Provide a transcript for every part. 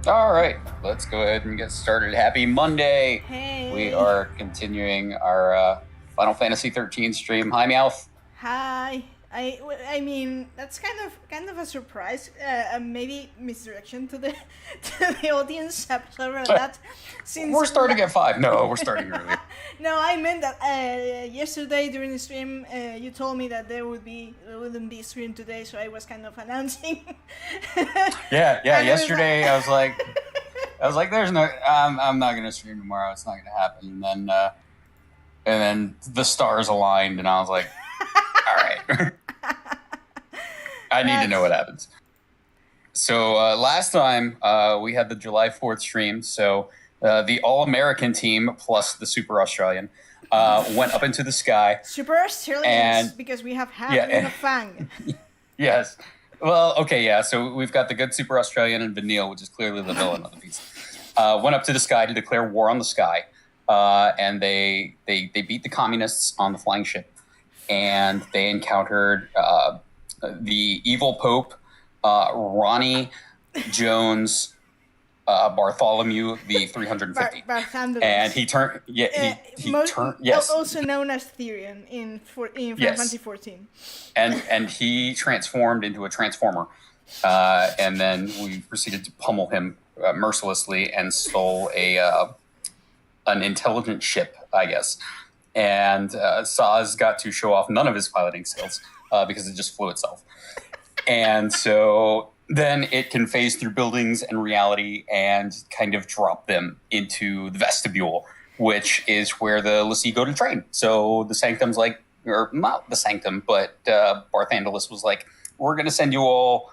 All right, let's go ahead and get started. Happy Monday! Hey. We are continuing our Final Fantasy XIII stream. Hi, Meowth. Hi. I mean that's kind of a surprise, maybe misdirection to the to the audience. Sorry about that. Since We're starting at 5. No, we're starting early. No, I meant that yesterday during the stream, you told me that wouldn't be a stream today, so I was kind of announcing. Yeah. And Yesterday, I was like, "There's no, I'm not gonna stream tomorrow. It's not gonna happen." And then the stars aligned, and I was like, "All right, I need to know what happens." So last time we had the July 4th stream, so the All-American team plus the Super Australian went up into the sky. Super Australians, because we have Fang. Yes. Well, okay, yeah. So we've got the good Super Australian and Vanille, which is clearly the villain of the piece. Went up to the sky to declare war on the sky, and they beat the communists on the flying ship, and they encountered the evil Pope, Ronnie Jones, Bartholomew the 350, and he turned. Yeah, he turned. Yes, also known as Therion in Final Fantasy XIV. And he transformed into a transformer, and then we proceeded to pummel him mercilessly and stole an intelligent ship, I guess. And Saz got to show off none of his piloting skills because it just flew itself. And so then it can phase through buildings and reality and kind of drop them into the vestibule, which is where the Lassie go to train. So the Sanctum's like, or not the Sanctum, but Barthandelus was like, we're going to send you all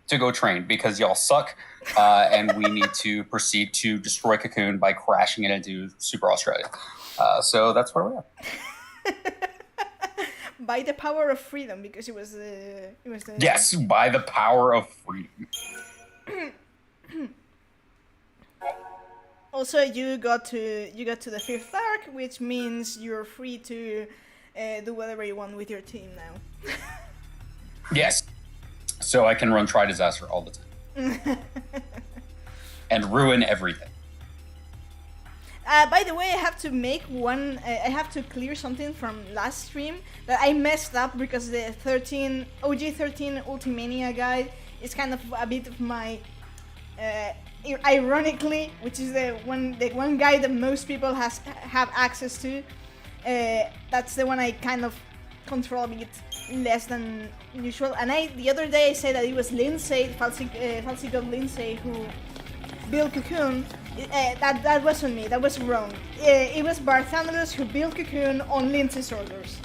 to go train because y'all suck, and we need to proceed to destroy Cocoon by crashing it into Super Australia. So that's where we are. By the power of freedom, because it was the Yes, by the power of freedom. Also, you got to the 5th arc, which means you're free to do whatever you want with your team now. Yes. So I can run Try Disaster all the time. And ruin everything. By the way, I have to make one. I have to clear something from last stream that I messed up because the OG 13 Ultimania guide is kind of a bit of my, ironically, which is the one guide that most people have access to. That's the one I kind of control a bit less than usual. And the other day I said that it was Lindsay, Falsy God Lindsay, who built Cocoon. That wasn't me. That was wrong. It was Barthandelus who built Cocoon on Lindsay's orders.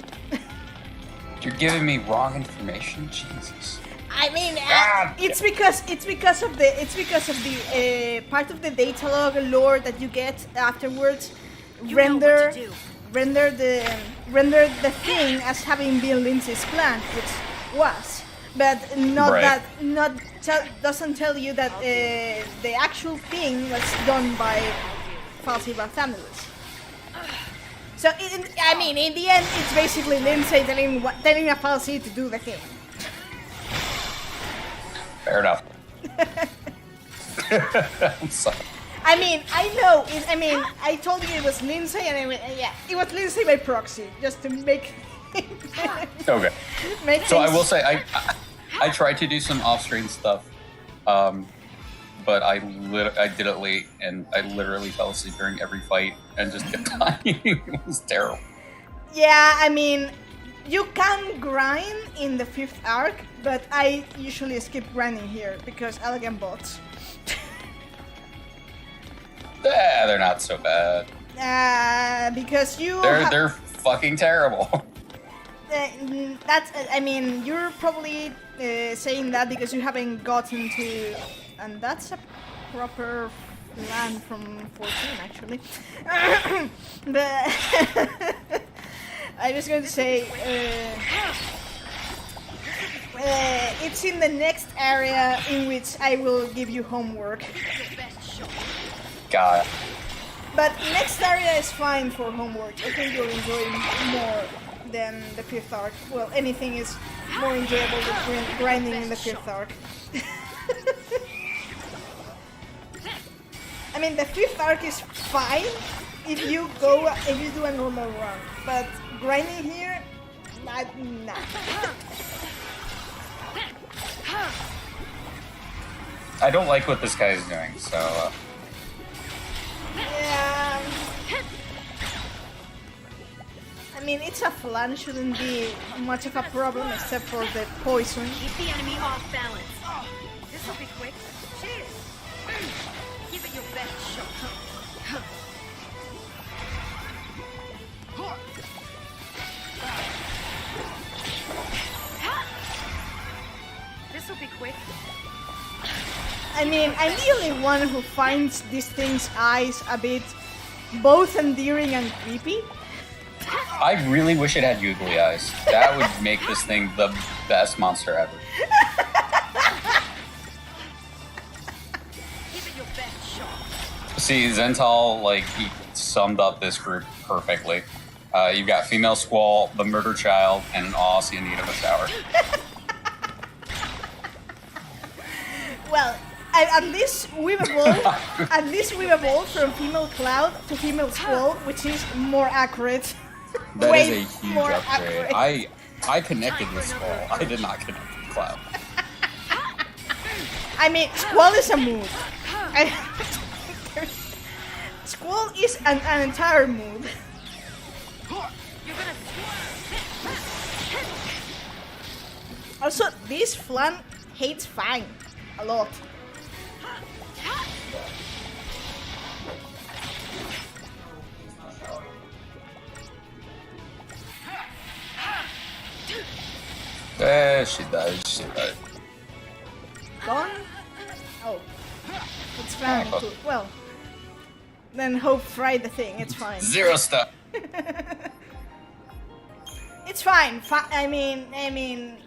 You're giving me wrong information, Jesus. I mean, it's because of the part of the data log lore that you get afterwards. Render the thing as having been Lindsay's plan, which was, but not right. doesn't tell you that the actual thing was done by Falsy Barthandelus. So, in the end, it's basically Lindsay telling a Falsy to do the thing. Fair enough. I'm sorry. I mean, I know. I told you it was Lindsay, and it was Lindsay by proxy, just to make. Okay. Make so things... I will say I tried to do some off-screen stuff, but I did it late, and I literally fell asleep during every fight and just kept dying. It was terrible. Yeah, I mean, you can grind in the 5th arc, but I usually skip grinding here because elegant bots. They're not so bad. Because they're fucking terrible. You're probably saying that because you haven't gotten to, and that's a proper land from 14 actually. But I was going to say it's in the next area in which I will give you homework. Got it. But next area is fine for homework. I think you'll enjoy more than the 5th arc. Well, anything is more enjoyable than grinding in the 5th arc. mean, the 5th arc is fine if you do a normal run, but grinding here, nah. I don't like what this guy is doing, so... Yeah. I mean, it's a flan, shouldn't be much of a problem except for the poison. Keep the enemy off balance. This will be quick. Cheers. Give it your best shot. This will be quick. I mean, I'm the only one who finds these things' eyes a bit both endearing and creepy. I really wish it had googly eyes. That would make this thing the best monster ever. Give it your best shot. See, Zental, like, he summed up this group perfectly. You've got Female Squall, the Murder Child, and an Aussie in need of a shower. Well, at least we've evolved from Female Cloud to Female Squall, which is more accurate. That Way is a huge more upgrade. accurate. I connected with Squall. I did not connect with Cloud. I mean, Squall is a mood. Squall is an entire mood. You're gonna Also, this flan hates Fang a lot. She does. Gone? Oh. It's Fang too. Well. Then Hope fried the thing, it's fine. Zero stuff. It's fine. I mean,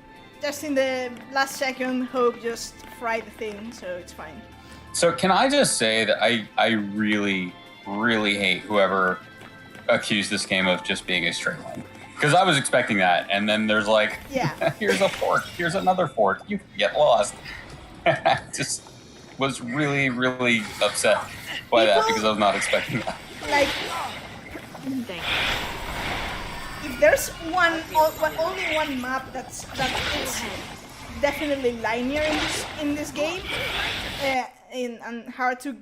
just in the last second, Hope just fried the thing, so it's fine. So can I just say that I really, really hate whoever accused this game of just being a straight line. Because I was expecting that, and then there's like, Yeah. here's a fork, here's another fork, you can get lost. Just was really, really upset by that because I was not expecting that. Like, Thank if there's only one map that is definitely linear in this game, and hard to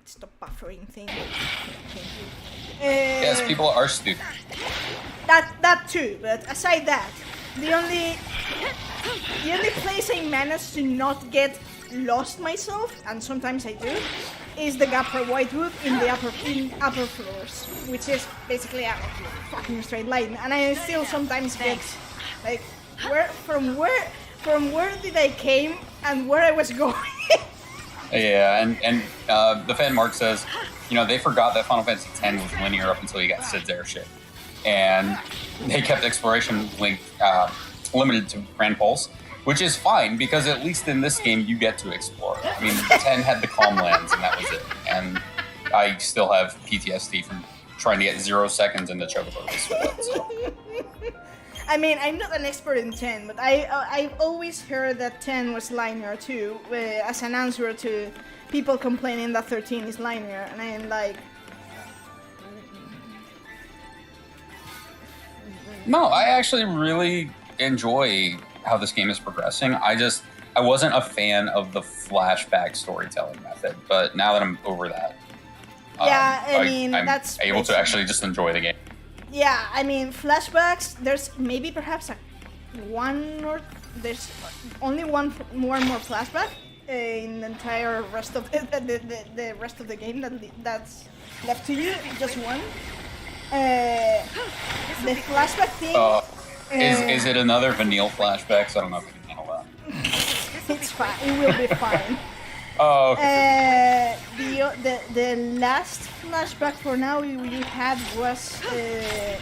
stop buffering thing. Thank you. Yes, people are stupid. That too, but aside that, the only place I managed to not get lost myself, and sometimes I do, is the gap for Whitewood in the upper floors, which is basically a fucking straight line, and I still sometimes get like from where did I came and where I was going. Yeah, and the fan Mark says, you know, they forgot that Final Fantasy X was linear up until you got Sid's airship, and they kept exploration limited to Grand Pulse, which is fine because at least in this game you get to explore. I mean, 10 had the Calm Lands and that was it, and I still have PTSD from trying to get 0 seconds into Chocobos with it. So. I mean, I'm not an expert in 10, but I've always heard that 10 was linear too, as an answer to people complaining that 13 is linear, and I'm like... No, I actually really enjoy how this game is progressing. I wasn't a fan of the flashback storytelling method, but now that I'm over that, Yeah, I mean, I'm that's able to actually just enjoy the game. Yeah, I mean, flashbacks, there's maybe perhaps there's only one more flashback in the entire rest of the rest of the game that's left to you, just one. The flashback thing... Is it another vanilla flashbacks? I don't know if I can handle that. It's fine, it will be fine. Oh, okay. The last flashback for now we had was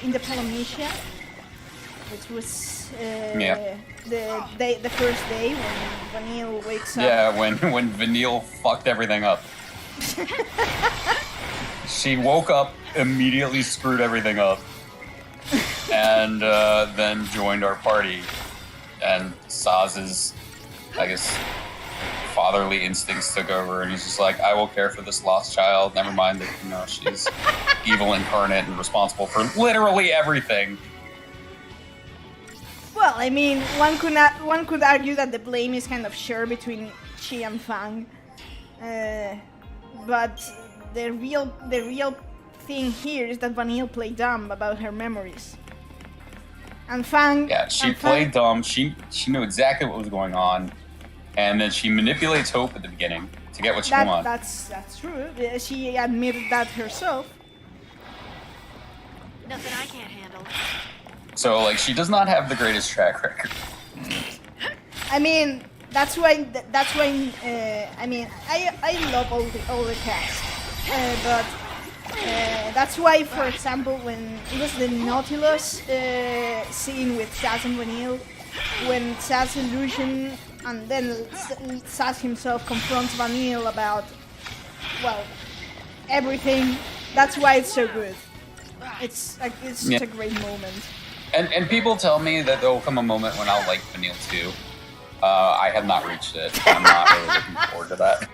in the Polynesia, which was the first day when Vanille wakes up. Yeah, when Vanille fucked everything up. She woke up, immediately screwed everything up, and then joined our party. And Saz's, I guess, fatherly instincts took over, and he's just like, I will care for this lost child. Never mind that, you know, she's evil incarnate and responsible for literally everything. Well, I mean, one could argue that the blame is kind of shared between Chi and Fang, but the real thing here is that Vanille played dumb about her memories, and Fang. Yeah, she played dumb. She knew exactly what was going on, and then she manipulates Hope at the beginning to get what she wants. That's true. She admitted that herself. Nothing I can't handle. So, like, she does not have the greatest track record. I mean, that's why. I mean, I love all the cast, but that's why, for example, when it was the Nautilus scene with Saz and Vanille, when Saz illusion and then Saz himself confronts Vanille about, well, everything. That's why it's so good. It's such a great moment. And people tell me that there will come a moment when I'll like Vanille too. I have not reached it. I'm not really looking forward to that.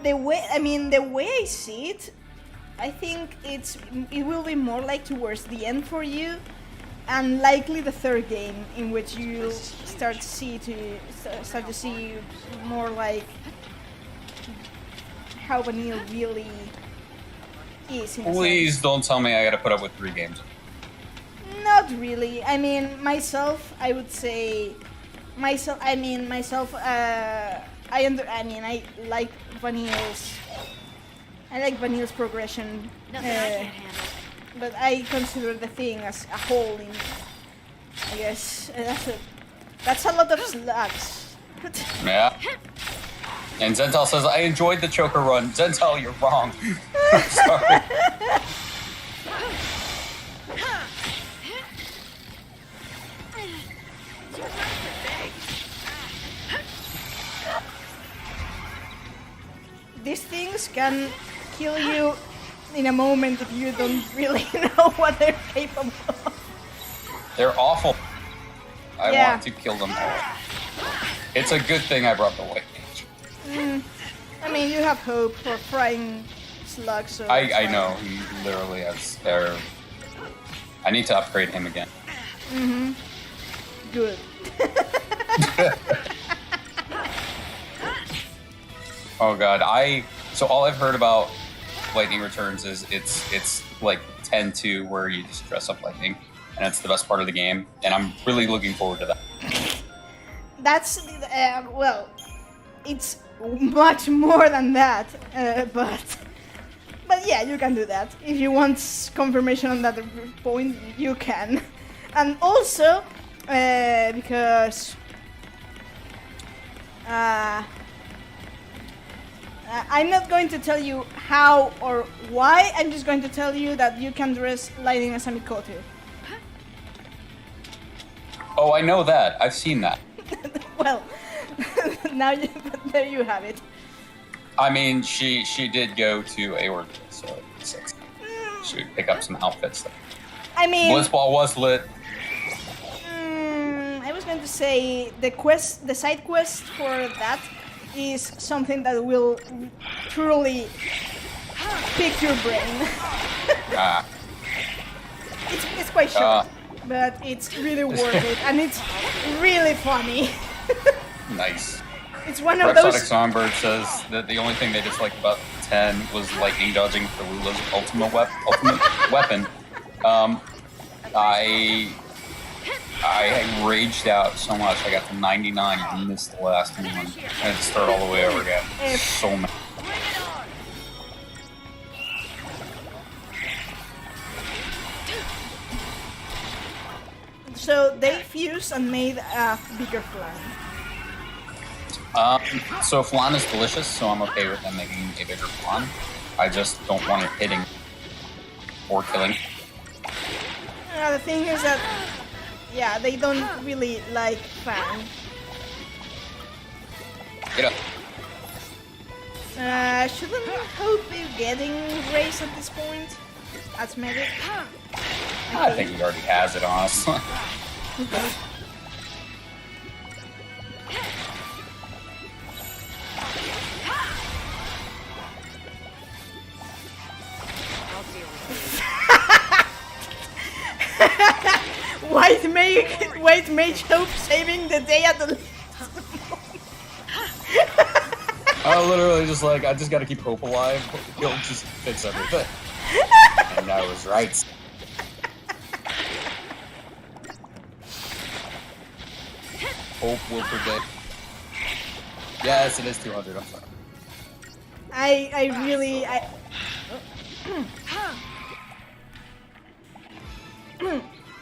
The way I see it, I think it will be more like towards the end for you, and likely the third game in which you start to see more like how Vanille really is. Please don't tell me I gotta put up with 3 games. Not really. I mean, I would say myself. I like Vanille's progression. Nothing I can't handle. But I consider the thing as a whole. I guess that's a lot of slugs. Yeah. And Zental says, I enjoyed the choker run. Zental, you're wrong. Sorry. These things can kill you in a moment if you don't really know what they're capable of. They're awful. I want to kill them all. It's a good thing I brought the white mage. I mean, you have hope for frying slugs. So I know. He literally has there. I need to upgrade him again. Mm-hmm. Good. Oh god, so all I've heard about Lightning Returns is it's like 10-2 where you just dress up Lightning, and it's the best part of the game, and I'm really looking forward to that. That's well, it's much more than that, but yeah, you can do that if you want confirmation on that point. You can, and also because. I'm not going to tell you how or why, I'm just going to tell you that you can dress Lightning as a Mikoto. Oh, I know that. I've seen that. Well, there you have it. I mean, she did go to a work, so she would pick up some outfits there. I mean... Blitzball was lit. I was going to say the side quest for that is something that will truly pick your brain. It's quite short, but it's really worth it, and it's really funny. Nice. It's one of those. Rhapsodic Songbird says that the only thing they disliked about 10 was lightning dodging for Lula's ultimate weapon. I raged out so much. I got to 99 and missed the last one. I had to start all the way over again. So mad. So they fused and made a bigger flan. So flan is delicious, so I'm okay with them making a bigger flan. I just don't want it hitting or killing. The thing is that, yeah, they don't really like Fang. Get up. Shouldn't Hope be getting raised at this point? As medic? I think he already has it, honestly. White Mage Hope saving the day at the I literally just like, I just gotta keep Hope alive. He'll just fix everything. And I was right. Hope will predict. Yes, it is 200. I'm sorry.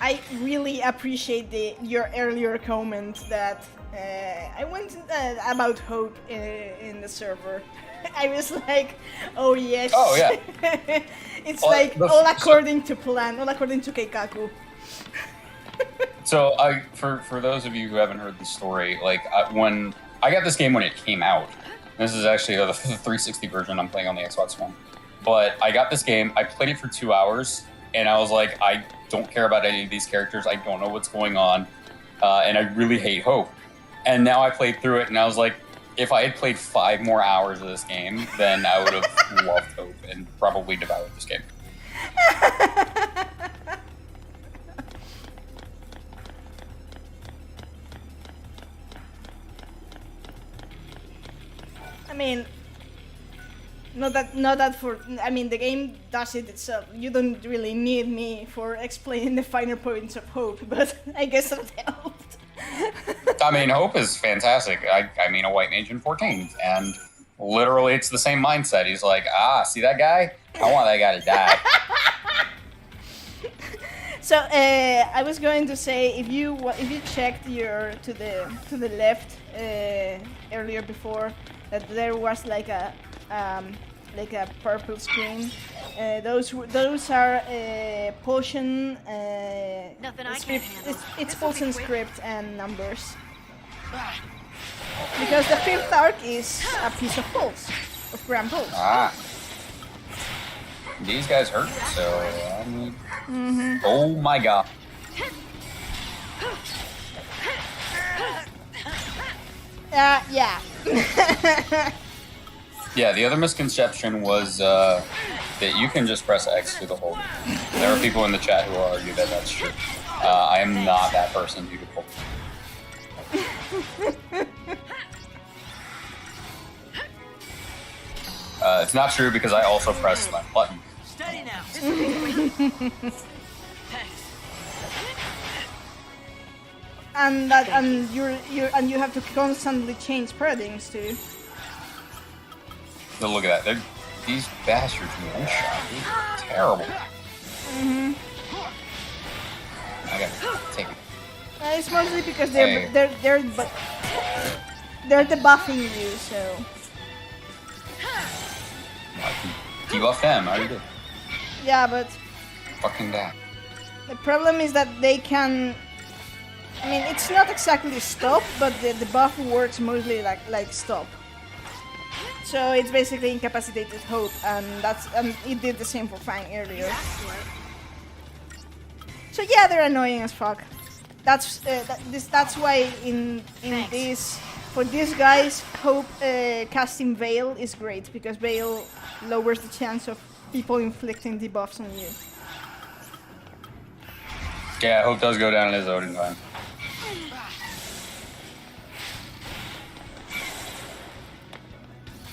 I really appreciate your earlier comment that I went about Hope in the server. I was like, oh yes. Oh yeah. It's like all according to plan, all according to Keikaku. So for those of you who haven't heard the story, like when I got this game when it came out, this is actually the 360 version. I'm playing on the Xbox One, but I got this game. I played it for 2 hours, and I was like, I don't care about any of these characters. I don't know what's going on, and I really hate Hope. And now I played through it, and I was like, if I had played 5 more hours of this game, then I would have loved Hope and probably devoured this game. I mean, not that for. I mean, the game does it itself. You don't really need me for explaining the finer points of Hope, but I guess that helped. I mean, Hope is fantastic. I mean, a white mage in 14, and literally, it's the same mindset. He's like, see that guy? I want that guy to die. So I was going to say, if you checked your to the left earlier before, that there was like a purple screen. Those are potion. Nothing I script. can't handle. It's This'll be potion quick. script and numbers. Because the 5th arc is a piece of pulse, of grand pulse. These guys hurt, so I mean, oh my god. Yeah. Yeah, the other misconception was that you can just press X through the whole game. There are people in the chat who will argue that that's true. I am not that person who could pull. It's not true because I also pressed my button. Steady now. And you have to constantly change spreadings too. So look at that. These bastards one-shot. They're terrible. I gotta take it. It's mostly because they're debuffing you, so. I can debuff them. I already did. Yeah, but Fucking that. the problem is that they can. I mean, it's not exactly stop, but the buff works mostly like stop. So it's basically incapacitated Hope, and it did the same for Fang earlier. So yeah, they're annoying as fuck. That's why for these guys, Hope casting Veil is great, because Veil lowers the chance of people inflicting debuffs on you. Yeah, Hope does go down in his Odin time.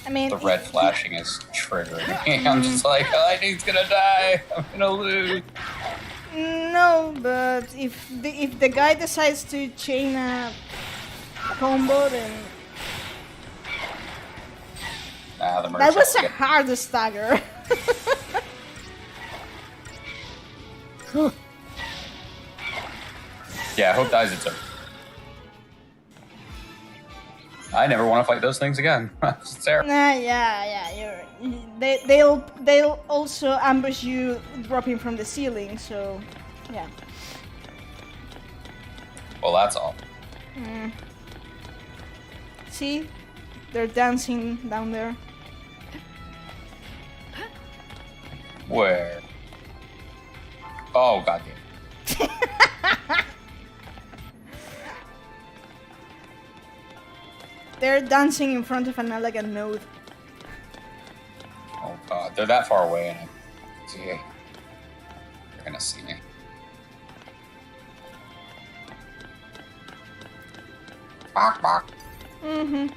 I mean, The red flashing is triggering me. I'm just like, Lightning's gonna die. I'm gonna lose. no, but if the guy decides to chain a combo, then The merge that was has to a get- hard stagger. Yeah, Hope dies its own. I never want to fight those things again. It's terrible. They'll also ambush you dropping from the ceiling, so yeah. Well, that's all. See? They're dancing down there. Where? Oh, goddamn. They're dancing in front of an elegant node. Oh god, they're that far away, and they're gonna see me. Bark, bark. Mm-hmm.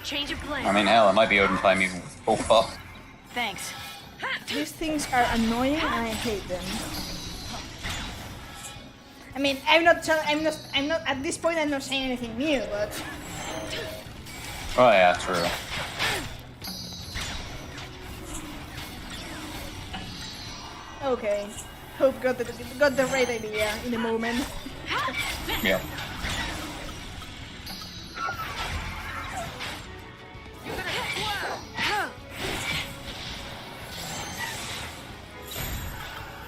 Change of plan. I mean, hell, it might be Odin time even with profile. Thanks. These things are annoying, and I hate them. I mean, I'm not. At this point, I'm not saying anything new, but. Oh yeah, true. Okay. Hope got the right idea in the moment. Yeah.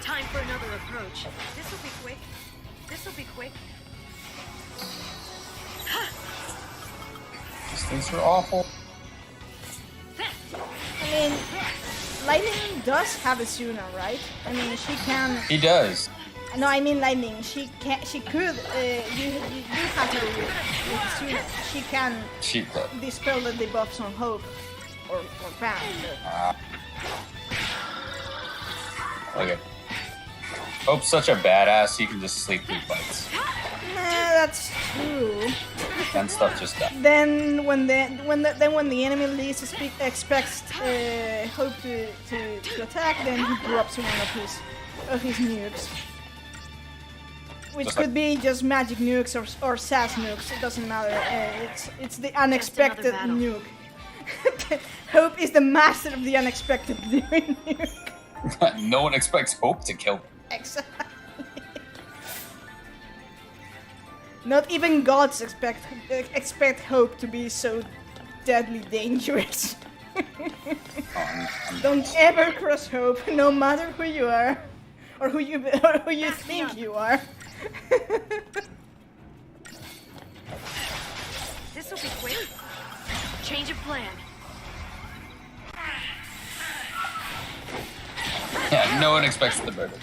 Time for another approach. This'll be quick. This'll be quick. These things are awful. I mean, Lightning does have a Suna, right? I mean, she can. He does. No, I mean Lightning. She can. She could. You have her with Suna. She can She dispel the debuffs on Hope or Pam. Okay. Hope's such a badass, he can just sleep through fights. That's true. And stuff just dies. Then when the enemy least expects Hope to attack, then he drops one of his nukes, which Just could like- be just magic nukes or SAS nukes. It doesn't matter. It's the unexpected battle. nuke. Hope is the master of the unexpected nuke. No one expects Hope to kill. Exactly. Not even gods expect Hope to be so deadly dangerous. Don't ever cross Hope, no matter who you are, or who you think you are. This'll be quick. Change of plan. Yeah, no one expects the murder.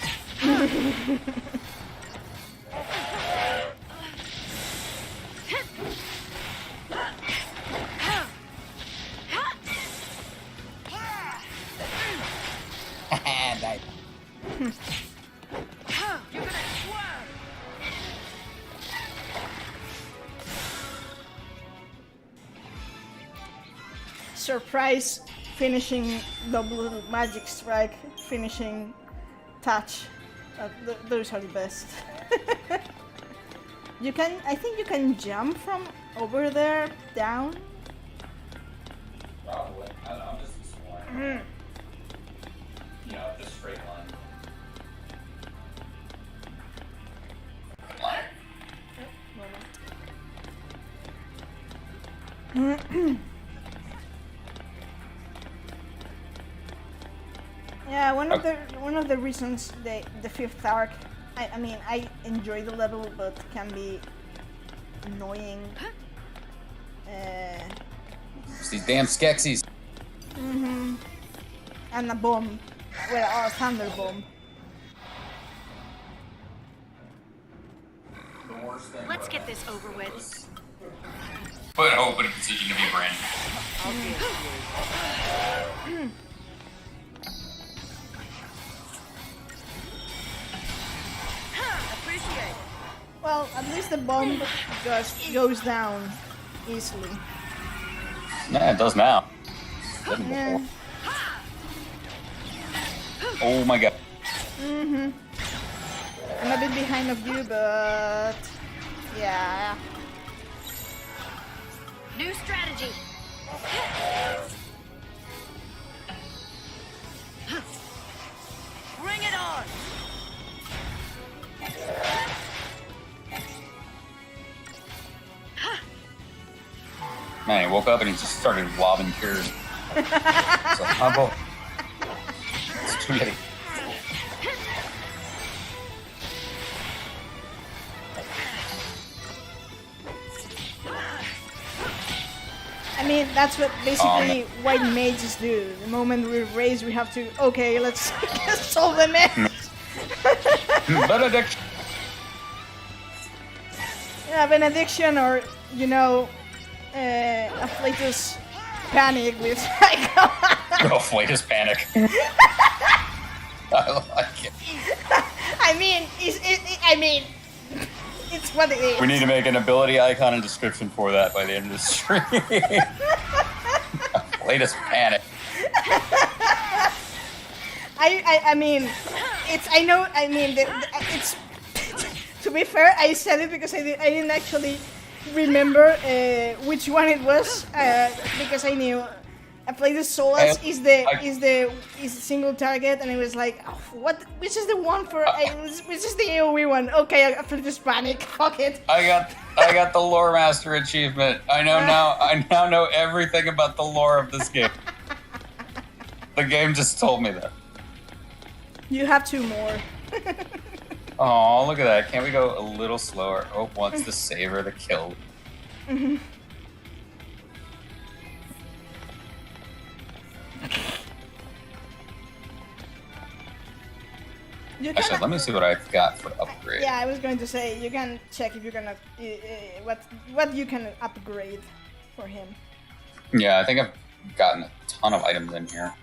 Surprise finishing double magic strike, finishing touch. Those are the best. I think you can jump from over there down. Probably. I don't know, I'm just exploring. You know, just straight line. Yeah, one of the reasons the fifth arc, I mean, I enjoy the level, but can be annoying. It's these damn Skeksis. And a bomb, well, a thunder bomb. Let's get this over with. Put Hope in a position to be brand. Appreciate it. Well, at least the bomb goes down easily. Yeah, it does now. Didn't Yeah. before. Oh my god. I'm a bit behind of you, but yeah. New strategy. Bring it on. Man, he woke up and he just started lobbing cures. It's like, oh, it's too late. I I mean, that's what basically white mages do. The moment we raise, we have to, okay, let's solve the mess. Benediction. Yeah, benediction, or, you know, afflatus panic with Afflatus panic. I like it. I mean, it's what it is. We need to make an ability icon and description for that by the end of the stream. Latest panic. I mean, it's, I know, I mean, it's, to be fair, I said it because I didn't actually remember which one it was, because I knew Afflatus Solas is the single target, and it was like, oh, what? Which is the one for? Which is the AOE one? Okay, Afflatus Panic. Fuck it. I got the lore master achievement. I now know everything about the lore of this game. The game just told me that. You have 2 more. Oh, look at that! Can't we go a little slower? Oh, wants to savor the kill. Mm-hmm. Actually, let me see what I've got for upgrade. Yeah, I was going to say, you can check if you're gonna what you can upgrade for him. Yeah, I think I've gotten a ton of items in here.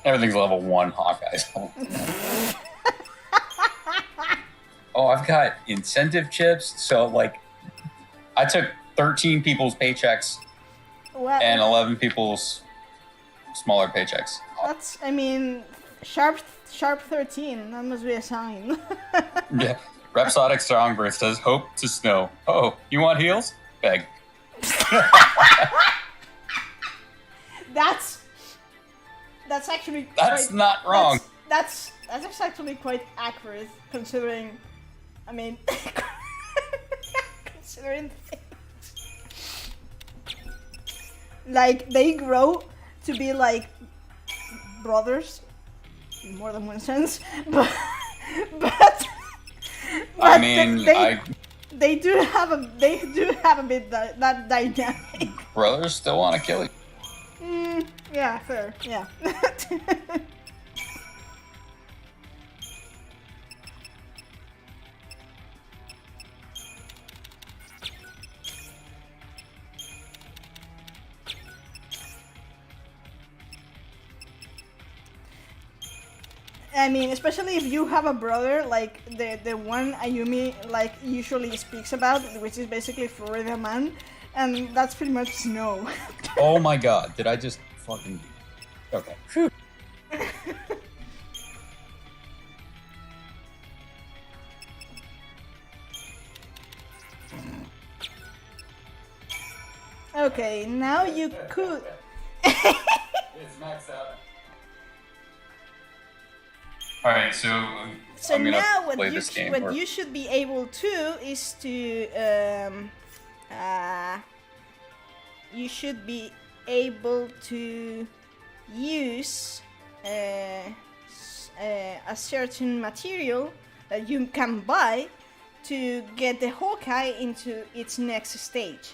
Everything's level 1, Hawkeye's. Oh, I've got incentive chips. So, like, I took 13 people's paychecks and 11 people's smaller paychecks. That's, I mean, sharp 13. That must be a sign. Yeah. Rhapsodic Songbird says, hope to snow. Oh, you want heals? Beg. That's actually That's not wrong. That's actually quite accurate, considering, I mean, considering things. Like, they grow to be like brothers in more than one sense, but I mean, they do have a bit that dynamic. Brothers still want to kill you. Yeah, fair. Yeah. I mean, especially if you have a brother like the one Ayumi like usually speaks about, which is basically Florida Man, and that's pretty much snow. Oh my god, did I just fucking... Okay. Whew. Okay, now you could... It's maxed out. Alright, so I'm gonna now play this game. What you should be able to is to you should be able to use a certain material that you can buy to get the Hawkeye into its next stage.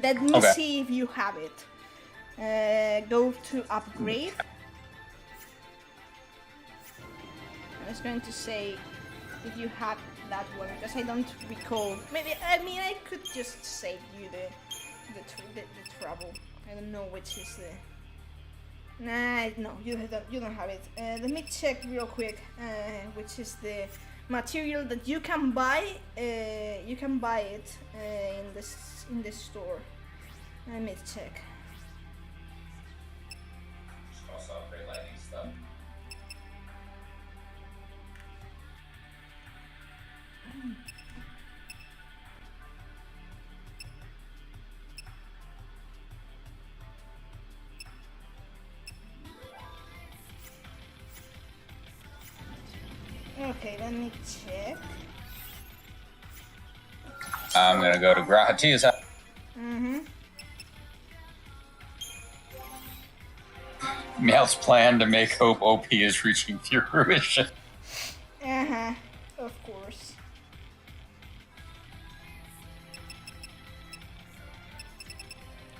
Let me see if you have it. Go to upgrade. I was going to say if you have that one, because I don't recall. Maybe, I mean, I could just save you the trouble. I don't know which is the... Nah, no, you don't have it. Let me check real quick which is the material that you can buy. You can buy it in the store. Let me check. Also upgrade lightning stuff. Okay, let me check. I'm gonna go to Grahatia's house. Meowth's plan to make Hope OP is reaching fruition. Of course.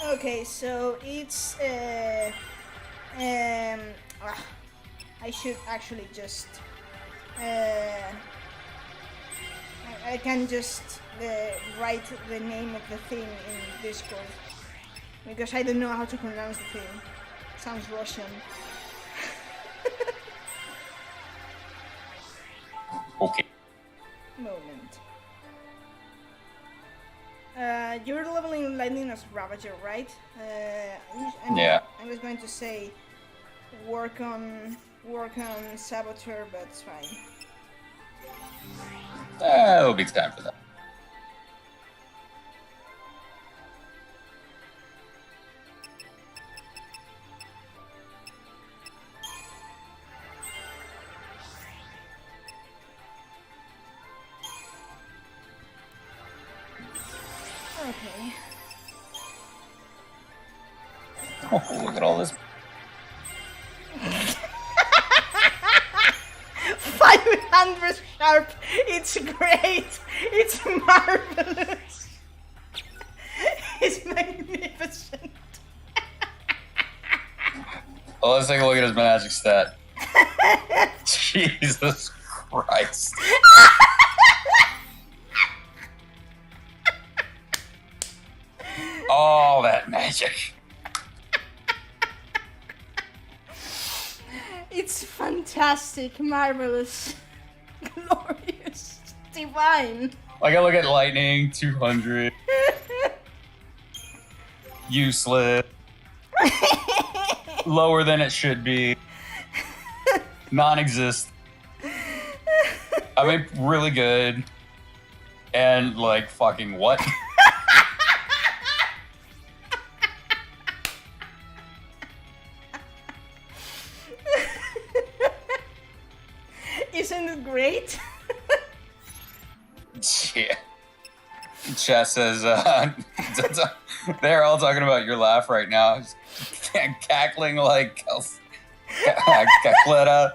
Okay, so it's I should actually just I can just write the name of the thing in Discord because I don't know how to pronounce the thing. It sounds Russian. Okay. Moment. You're leveling Lightning as Ravager, right? Yeah. I was going to say work on Saboteur, but it's fine. It'll be time for that. Okay. Oh, look at all this. 500 sharp. It's great. It's marvelous. It's magnificent. Oh, let's take a look at his magic stat. Jesus Christ. All that magic. It's fantastic, marvelous, glorious, divine. Like, I look at lightning, 200. Useless. Lower than it should be. Non-existent. I mean, really good. And, like, fucking what? Isn't it great? Yeah. Chat says, they're all talking about your laugh right now. Just cackling like Cacletta,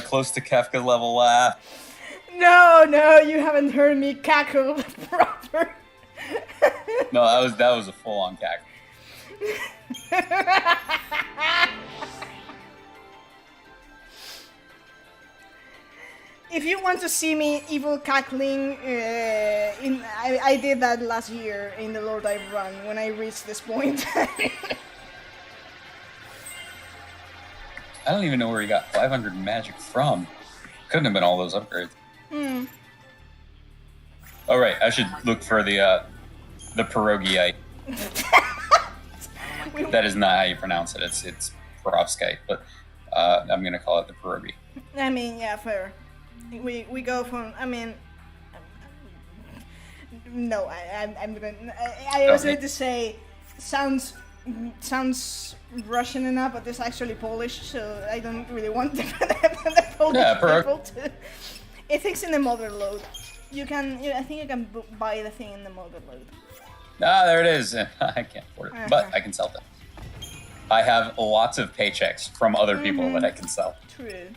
close to Kefka level laugh. No, you haven't heard me cackle proper. No, that was a full-on cackle. If you want to see me evil cackling, I did that last year in the Lord Dive run when I reached this point. I don't even know where he got 500 magic from. Couldn't have been all those upgrades. All right, I should look for the pierogiite. That is not how you pronounce it. It's perovskite, but I'm gonna call it the pierogi. I mean, yeah, fair. We go from. I mean, no, I'm gonna. I was going to say sounds Russian enough, but it's actually Polish, so I don't really want the Polish people to. It's in the mother load. You can. I think you can buy the thing in the mother load. Ah, there it is. I can't afford it, but I can sell them. I have lots of paychecks from other people that I can sell. True.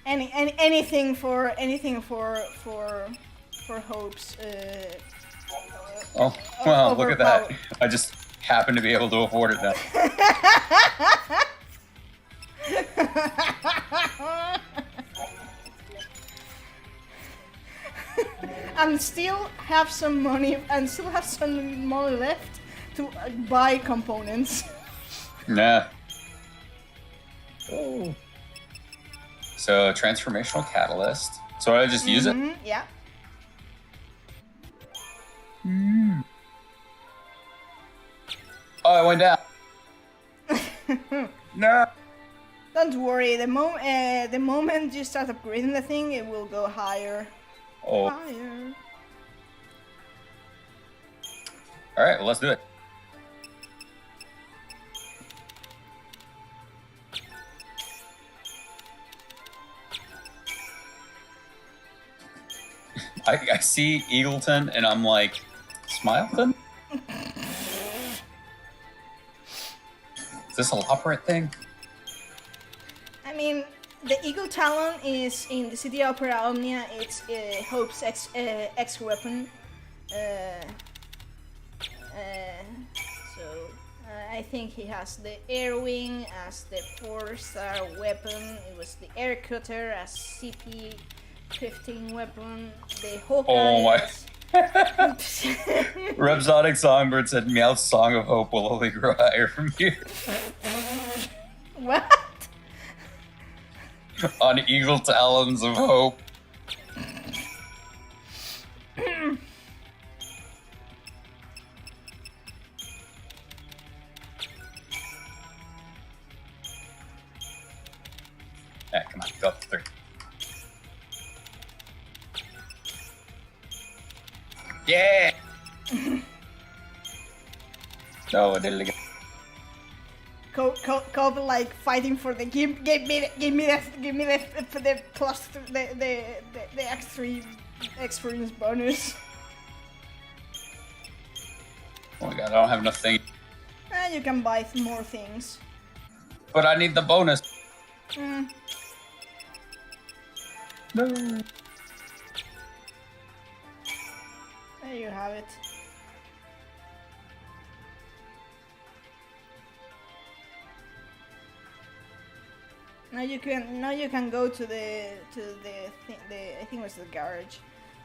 Anything for hopes. Oh well, look at that! I just happen to be able to afford it now. And still have some money left to buy components. Nah. Oh. So transformational catalyst. So I just use it? Yeah. Oh, it went down. No. Don't worry. The moment you start upgrading the thing, it will go higher. Oh. Higher. All right. Well, let's do it. I see Eagleton and I'm like, Smileton? Is this a operate thing? I mean, the Eagle Talon is in the City Opera Omnia. It's Hope's X weapon. I think he has the Air Wing as the 4-star weapon. It was the Air Cutter as CP-15 weapon. The Hawkeye. Oh my! As... Rhapsodic Songbird said Meowth's Song of Hope will only grow higher from here. What? On Eagle Talons of Hope. Come on, go up to 3. Yeah! No, I did it again. Cobb like fighting for the give me the plus the X3 experience bonus. Oh my god, I don't have enough things. And you can buy more things. But I need the bonus. No. There you have it. Now you can go to the I think it was the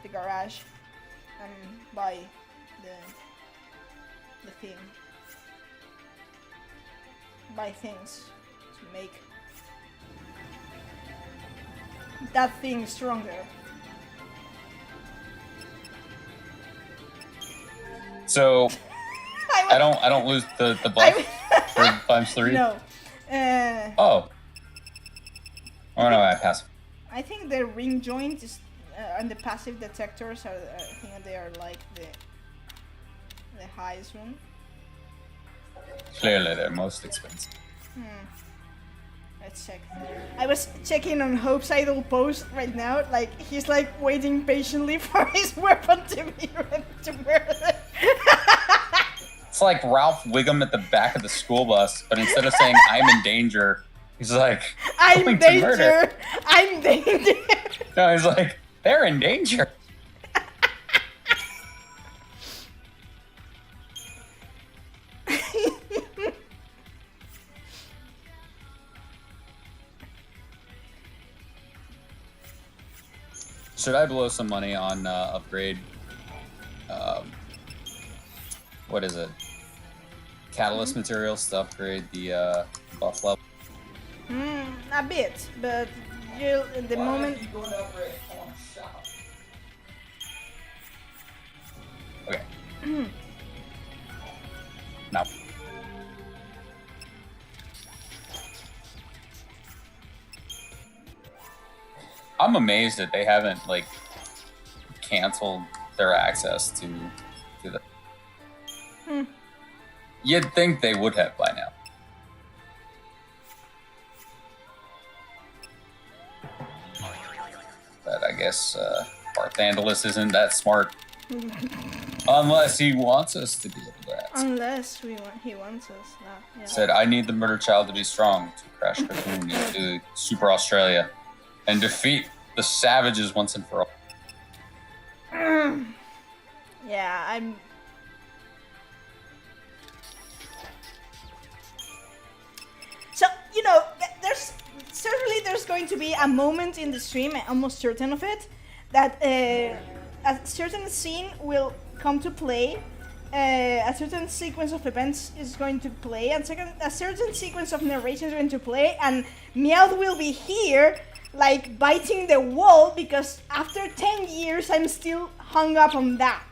garage, and buy the thing. Buy things to make that thing stronger. So I don't lose the buff for times 3? No. Oh. Oh no, I pass. I think the ring joint is and the passive detectors are. I think they are like the highest one. Clearly, they're most expensive. Let's check. I was checking on Hope's idle post right now. Like he's like waiting patiently for his weapon to be ready to wear it. It's like Ralph Wiggum at the back of the school bus, but instead of saying "I'm in danger," he's like, "I'm going to murder." danger. I'm danger. No, he's like, "They're in danger." Should I blow some money on upgrade? What is it? Catalyst materials to upgrade the buff level? A bit, but you in the moment. Okay. Now. I'm amazed that they haven't like canceled their access to the. You'd think they would have by now. But I guess Barthandalus isn't that smart. Unless he wants us to be able to that. Unless he wants us. No, yeah. Said, I need the murder child to be strong to crash Cocoon into Super Australia and defeat the savages once and for all. Yeah, I'm... So, you know, there's going to be a moment in the stream, I'm almost certain of it, that a certain scene will come to play, a certain sequence of events is going to play, and a certain sequence of narration is going to play, and Meowth will be here, like, biting the wall, because after 10 years, I'm still hung up on that.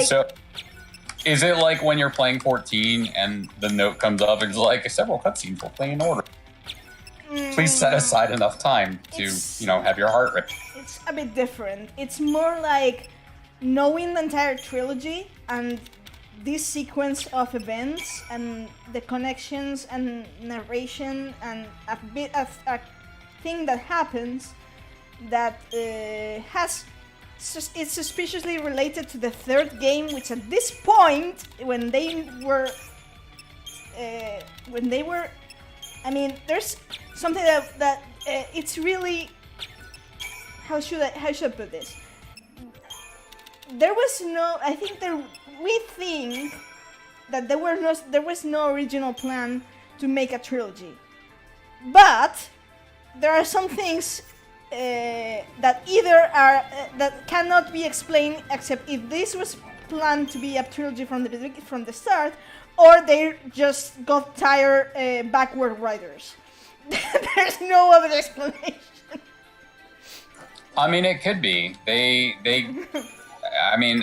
So, is it like when you're playing 14 and the note comes up and it's like, several cutscenes will play in order? Please set aside enough time to, have your heart ripped. It's a bit different. It's more like knowing the entire trilogy and this sequence of events and the connections and narration and a bit of a thing that happens that has it's suspiciously related to the third game, which at this point, when they were, I mean, there's something that it's really. How should I put this? There was no. I think we think that there was no original plan to make a trilogy, but there are some things that either are that cannot be explained except if this was planned to be a trilogy from the start, or they just got tired backward writers. There's no other explanation. I mean, it could be. They I mean,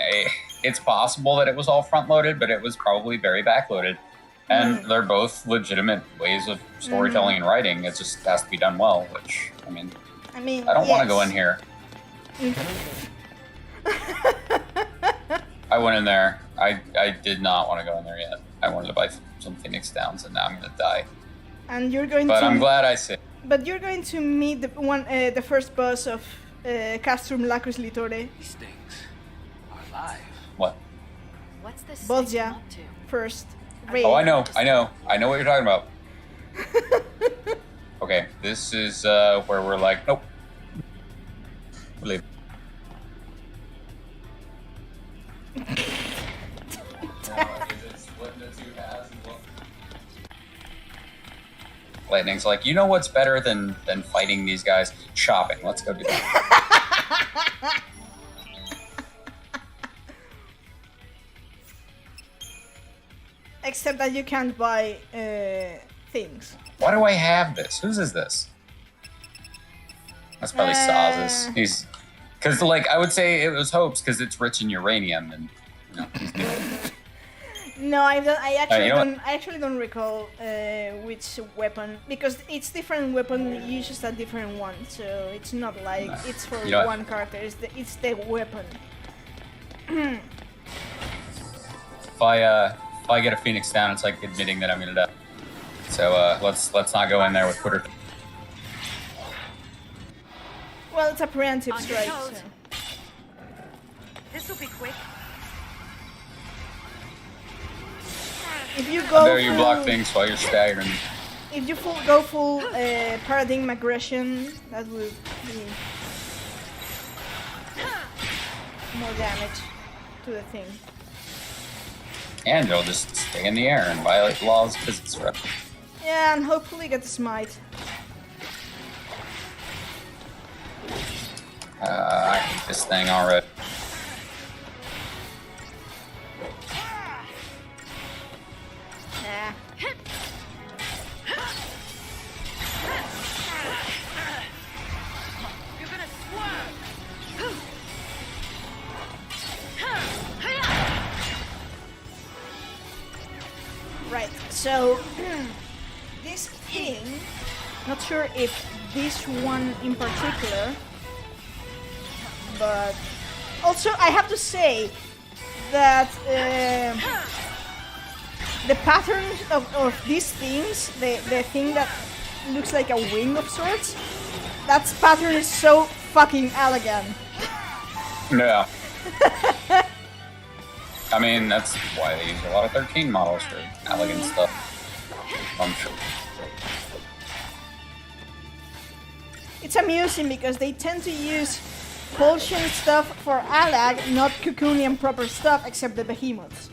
it's possible that it was all front-loaded, but it was probably very back-loaded. And they're both legitimate ways of storytelling and writing. It just has to be done well, which, I mean I don't want to go in here. I went in there. I did not want to go in there yet. I wanted to buy some Phoenix Downs, and now I'm going to die. And you're going but to... I'm glad I said. But you're going to meet the first boss of Castrum Lacus Litore. These things are alive. What? What's this Bolgia up to? first. Raid. Oh, I know what you're talking about. Okay, this is where we're like, nope. We're leaving. Lightning's like, you know what's better than fighting these guys? Shopping. Let's go do that. Except that you can't buy things. Why do I have this? Whose is this? That's probably Saz's. He's, because like I would say it was Hope's because it's rich in uranium and you know. No, I actually what? don't recall which weapon, because it's different weapon uses a different one, so it's not like it's for one character. It's the weapon. If I get a Phoenix down, it's like admitting that I'm gonna die. So let's not go in there with Twitter. Well, it's a preemptive strike. So. This'll be quick. If you go there, you block things while you're staggering. If you go full paradigm aggression, that would be more damage to the thing. And it'll just stay in the air and violate the laws of physics forever. Yeah, and hopefully get smite. I hate this thing already. Nah. You're gonna swerve. Right, so this thing, not sure if this one in particular, but also I have to say that the pattern of these things, the thing that looks like a wing of sorts, that pattern is so fucking elegant. Yeah. I mean, that's why they use a lot of 13 models for elegant stuff. I'm sure. It's amusing because they tend to use potion stuff for Alag, not Cocoonian proper stuff, except the behemoths.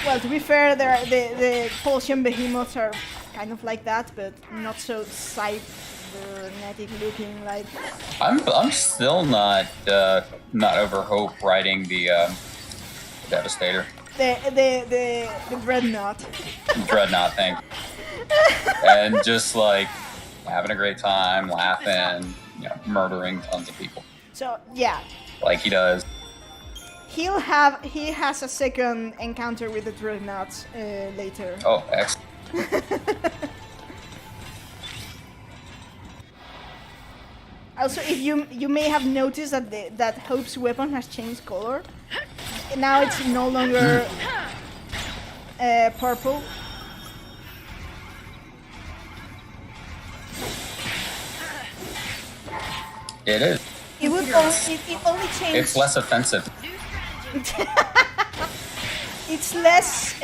Well, to be fair, the potion behemoths are kind of like that, but not so cybernetic looking like. I'm still not over Hope riding the Devastator. The dreadnought. Dreadnought thing. And just like having a great time, laughing, murdering tons of people. So yeah. Like he does. He has a second encounter with the dreadnoughts later. Oh, excellent. Also, if you may have noticed that Hope's weapon has changed color. Now it's no longer purple. It is. It would it only change. It's less offensive. It's less.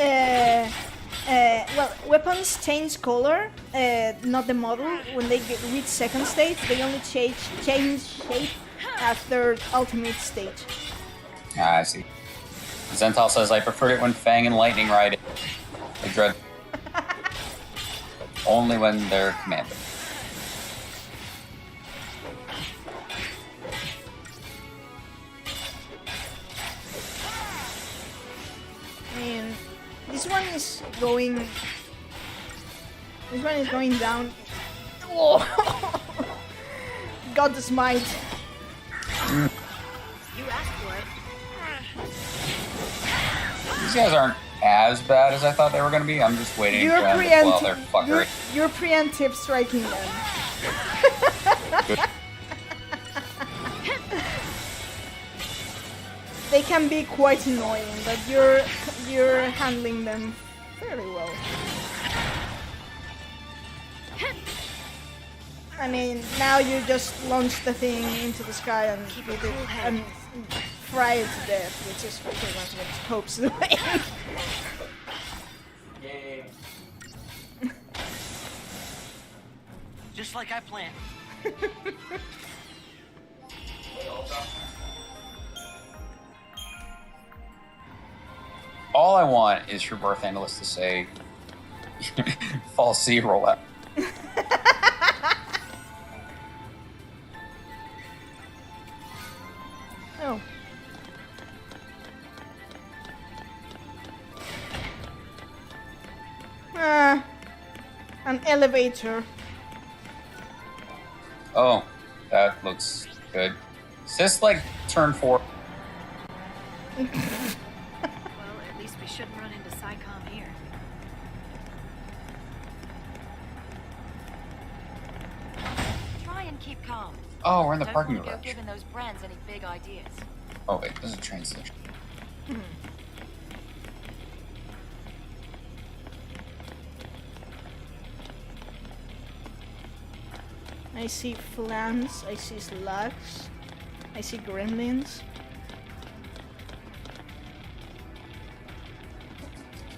Well, weapons change color, not the model. When they reach second stage, they only change shape after ultimate stage. Ah, I see. Zental says, I preferred it when Fang and Lightning ride it. I dread. Only when they're commanded. And this one is going. This one is going down. Oh. Got the smite. You asked for it. These guys aren't as bad as I thought they were going to be. I'm just waiting for them to pull out their fuckery. You're preemptive striking them. They can be quite annoying, but you're handling them fairly well. I mean, now you just launch the thing into the sky and fry it to death, which is pretty much what Hope's doing. Yay. Just like I planned. All I want is for birth analysts to say, Fall C rollout. Oh. An elevator. Oh, that looks good. Is this like turn 4? Well, at least we shouldn't run into Psycom here. Try and keep calm. Oh, we're in the Don't parking want to go garage. giving those brands any big ideas. Oh wait, this is a train station. I see flans, I see slugs, I see gremlins.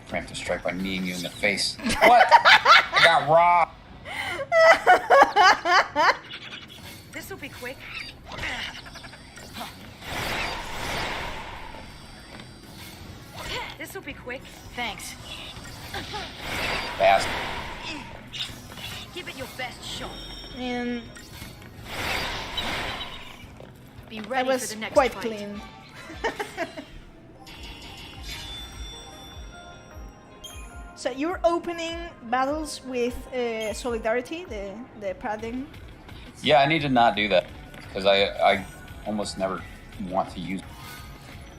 Preemptive strike by kneeing you in the face. What? I got robbed. This'll be quick. This'll be quick. Thanks. Fast. Give it your best shot. And Be that ready was for the next quite fight. clean. So you're opening battles with Solidarity, the paradigm. Yeah, I need to not do that because I almost never want to use.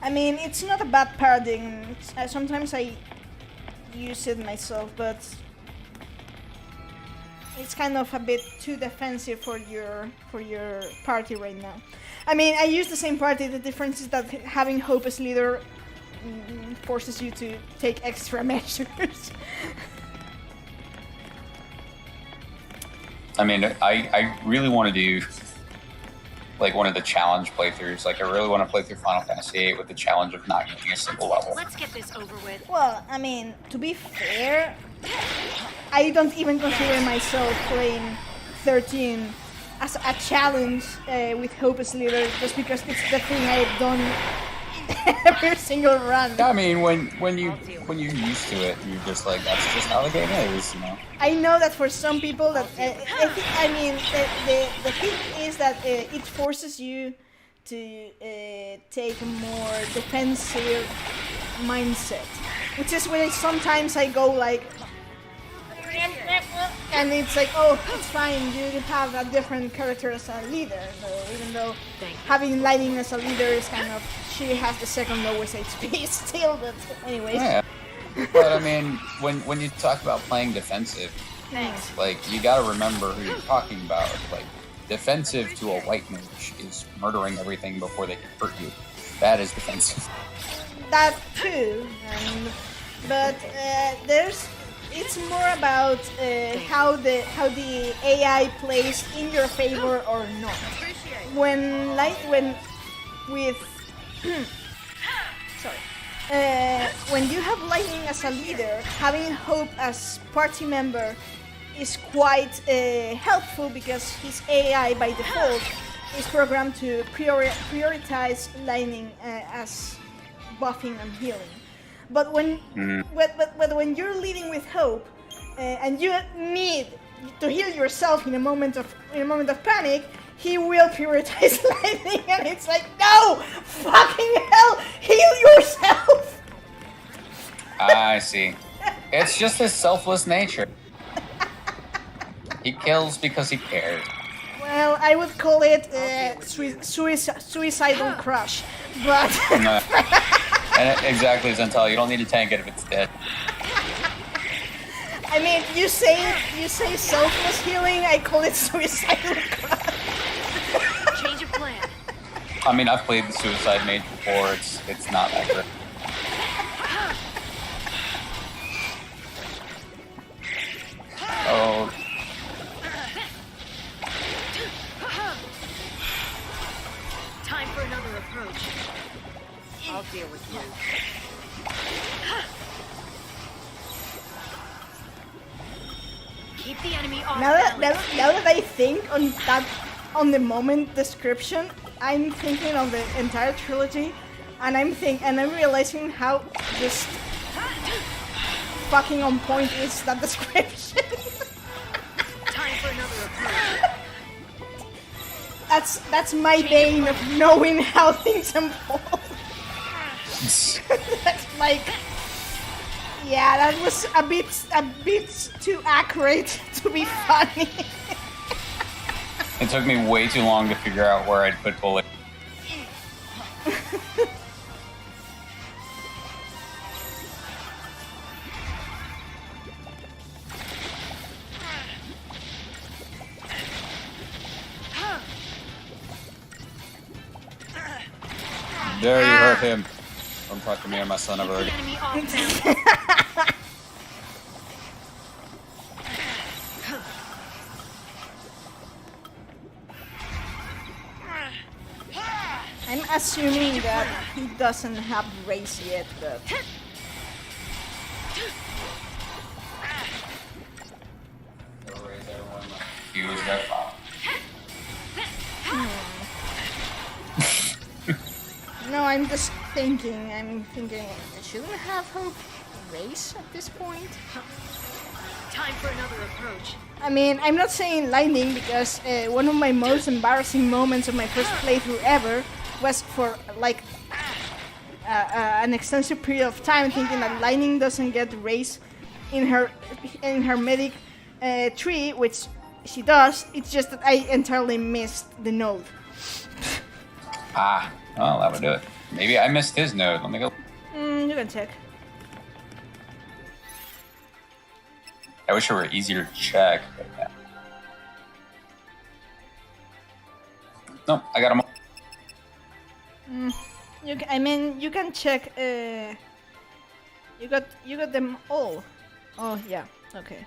I mean, it's not a bad paradigm. Sometimes I use it myself, but it's kind of a bit too defensive for your party right now. I mean, I use the same party. The difference is that having Hope as leader forces you to take extra measures. I mean, I really want to do like one of the challenge playthroughs. Like, I really want to play through Final Fantasy VIII with the challenge of not getting a single level. Let's get this over with. Well, I mean, to be fair, I don't even consider myself playing 13 as a challenge with Hope as leader, just because it's the thing I've done every single run. I mean, when you're used to it, you're just like, that's just how the game is, you know. I know that for some people, that I mean, the thing is that it forces you to take a more defensive mindset, which is where sometimes I go like, and it's like, oh, it's fine, you have a different character as a leader, so even though having Lightning as a leader is kind of, she has the second lowest HP still, but anyways. Yeah. But I mean, when you talk about playing defensive, Thanks. like, you gotta remember who you're talking about. Like, defensive to a white mage is murdering everything before they can hurt you. That is defensive. That too, but it's more about how the AI plays in your favor or not. When with sorry. When you have Lightning as a leader, having Hope as party member is quite helpful because his AI by default is programmed to prioritize Lightning as buffing and healing. But when when you're leading with Hope and you need to heal yourself in a moment of panic, he will prioritize Lightning, and it's like, no, fucking hell, heal yourself. I see. It's just his selfless nature. He kills because he cares. Well, I would call it suicidal crush, but And exactly, Zental. You don't need to tank it if it's dead. I mean, you say selfless healing. I call it suicidal crush. Change of plan. I mean, I've played the Suicide Mage before. It's not that great. Oh. Time for another approach. I'll deal with you. Keep the enemy off. Now that I think on the moment description, I'm thinking of the entire trilogy, and I'm realizing how just fucking on point is that description. Time for another approach. That's my bane of knowing how things unfold. That's like, yeah, that was a bit too accurate to be funny. It took me way too long to figure out where I'd put bullet. There, you hurt him. Don't talk to me or my son ever again. Enemy off balance. I'm assuming that he doesn't have race yet, but Use that file. no, I'm just thinking. I shouldn't have Hope race at this point. Time for another approach. I mean, I'm not saying Lightning because one of my most embarrassing moments of my first playthrough ever was for like an extensive period of time thinking that Lightning doesn't get race in her medic tree, which she does. It's just that I entirely missed the node. Ah, well, that would do it. Maybe I missed his node. Let me go. You can check. I wish it were easier to check. But yeah. No, I got him. You can check. You got them all. Oh yeah, okay.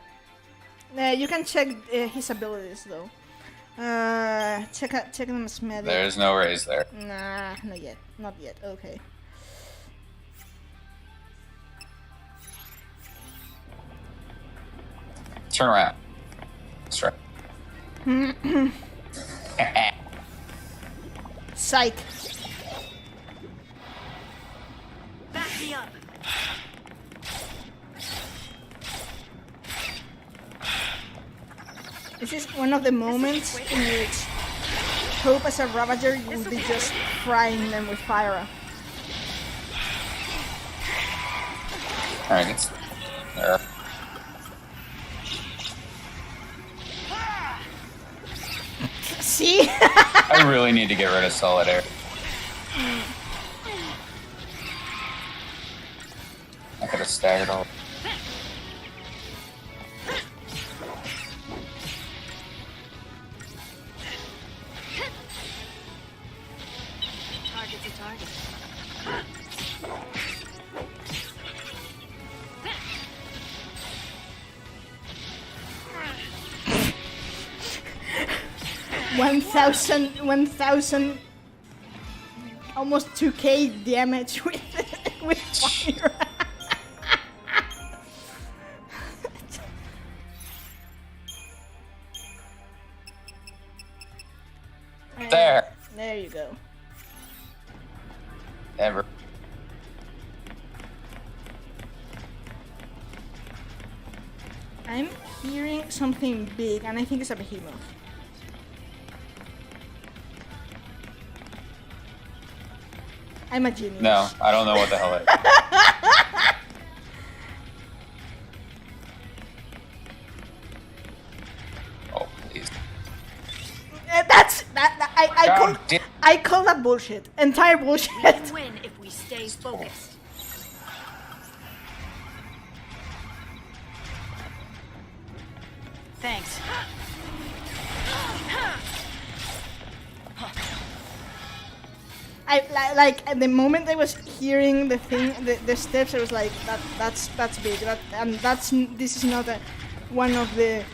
You can check his abilities though. Check them as medic. There's no raise there. Nah, not yet. Okay. Turn around. That's right. Psych. Back me up. This is one of the moments in which Hope as a Ravager will be just frying them with fire. Alright, it's there. See? I really need to get rid of solid air. I could have staggered all. Target's a target. 1,000, almost 2k damage with fire. There. There you go. Ever. I'm hearing something big, and I think it's a behemoth. I'm a genius. No, I don't know what the hell it is. Oh, please. I call that bullshit. Entire bullshit. We can win if we stay focused. Thanks. Like at the moment I was hearing the thing, the steps, I was like, that's big. This is not one of the.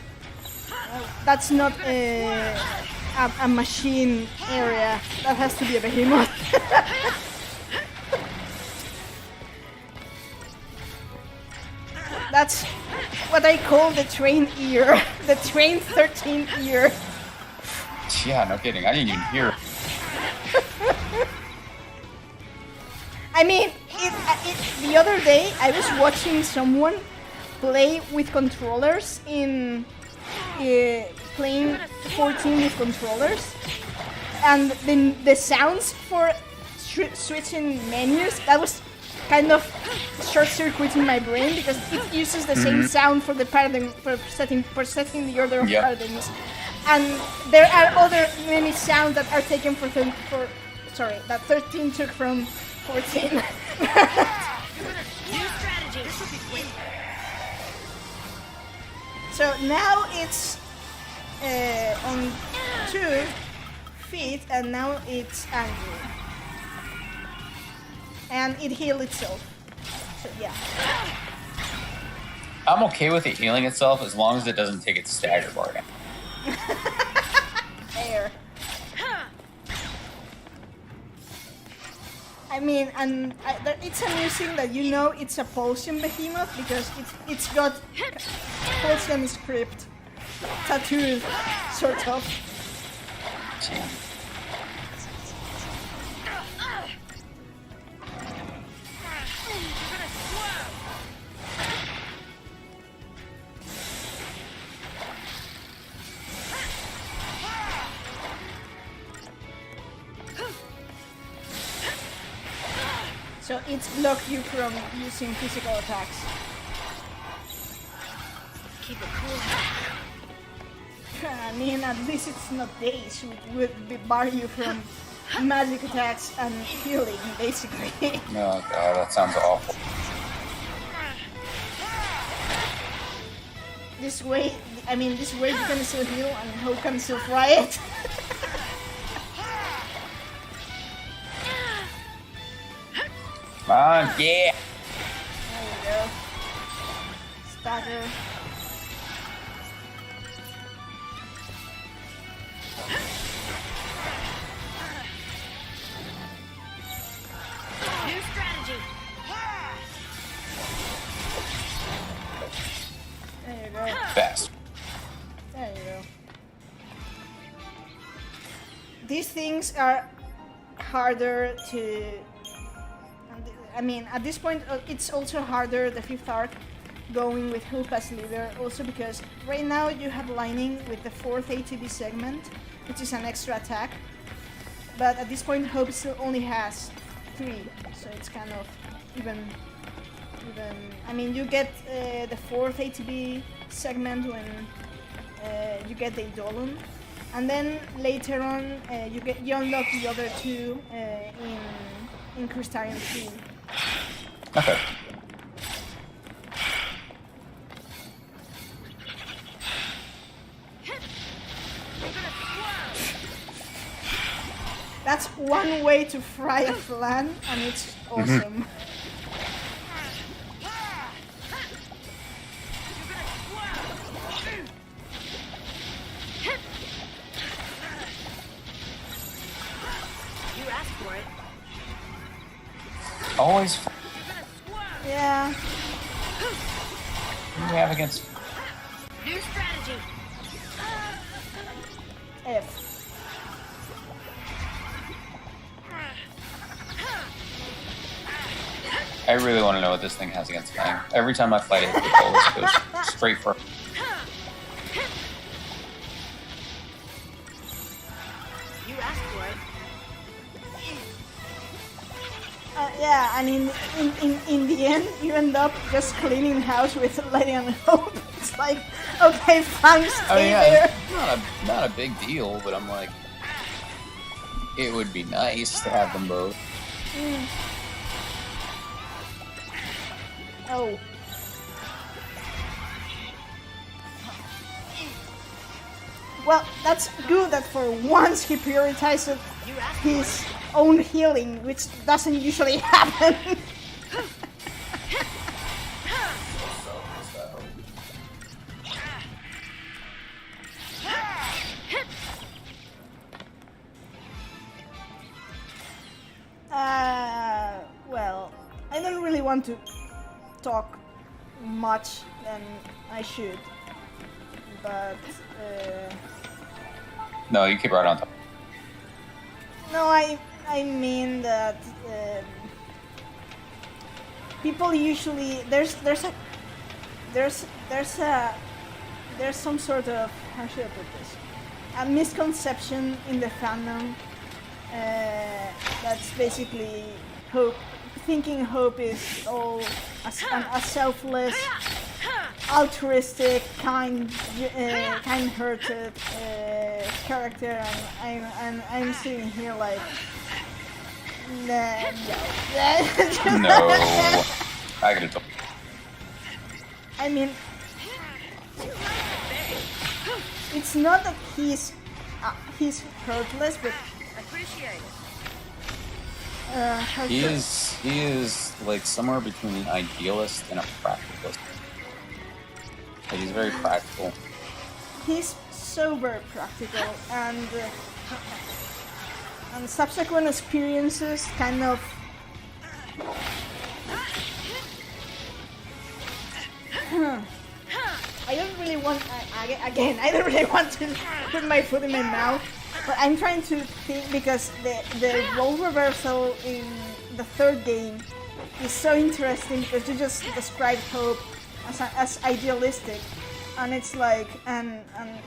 That's not a machine area. That has to be a behemoth. That's what I call the train ear. The train 13 ear. Yeah, no kidding. I didn't even hear it. I mean, the other day I was watching someone play with controllers in playing 14 with controllers, and the sounds for switching menus, that was kind of short-circuiting my brain because it uses the same sound for the paradigm for setting the order of paradigms, and there are other many sounds that are taken that 13 took from 14. New strategy. This will be quick. So now it's on 2 feet, and now it's angry. And it healed itself. So yeah. I'm okay with it healing itself as long as it doesn't take its stagger bar down. There. I mean, and it's amusing that you know it's a Pulsion behemoth because it's got Pulsion script tattooed, sort of. So it's blocked you from using physical attacks. Keep it cool. I mean, at least it's not daze, which would bar you from magic attacks and healing, basically. Oh god, that sounds awful. This way you can still heal and Hope can still fry it. Come on, yeah! There you go. Stagger. New strategy. There you go. Fast. There you go. These things are harder to... I mean, at this point, it's also harder, the 5th arc, going with Hope as leader, also because right now you have Lightning with the 4th ATB segment, which is an extra attack, but at this point Hope still only has 3, so it's kind of even. I mean, you get the 4th ATB segment when you get the Eidolon, and then later on you unlock the other 2 in Crystarian 3. Okay. That's one way to fry a flan, and it's awesome. You asked for it. Always. Yeah. What do we have against? New strategy. F. I really want to know what this thing has against Fang. Every time I fight it, it always goes straight for. You asked for it. Yeah, and in the end, you end up just cleaning the house with Lady and Hope. It's like, okay, fine, stay there. It's not a big deal, but I'm like, it would be nice to have them both. Oh. Well, that's good that for once he prioritized his own healing, which doesn't usually happen. Well, I don't really want to talk much than I should, but No, you keep right on top. no, I mean that people usually there's some sort of, how should I put this, a misconception in the fandom that's basically thinking Hope is all a selfless, altruistic, kind-hearted character, and I'm sitting here like, nah, no. No, I could have told. I mean, it's not that he's hurtless, but Appreciate it. He is like somewhere between an idealist and a practicalist. Like, he's very practical. He's sober practical, and subsequent experiences kind of I don't really want I don't really want to put my foot in my mouth, but I'm trying to think, because the role reversal in the third game is so interesting, because you just described Hope as idealistic, and it's like, and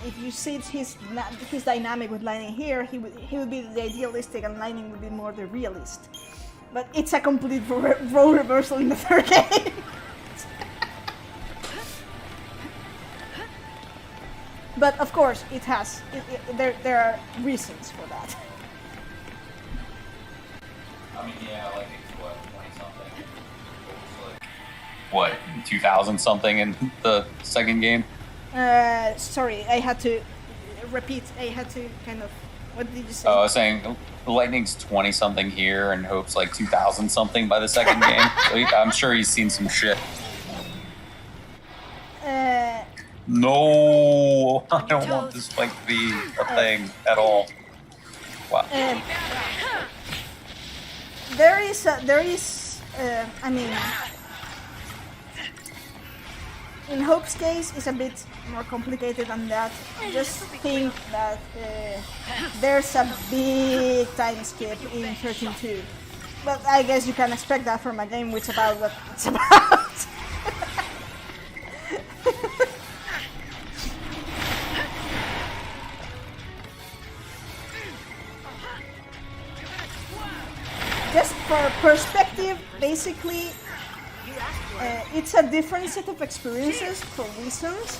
if you see his dynamic with Lightning here, he would be the idealistic and Lightning would be more the realist. But it's a complete role reversal in the third game. But of course, there are reasons for that. I mean, yeah, like it's what, 20-something? What, 2000-something in the second game? Sorry, I had to repeat. I had to kind of. What did you say? I was saying Lightning's 20-something here, and Hope's like 2000-something by the second game. So I'm sure he's seen some shit. No, I don't want this fight to be a thing at all. Wow. I mean, in Hope's case, it's a bit more complicated than that. Just think that there's a big time skip in 13.2. But I guess you can expect that from a game which is about what it's about. Just for perspective, basically, it's a different set of experiences for reasons.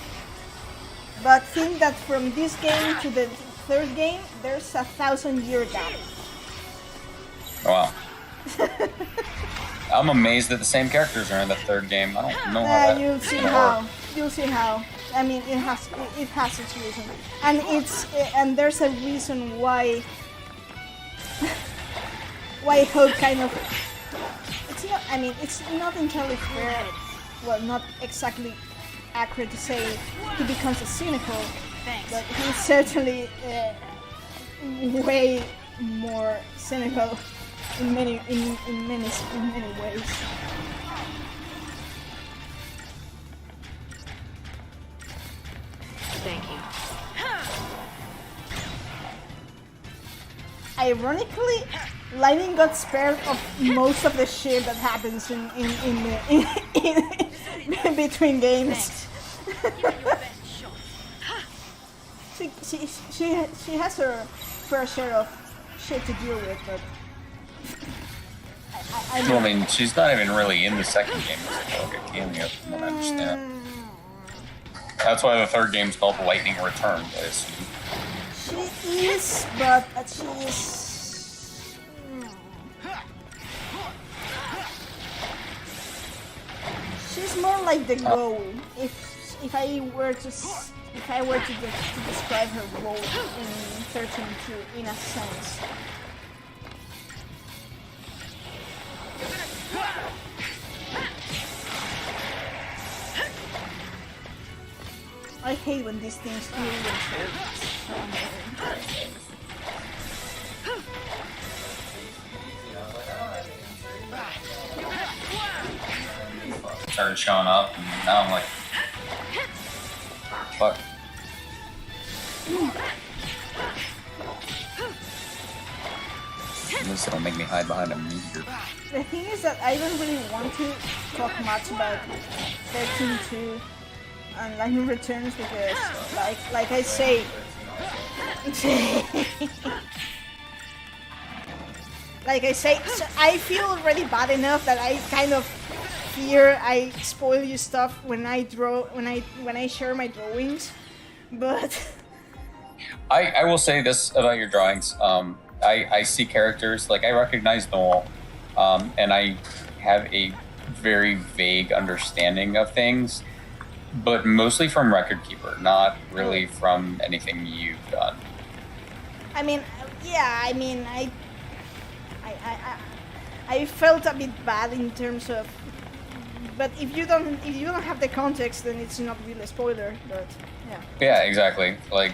But think that from this game to the third game, there's a 1,000-year gap. Wow. I'm amazed that the same characters are in the third game. I don't know how that You'll see gonna how. work. You'll see how. I mean, it has its reason, and there's a reason why. Why Hope kind of. It's not. I mean, it's not entirely fair. Well, not exactly accurate to say he becomes a cynical, but he's certainly way more cynical in many ways. Thank you. Ironically, Lightning got spared of most of the shit that happens in between games. Give it your best shot. She has her fair share of shit to deal with, but I mean, she's not even really in the second game. It's like a cameo, from what I understand. That's why the third game's called Lightning Returns, I assume. She is, but she is. She's more like the goal. If I were to describe her role in 13-2 in a sense. I hate when these things do Started showing up, and now I'm like, fuck. At least it'll make me hide behind a meteor. The thing is that I don't really want to talk much about 13-2 and Lightning Returns because, like I say, so I feel already bad enough that I kind of fear I spoil you stuff when I share my drawings, but I will say this about your drawings. I see characters, like I recognize them all, and I have a very vague understanding of things, but mostly from Record Keeper, not really from anything you've done. I mean, yeah, I felt a bit bad in terms of, but if you don't have the context, then it's not really a spoiler. But yeah. Yeah, exactly. Like,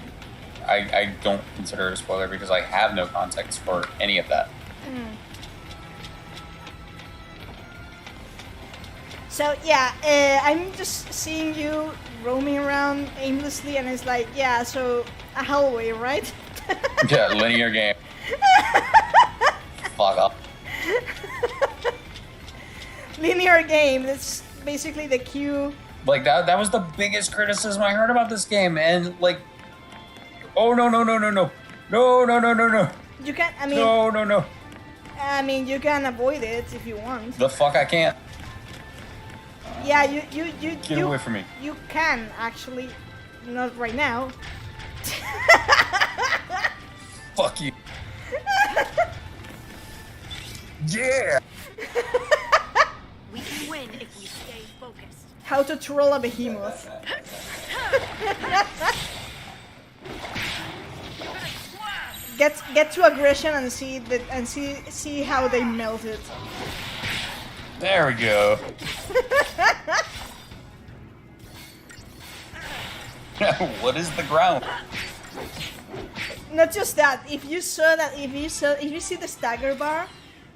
I don't consider it a spoiler because I have no context for any of that. So yeah, I'm just seeing you roaming around aimlessly, and it's like, yeah, so a hallway, right? Yeah, linear game. Fuck up. Linear game. That's basically the cue. Like that was the biggest criticism I heard about this game, and like, oh no. You can. I mean. No. I mean, you can avoid it if you want. The fuck I can't. Yeah, you Get away from me. You can actually, not right now. Fuck you. Yeah. We can win if we stay focused. How to troll a behemoth. Get to aggression and see how they melt it. There we go. What is the ground? Not just that. If you see the stagger bar,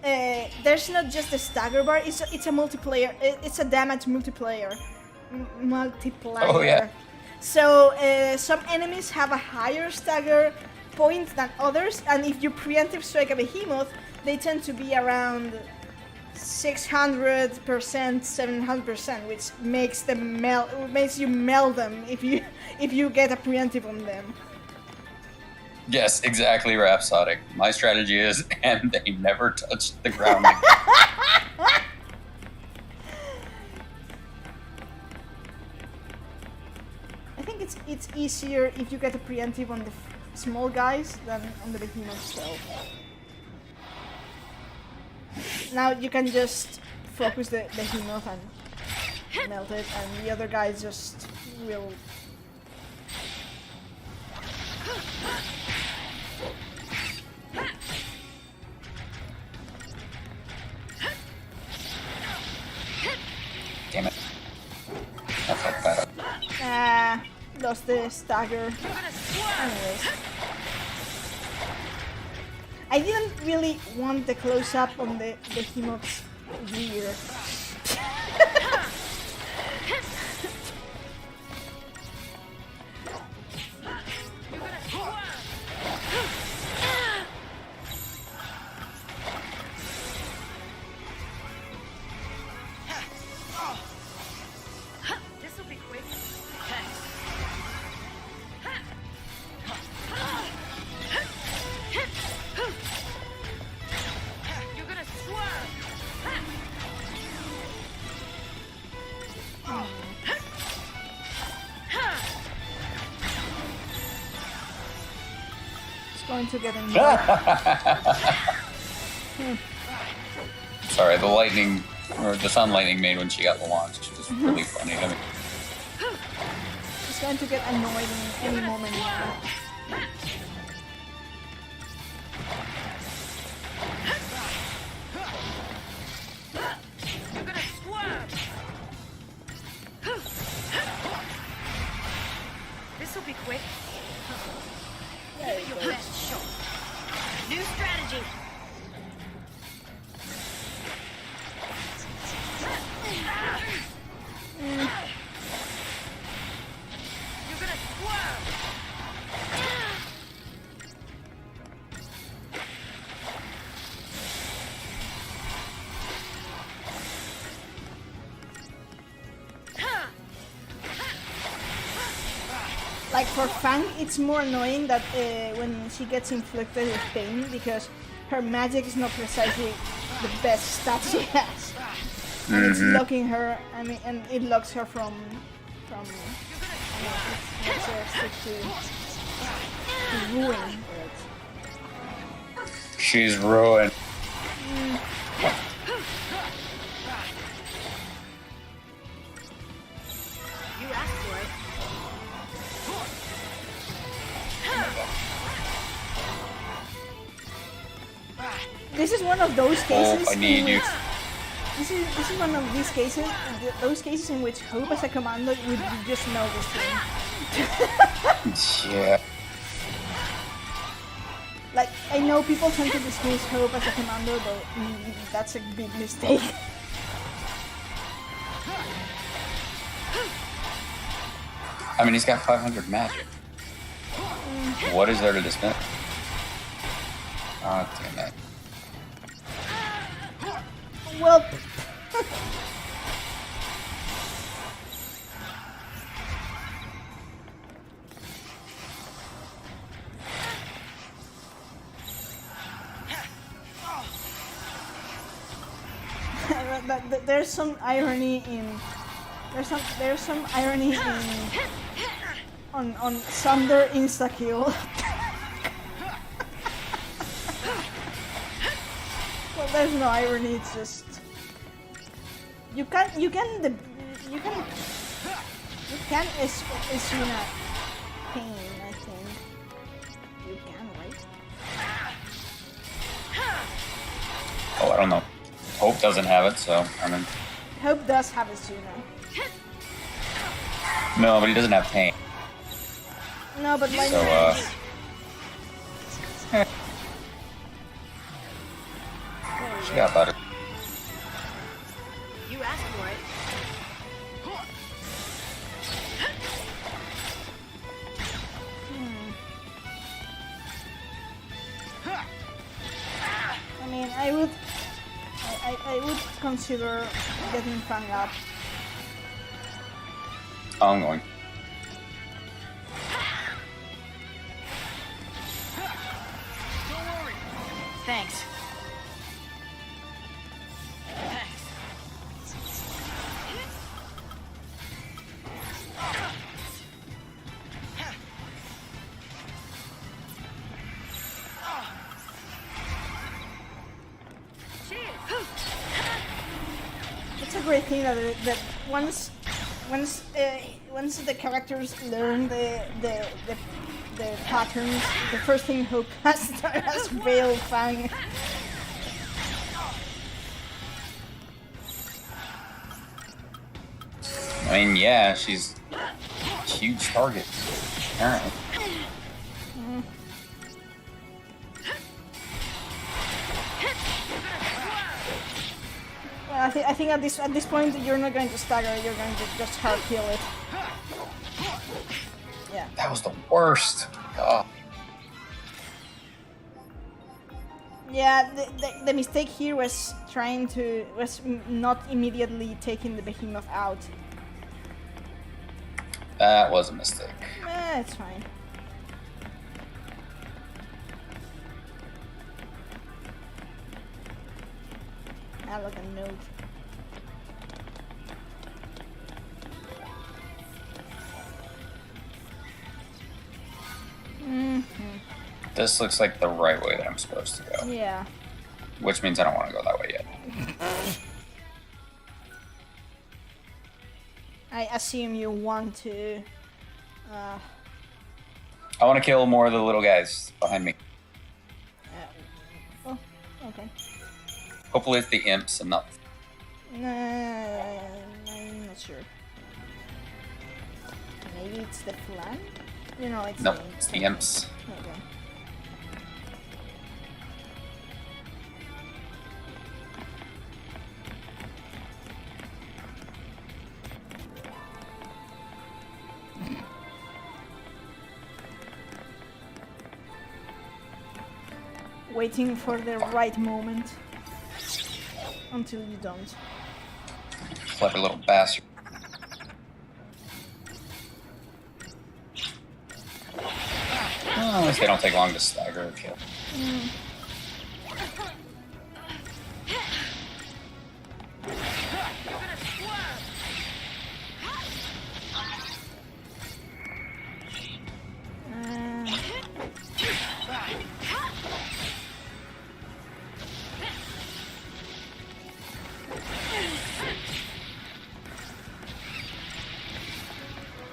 there's not just the stagger bar. It's a multiplayer. It's a damage multiplier. Oh yeah. So some enemies have a higher stagger point than others, and if you preemptive strike a behemoth, they tend to be around 600%, 700%, which makes you melt them if you get a preemptive on them. Yes, exactly, Rhapsodic. My strategy is, and they never touched the ground again. I think it's easier if you get a preemptive on the small guys than on the behemoths, though. Now you can just focus the behemoth and melt it, and the other guys just will. Damn it. I felt better. Lost the stagger. Anyways. I didn't really want the close-up on the Behemoth's rear. This'll be quick. You're gonna swerve. It's going to get annoying. Sorry, the lightning, or the sun lightning made when she got launched was really funny. I mean, It's going to get annoying any moment now. You're gonna swerve. This'll be quick. Give it your best shot. New strategy. You're gonna swerve. Like for Fang, it's more annoying that when she gets inflicted with pain because her magic is not precisely the best stat she has. And it's locking her. I mean, and it locks her from. I mean, it makes her stick to ruin. she's ruined. You asked for it. This is one of those cases. I need in you. which- This is one of these cases, those cases in which Hope as a commando would just know this thing. Yeah. Like, I know people tend to dismiss Hope as a commando, but that's a big mistake. I mean, he's got 500 magic. What is there to dismiss? Oh, damn it. Well, there's some irony in there's some irony in on Sunder insta kill. Well, there's no irony. It's just you can Isuna pain. I think you can, right? Oh, I don't know. Hope doesn't have it, so I mean, Hope does have Isuna. no, but he doesn't have pain. No, but like So, she got better. You asked for it. I mean, I would consider getting Fang up. Oh, I'm going. Thanks. It's a great thing that once the characters learn the patterns, the first thing Hope has Veil Fang. I mean, yeah, she's a huge target, apparently. I think at this point you're not going to stagger. You're going to just hard kill it. Yeah. That was the worst. God. Yeah, the mistake here was not immediately taking the behemoth out. That was a mistake. It's fine. I look a note. This looks like the right way that I'm supposed to go. Yeah. Which means I don't want to go that way yet. I assume you want to. I want to kill more of the little guys behind me. Oh, okay. Hopefully it's the imps and not... I'm not sure. Maybe it's the flank? It's Nope, it's the imps. Okay. Waiting for the right moment until you don't. Clever little bastard. At least they don't take long to stagger or kill.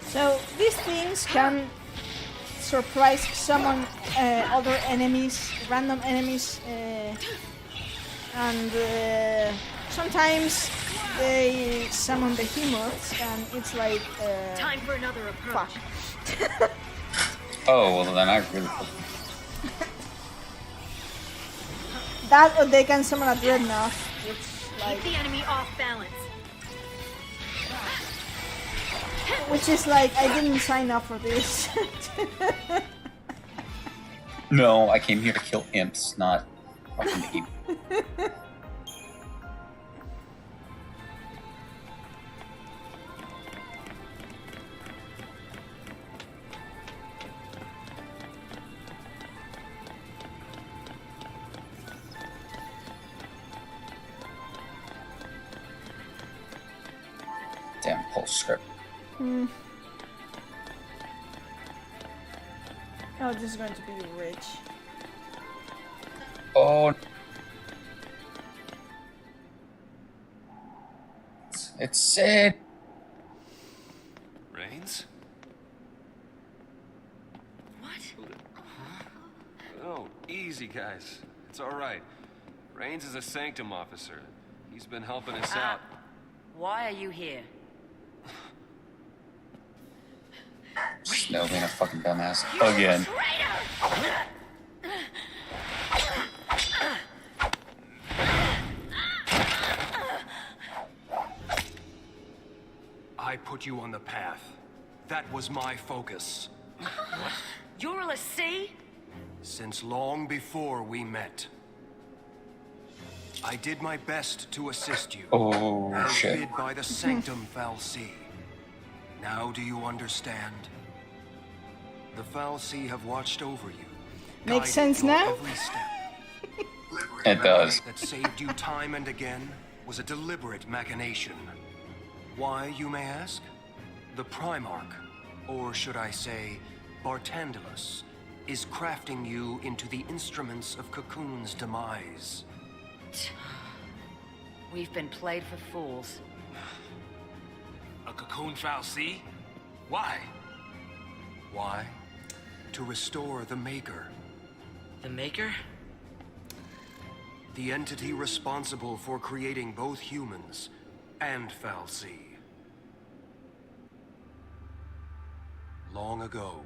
So these things can surprise summon other enemies, random enemies, and sometimes they summon behemoths, and it's like Time for another approach. fuck. Oh, well then I really... That or they can summon a dreadnought, which like Keep the enemy off balance. which is like I didn't sign up for this. No, I came here to kill imps, not fucking behemoth. Damn pulse script. Oh, this is going to be rich. Oh. It's sad. Rains? What? Oh, easy, guys. It's all right. Rains is a Sanctum officer. He's been helping us out. Why are you here? Snow being a fucking dumbass. Again. I put you on the path. That was my focus. You're a Lassie? Since long before we met. I did my best to assist you. Oh, as shit. bid by the Sanctum Fal'Cie. Now do you understand? The Fal'Cie have watched over you. Makes guided sense your now? Every step. It does. That saved you time and again was a deliberate machination. Why, you may ask? The Primarch, or should I say, Bartandalus, is crafting you into the instruments of Cocoon's demise. We've been played for fools. A Cocoon Fal'Cie? Why? Why? To restore the Maker. The Maker? The entity responsible for creating both humans and Fal'Cie. Long ago,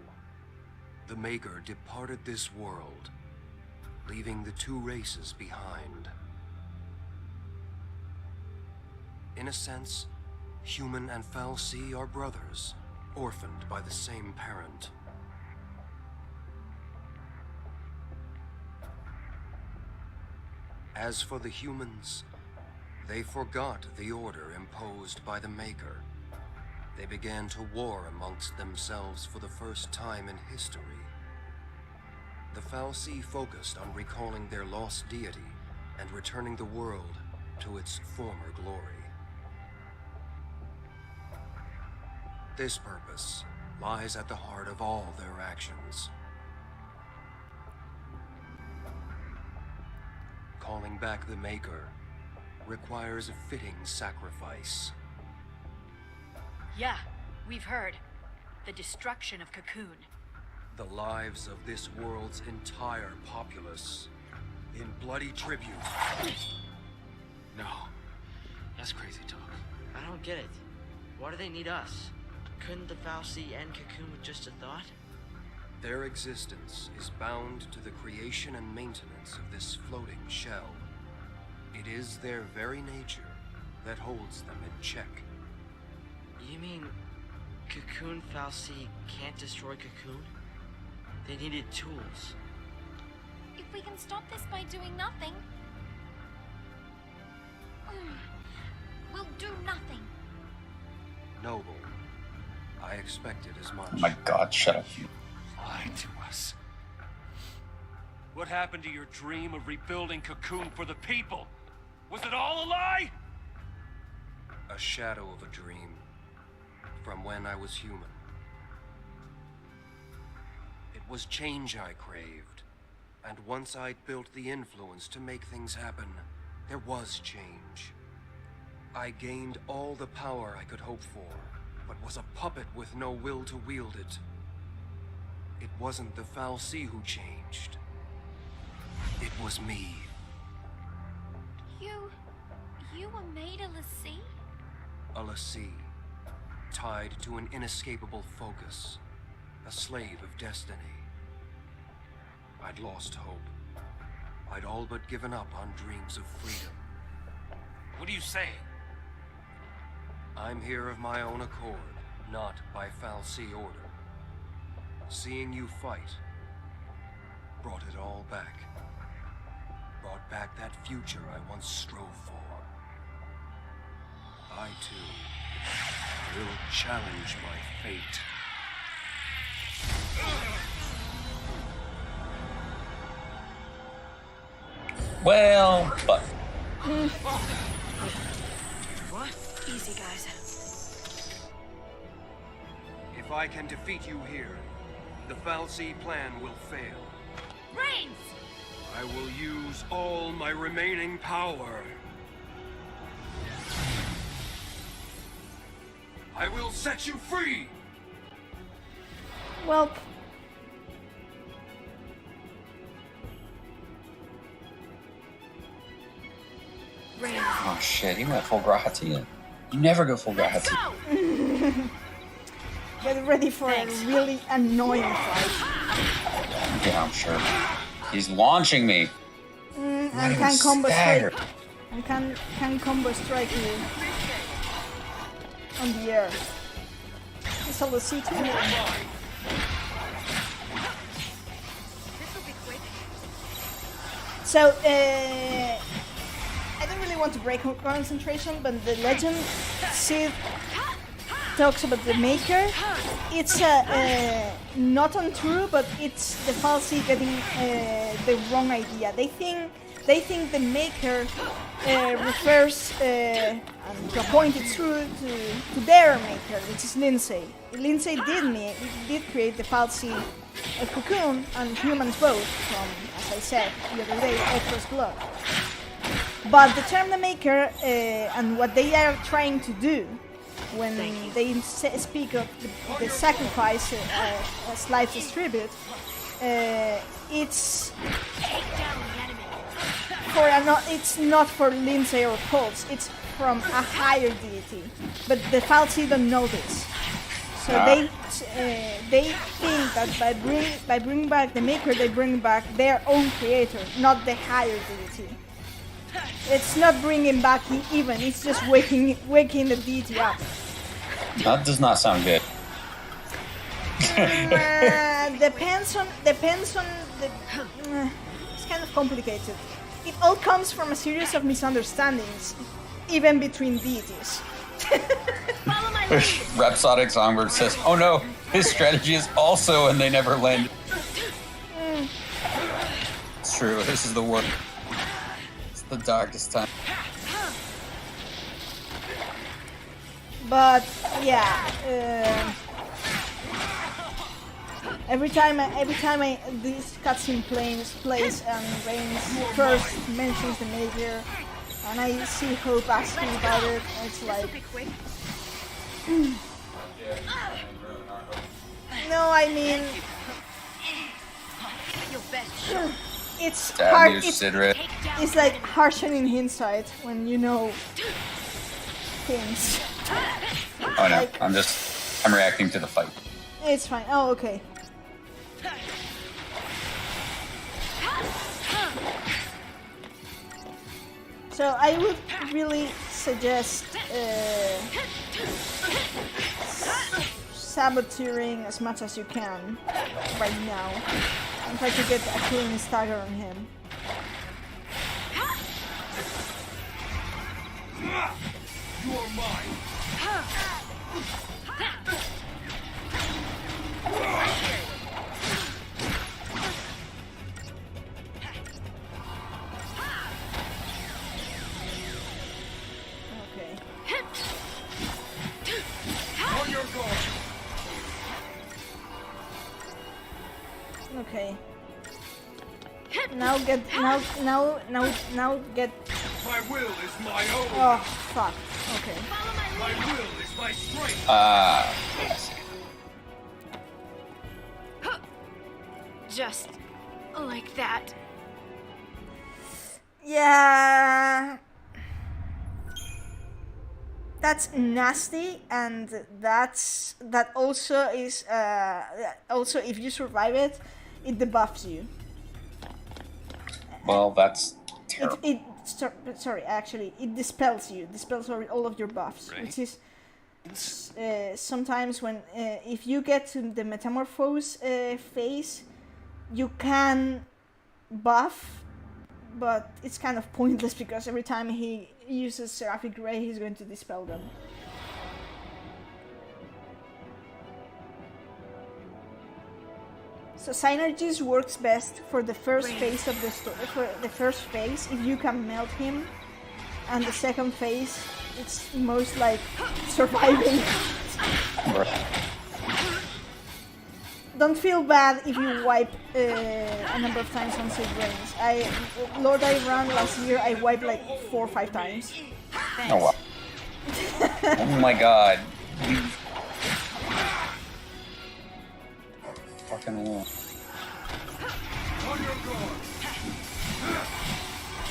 the Maker departed this world, leaving the two races behind. In a sense, human and fal'Cie are brothers, orphaned by the same parent. As for the humans, they forgot the order imposed by the Maker. They began to war amongst themselves for the first time in history. The fal'Cie focused on recalling their lost deity and returning the world to its former glory. This purpose lies at the heart of all their actions. Calling back the Maker requires a fitting sacrifice. Yeah, we've heard. The destruction of Cocoon. The lives of this world's entire populace in bloody tribute. No. That's crazy talk. I don't get it. Why do they need us? Couldn't the fal'Cie end Cocoon with just a thought? Their existence is bound to the creation and maintenance of this floating shell. It is their very nature that holds them in check. You mean Cocoon fal'Cie can't destroy Cocoon? They needed tools. If we can stop this by doing nothing, we'll do nothing. Noble. I expected as much. Oh my god, shut up. Lied to us. What happened to your dream of rebuilding Cocoon for the people? Was it all a lie? A shadow of a dream. From when I was human. It was change I craved. And once I'd built the influence to make things happen, there was change. I gained all the power I could hope for, but was a puppet with no will to wield it. It wasn't the fal'Cie who changed. It was me. You were made a l'Cie? A l'Cie, tied to an inescapable focus, a slave of destiny. I'd lost hope. I'd all but given up on dreams of freedom. What are you saying? I'm here of my own accord, not by fal'Cie order. Seeing you fight brought it all back. Brought back that future I once strove for. I, too, will challenge my fate. Well, but What? Easy, guys. If I can defeat you here, the fal'Cie plan will fail. Brains! I will use all my remaining power. I will set you free! Well, Rain. oh shit, he went full Grahati. You never go full Let's Grahati. go! get ready for Thanks. a really annoying fight. Yeah, I'm sure. He's launching me. And Not even can combo staggered. strike. And can combo strike you on the air. It's a l'Cie too. This'll be quick. So, I don't really want to break concentration, but the legend Sid talks about the Maker. It's not untrue, but it's the fal'Cie getting the wrong idea. They think the Maker refers, and to a point it's true, to their Maker, which is Lindsay. Lindsay did create the fal'Cie Cocoon and humans both from, as I said the other day, Echo's blood. But the term the Maker and what they are trying to do when they speak of the sacrifice as life's tribute, it's it's not for Lindsay or Pulse. It's from a higher deity, but the fal'Cie don't know this. So they think that by bringing back the Maker, they bring back their own creator, not the higher deity. It's not bringing back even. It's just waking the deity up. That does not sound good. Depends on the. It's kind of complicated. It all comes from a series of misunderstandings, even between deities. Follow my lead. Rhapsodic Songbird says, "Oh no, his strategy is also, and they never land." It's true. This is the worst. It's the darkest time. But yeah, every time this cutscene plays and Reigns first mentions the Major, and I see Hope asking about it, it's like, This'll be quick. no, I mean, Give it your best shot. it's Damn hard. you, It's Sidra. It's like harsher in hindsight when you know things. Oh no, Like- I'm reacting to the fight. It's fine. Oh, okay. So I would really suggest saboteuring as much as you can right now and try to get a killing stagger on him. You are mine. Okay. On your guard. Okay. Now get now get. My will is my own. Oh fuck. Okay. My will is my strength. I see. Just like that. Yeah. That's nasty, and that also is also if you survive it, it debuffs you. Well, that's terrible. Sorry, actually, it dispels you, dispels all of your buffs, Right. which is sometimes when if you get to the metamorphose phase, you can buff, but it's kind of pointless because every time he uses Seraphic Ray, he's going to dispel them. So Synergies works best for the first phase of the story. For the first phase, if you can melt him, and the second phase, it's most like surviving. Don't feel bad if you wipe a number of times on Sid Reigns. Lord I ran last year, I wiped like 4 or 5 times. Oh wow. Oh my god. Fucking hell. On your guard.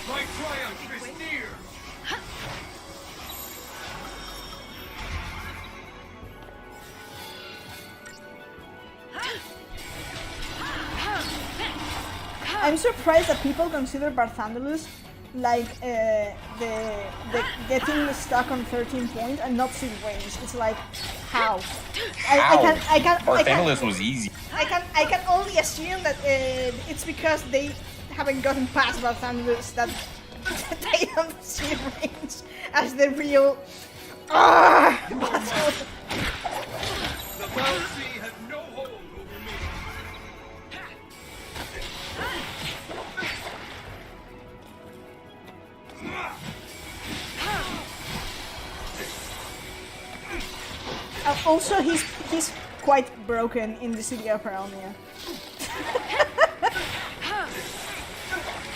My triumph is near. I'm surprised that people consider Barthandalus like the getting stuck on 13 points and not Sid Reigns. It's like how? Barthandalus was easy. I can only assume that it's because they haven't gotten past Barthandalus that they don't see Reigns as the real battle. The Valsy has no hold over me. Also, he's quite broken in the city of Realmia.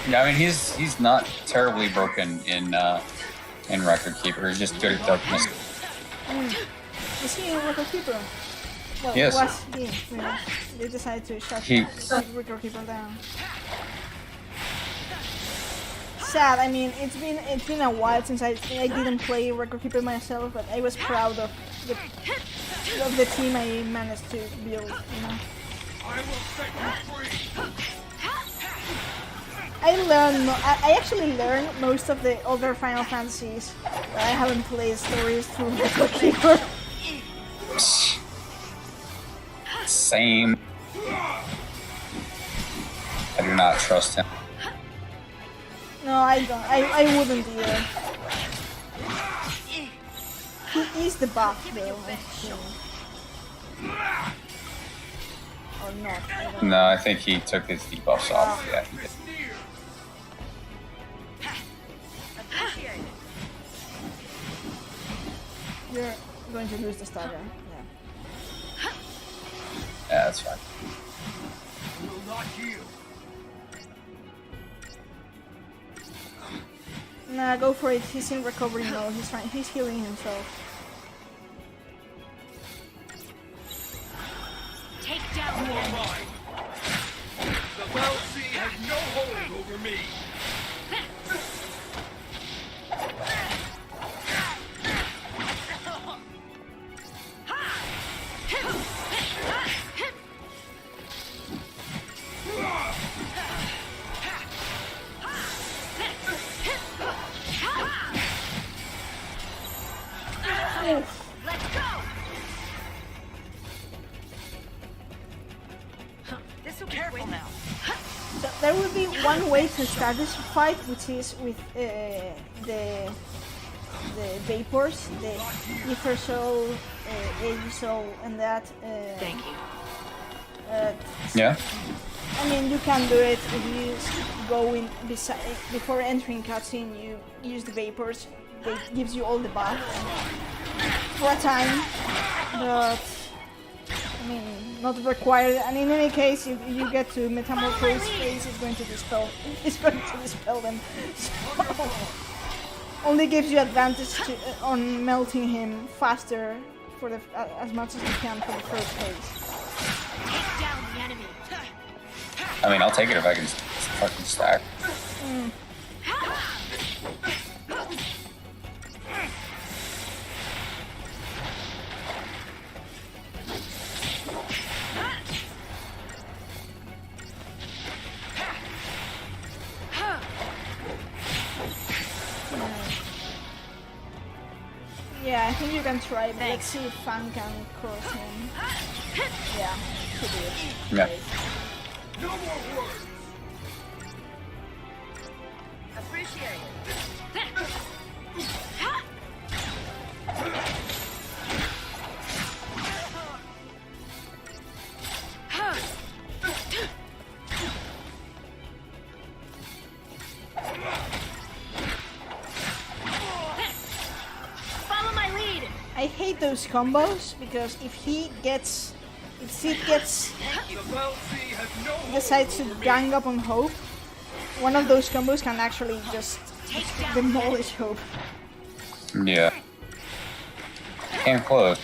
Yeah, I mean he's not terribly broken in Record Keeper. He's just good at darkness. Is he in Record Keeper? Well, Yes. was he? Yeah. They decided to shut Record Keeper down. Sad. I mean, it's been a while since I didn't play Record Keeper myself, but I was proud of the team I managed to build. You know. I will set you free. I actually learned most of the other Final Fantasies, but I haven't played stories through Record Keeper. Same. I do not trust him. No, I don't. I wouldn't either. He is the buff though, I think. Or not. I don't know. No, I think he took his debuffs off. Yeah, he did. You're going to lose the starter. Yeah. Yeah, that's fine. Nah, go for it. He's in recovery mode. He's fine. He's healing himself. Take down the enemy. The Valsy has no hold over me. Let's go. This will be careful now. So there will be one way to start this fight, which is with the vapors, the Ether Soul, Age Soul, and that. Thank you. Yeah. I mean, you can do it if you go in before entering cutscene. You use the vapors. It gives you all the buffs for a time, but I mean, not required. And in any case, if you get to Metamorphose phase, it's going to dispel. It's going to dispel them. So, only gives you advantage on melting him faster for the as much as you can for the first phase. Take down the enemy. I mean, I'll take it if I can fucking stack. Yeah, I think you can try, but let's see if Fan can cross him. Yeah, should do it. Yeah. No more words. Appreciate it. Follow my lead. I hate those combos because if Sid gets The Valsy has no hold decides to over me. gang up on Hope, one of those combos can actually just Take down demolish Hope. Yeah. Came close.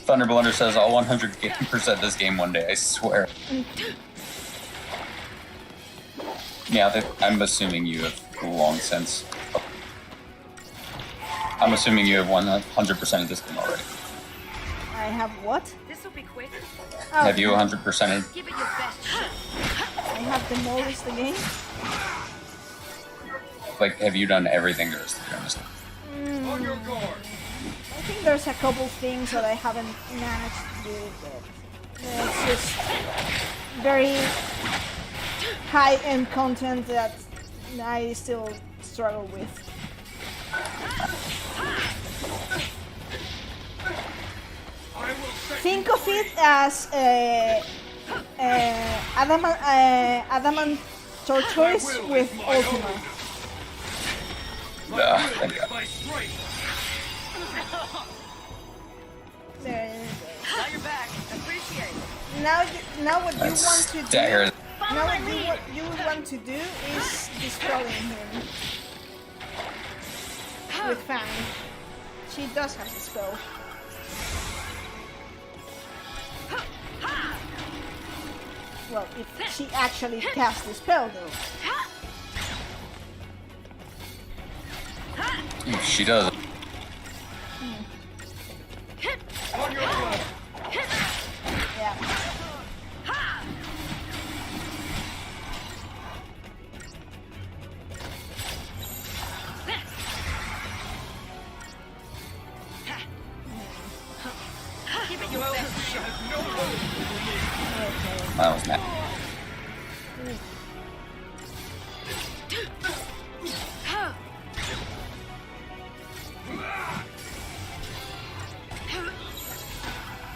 Thunder Blunder says I'll 100% this game one day, I swear. Yeah, I'm assuming you have long since. I'm assuming you have 100% of this game already. I have what? This will be quick. Oh, Have you 100%ed? Give it your best shot. I have demolished the game. Like, have you done everything there is to be honest? On your guard. I think there's a couple things that I haven't managed to do, but it's just very high-end content that I still struggle with. I will set Think of it as adamant tortoise with Ultima. Thank God. my strength. There it is. Now you're back. Appreciate it. Now what you want That's to do? dagger. Follow my lead. What you want to do is dispelling him with Fan. She does have the spell. Well, if she actually casts the spell, though. She does. On your guard. Yeah. That was mad.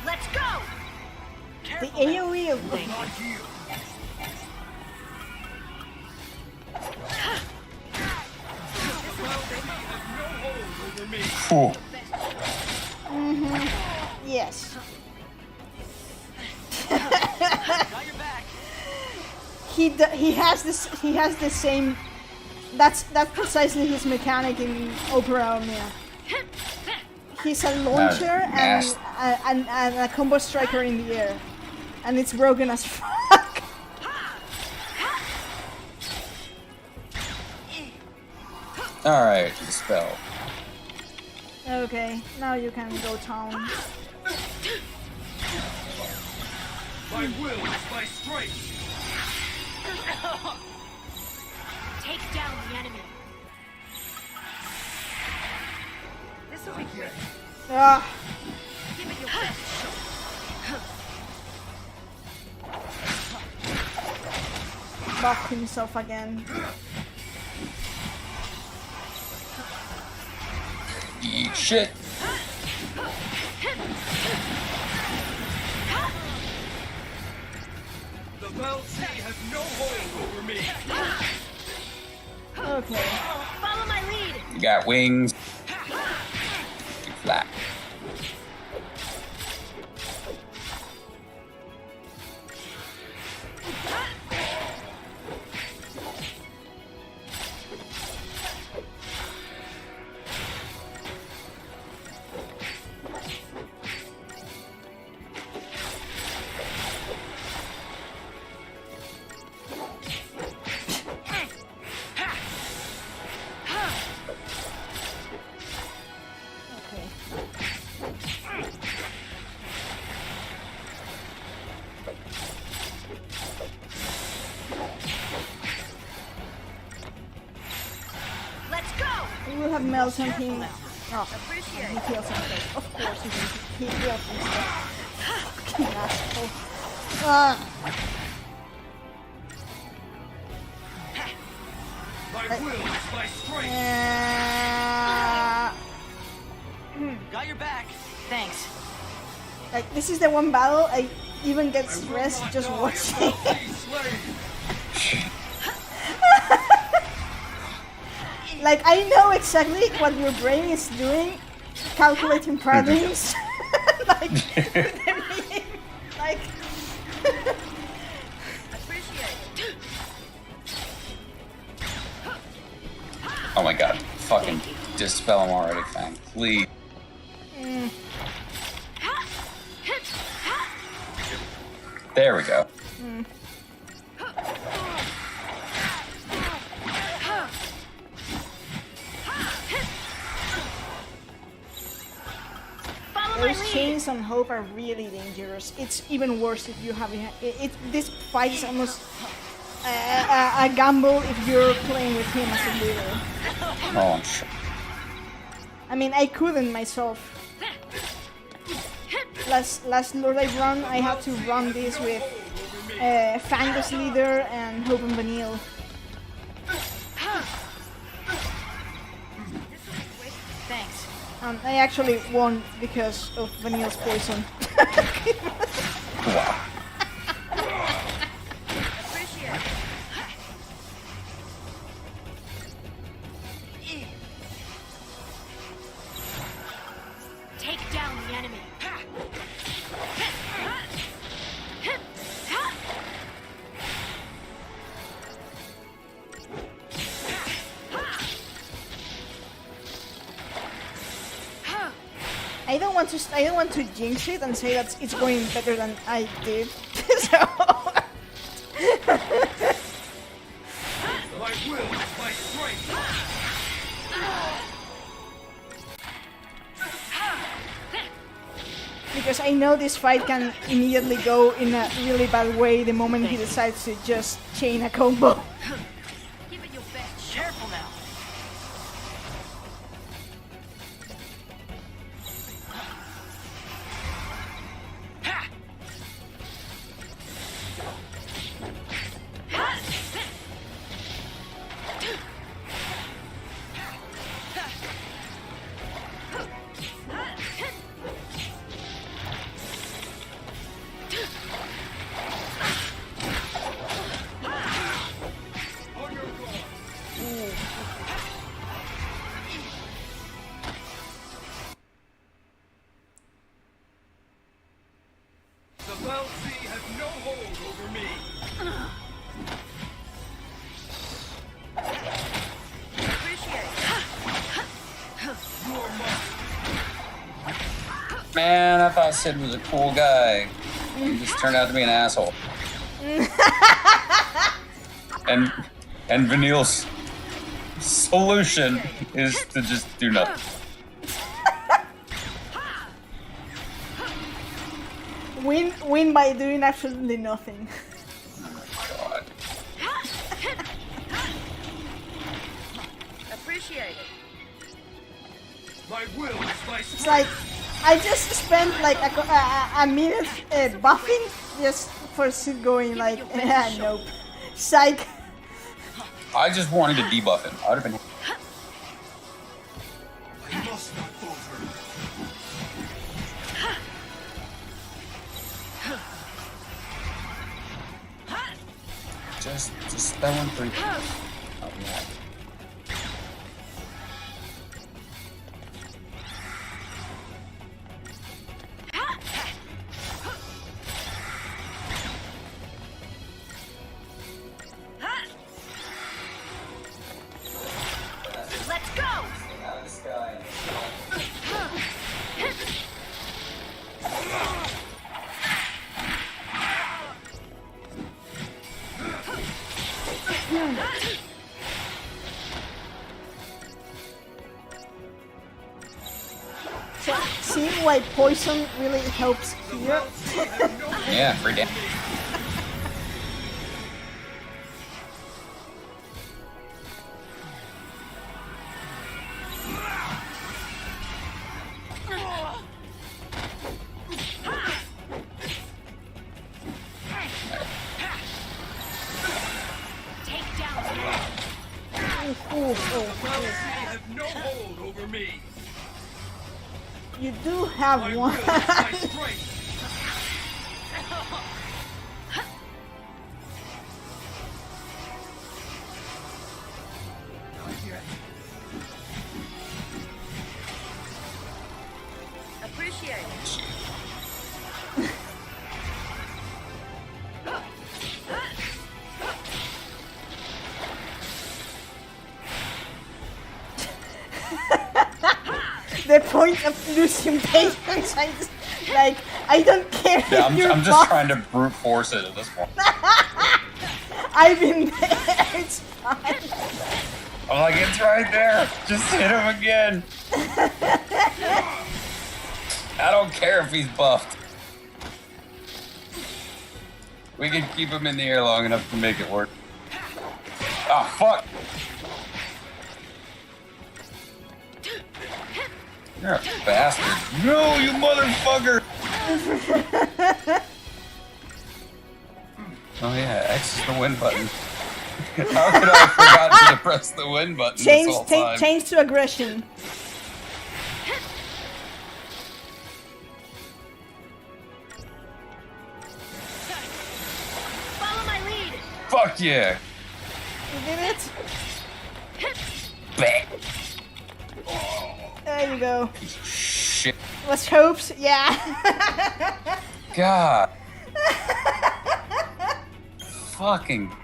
Let's go! The AoE of Cool. yes. He has the same. That's precisely his mechanic in Opera Omnia. He's a launcher and a combo striker in the air, and it's broken as fuck. All right, dispel. Okay, now you can go town. My will is my strength. Take down the enemy. This'll be quick. Ah, Give it your best shot. buff himself again. Eat shit. The Valsea has no hold over me. Okay. Follow my lead. You got wings. You flat. Let's go. We will have Mel something. Oh, Appreciate he it. heals himself. Of course he heals himself. Fucking asshole. My will is my strength. Got your back. Thanks. Like, this is the one battle I even get stressed just watching. Like, I know exactly what your brain is doing, calculating patterns. Like, like. Oh my god. Fucking dispel him already, fam. Please. There we go. Those chains on Hope are really dangerous. It's even worse if you have this fight is almost a gamble if you're playing with him as a leader. Oh, I'm sure. I mean, I couldn't myself. Last LoreLines run, I had to run this with Fangus leader and Hope and Vanille. Thanks. I actually won because of Vanille's poison. Wow. Appreciate it. Take down the enemy. I don't want to jinx it and say that it's going better than I did. So My will is my strength. because I know this fight can immediately go in a really bad way the moment he decides to just chain a combo. Give it your best. Careful now. Man, I thought Sid was a cool guy. He just turned out to be an asshole. and Vanille's solution is to just do nothing. Win by doing absolutely nothing. God. Appreciate it. My will is my It's like I just spent like a minute buffing just for Sid going like, nope, psych. I just wanted to debuff him. I would have been. You must not falter. Just that one for you. Oh, yeah. Let's go! So, seeing why poison really helps here. Yeah, free damage. Take down. You have no hold over me. You do have My one. will is my strength. Appreciate it. The point of losing patience, I don't care Yeah, if you're I'm just buff. trying to brute force it at this point. I've been there, it's fine. I'm like, it's right there. Just hit him again. I don't care if he's buffed. We can keep him in the air long enough to make it work. Oh, fuck. You're a bastard. No, you motherfucker. Oh yeah, X is the win button. How could I have forgotten to press the win button this whole time? Change to aggression. Follow my lead. Fuck yeah. You did it? Bleh. There you go. Shit. Let's hope. Yeah. God. Fucking.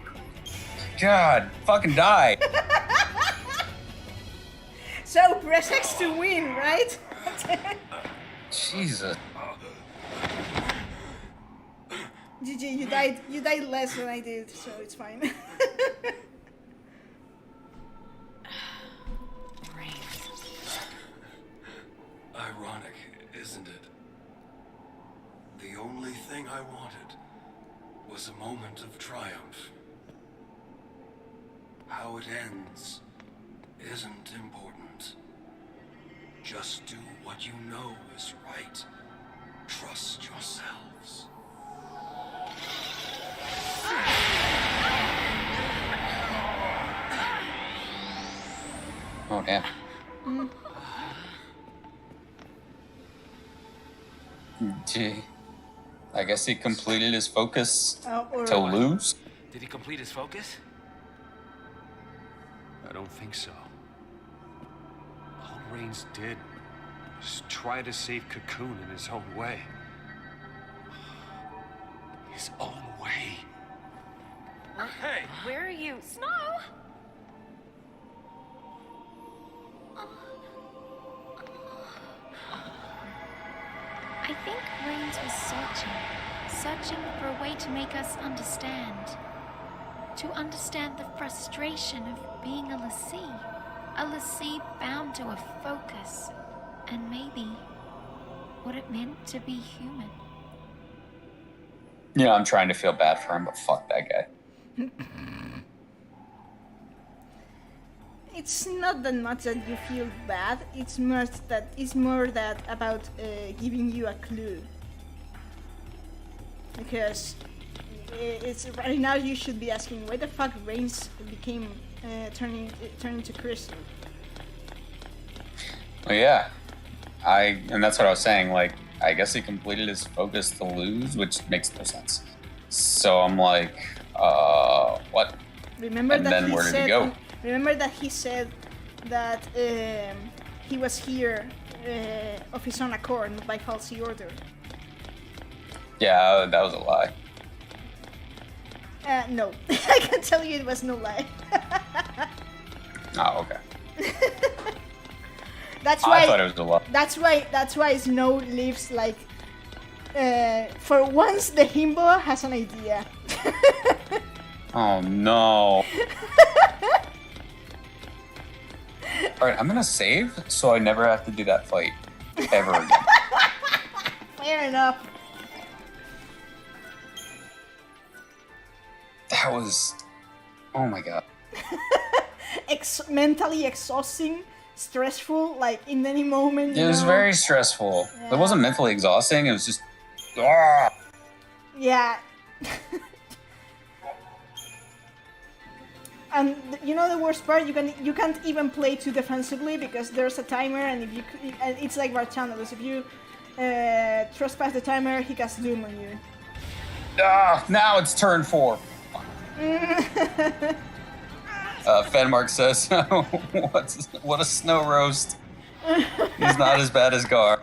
God. Fucking die. So press X to win, right? Jesus. GG, you died less than I did, so it's fine. Ironic, isn't it? The only thing I wanted was a moment of triumph. How it ends isn't important. Just do what you know is right. Trust yourselves. Oh, damn. Gee. I guess he completed his focus Or to lose? Did he complete his focus? I don't think so. All Reigns did was try to save Cocoon in his own way. His own way. Hey! Where are you? Snow? searching for a way to make us understand. To understand the frustration of being a lessee bound to a focus, and maybe what it meant to be human. Yeah, I'm trying to feel bad for him, but fuck that guy. It's not that much that you feel bad. It's more that about giving you a clue. Because it's right now you should be asking why the fuck Reigns became turned into crystal. Well, yeah, and that's what I was saying. Like, I guess he completed his focus to lose, which makes no sense. So I'm like, what? Remember and that then he where did said, he go? Remember that he said that he was here of his own accord, not by falsy order. Yeah, that was a lie. No, I can tell you it was no lie. Oh, okay. That's why. I thought it was a lie. That's why Snow lives like. For once, the himbo has an idea. Oh no. Alright, I'm gonna save so I never have to do that fight ever again. Fair enough. That was. Oh my god. Mentally exhausting, stressful, like in any moment. It was very stressful. Yeah. It wasn't mentally exhausting, it was just. Ah! Yeah. And you know the worst part, you can't even play too defensively because there's a timer, and and it's like Barchandelus. If you trespass the timer, he casts Doom on you. Ah! Now it's turn 4. Fenmark says, what a snow roast. He's not as bad as Gar.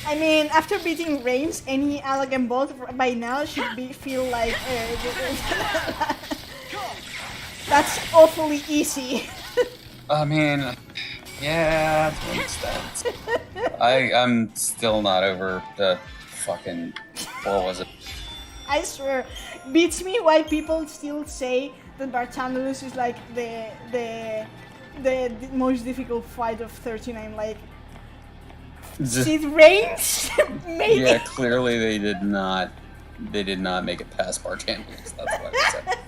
I mean, after beating Reigns, any elegant bolt by now should feel like that's awfully easy. I mean, yeah, to an extent. I'm still not over the fucking. What was it? I swear, beats me why people still say that Barchandelus is like the most difficult fight of 39. Like, Sid Reigns, maybe. Yeah, clearly they did not make it past Barchandelus. That's what I said.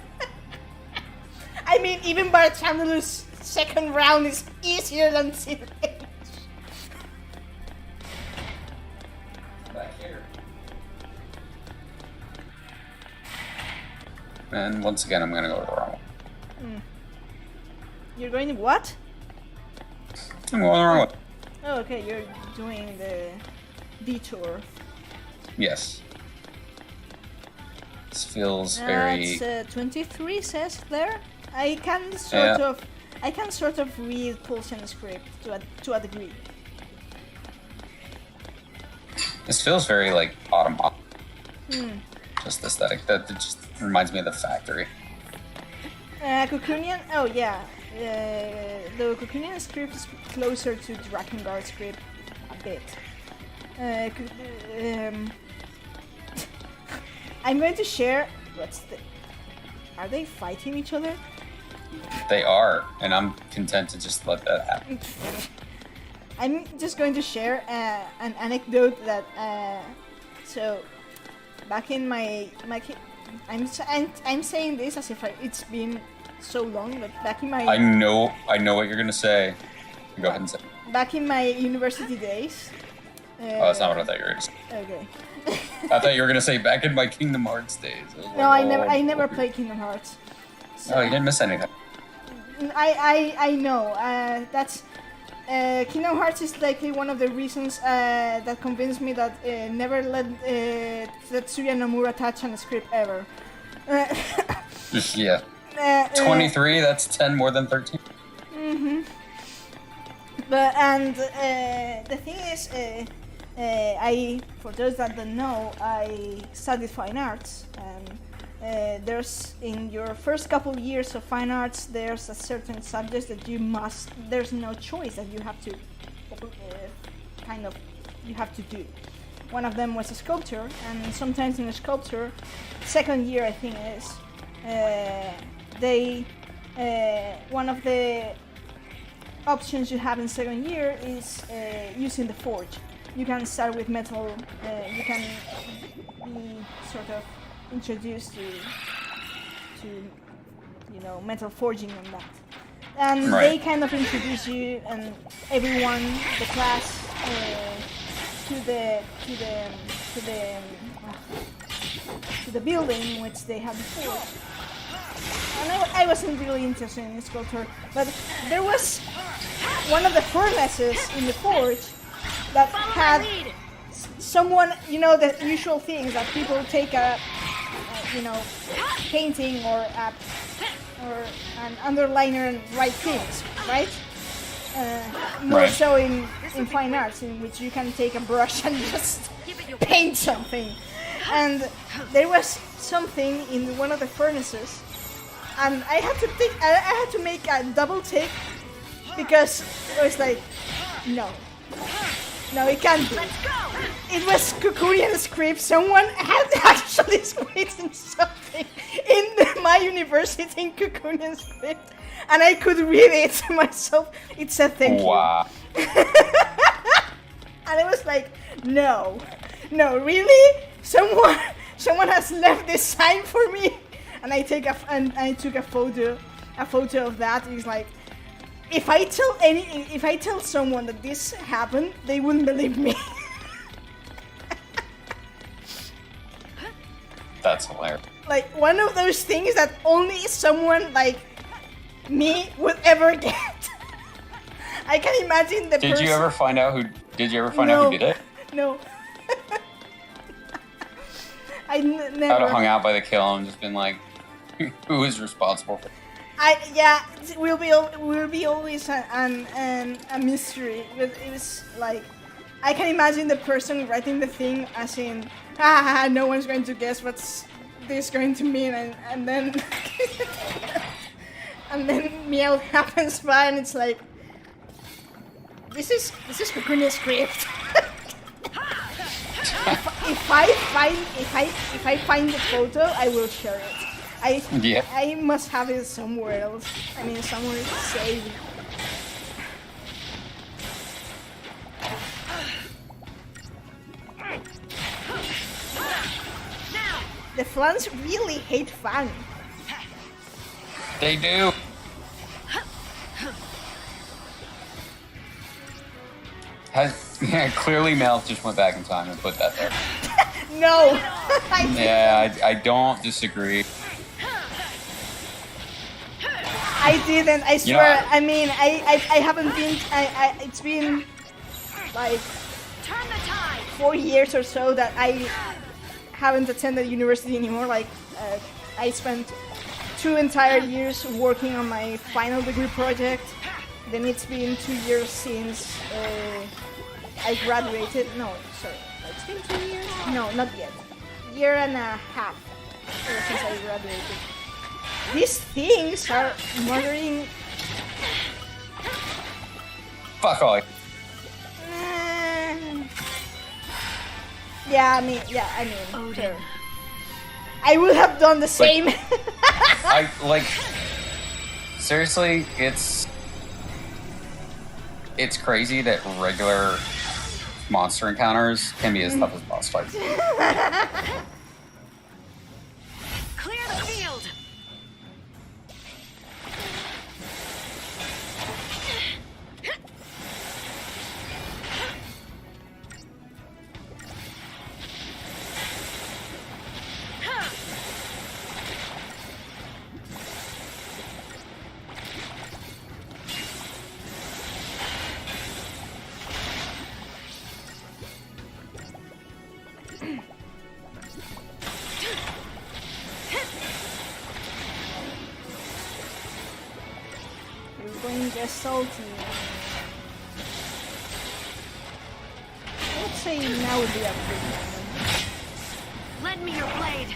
I mean, even Barchandelus' second round is easier than Sid Reigns. Back here. And once again, I'm gonna go with the wrong one. You're going to what? I'm going the wrong one. Oh, okay, you're doing the detour. Yes. This feels very. It's 23 says there. I can sort of read Pulsion script to a degree. This feels very like autumn. Just aesthetic. That it just reminds me of the factory. Cocoonian. Oh yeah. The Cocoonian script is closer to Drakengard script a bit. I'm going to share. Are they fighting each other? They are, and I'm content to just let that happen. I'm just going to share an anecdote that. So, back in my I'm saying this as if it's been so long, but back in my. I know what you're gonna say. Go ahead and say. Back in my university days. Oh, that's not what I thought you were gonna say. Okay. I thought you were gonna say back in my Kingdom Hearts days. No, I never played Kingdom Hearts. So, Oh, you didn't miss anything. I know. That's Kingdom Hearts is likely one of the reasons that convinced me that never let Tetsuya Nomura touch on a script ever. Yeah. 23. That's 10 more than 13. But the thing is, I, for those that don't know, I studied fine arts, and there's in your first couple years of fine arts, there's a certain subject that there's no choice that you have to you have to do. One of them was a sculpture, and sometimes in a sculpture, second year I think it is, one of the options you have in second year is using the forge. You can start with metal, you can be sort of introduced to metal forging and that. And they kind of introduce you and everyone, the class, to the building which they had before. And I wasn't really interested in sculpture, but there was one of the furnaces in the forge that had someone, the usual things that people take a painting or an underliner and write things, right? More so in fine arts, in which you can take a brush and just paint something. And there was something in one of the furnaces, and I had to make a double take because it was like, no, it can't be. It was Cocoonian script. Someone had actually written something in my university in Cocoonian script, and I could read it myself. It said thank you. Wow. And I was like, no, really? Someone has left this sign for me, and I took a photo of that. It's like, if I tell someone that this happened, they wouldn't believe me. That's hilarious. Like one of those things that only someone like me would ever get. I can imagine the person. Did you ever find out who did it? No. Never. I would have hung out by the kiln and just been like, who is responsible for? It will be always a mystery. But it was like, I can imagine the person writing the thing as in, no one's going to guess what's this going to mean, and then and then Meowth happens by, and it's like, this is Cocoonian script. If I find the photo, I will share it. I must have it somewhere else. I mean, somewhere saved. The Flans really hate Fang. They do. Clearly Meowth just went back in time and put that there. No. I don't disagree. I didn't. I swear. I mean, I haven't been. It's been like 4 years or so that I haven't attended university anymore. Like, I spent 2 entire years working on my final degree project. Then it's been 2 years since I graduated. No, sorry. It's been 2 years? No, not yet. Year and a half since I graduated. These things are murdering. Fuck all. I mean, sure. I would have done the same. Seriously, it's crazy that regular monster encounters can be as tough as boss fights. Clear the field. Salty. I would say now would be a good moment. Lend me your blade.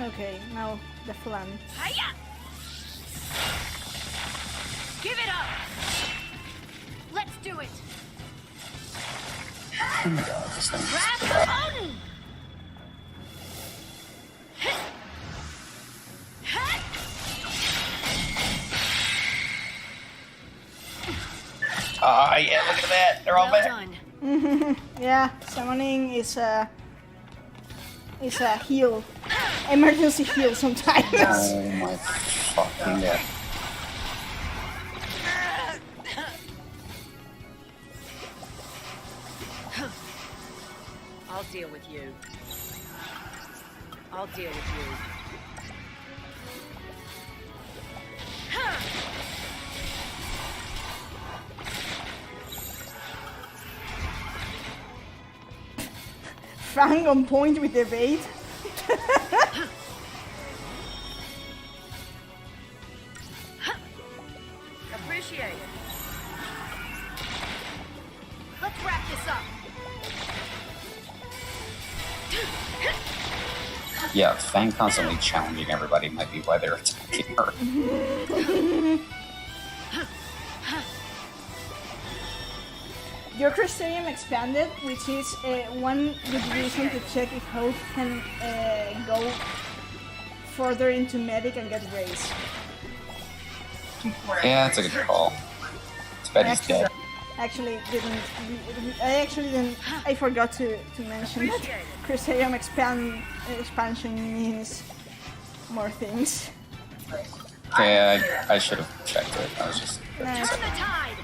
Okay, now the flan. Hiya! Give it up! Let's do it! Oh my god, this thing. Grab the button! Ah, yeah, look at that. They're all Well back. done. Yeah, summoning is a heal, emergency heal sometimes. Oh my fucking god. I'll deal with you. I'll deal with you. Fang on point with the bait. Appreciate it. Let's wrap this up. Yeah, Fang constantly challenging everybody might be why they're attacking her. Your Crystarium expanded, which is one good reason to check if Hope can go further into medic and get raised. Yeah, that's a good call. It's bad he's dead. Actually, didn't. I forgot to mention that Crystarium expansion means more things. Okay, I should have checked it. I was just. Nah, Turn the tide.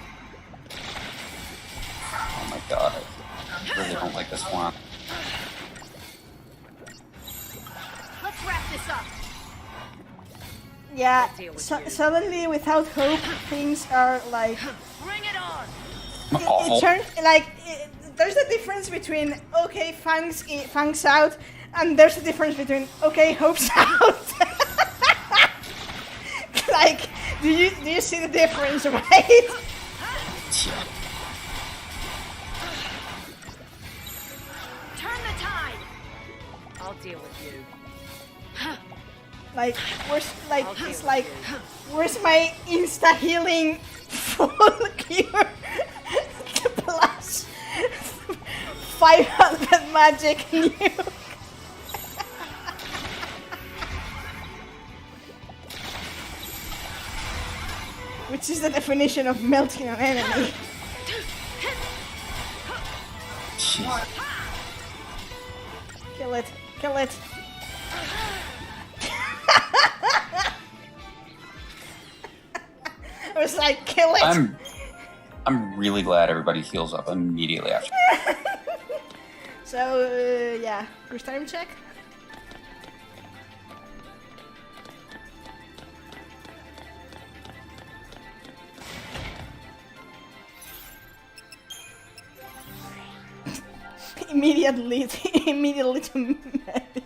Oh my god, I really don't like this one. Let's wrap this up. yeah. deal with you. Suddenly, without Hope, things are like. Bring it on. It turns like there's a difference between okay, Fang's out, and there's a difference between okay, Hope's out. Like, do you see the difference, right? Turn the tide. I'll deal with you. Like, I'll deal it's with like, you. where's my insta healing full cure plus 500 magic nuke? Which is the definition of melting an enemy. Jeez. Kill it, kill it. I was like, kill it. I'm really glad everybody heals up immediately after. So, yeah, first time check. immediately to medic.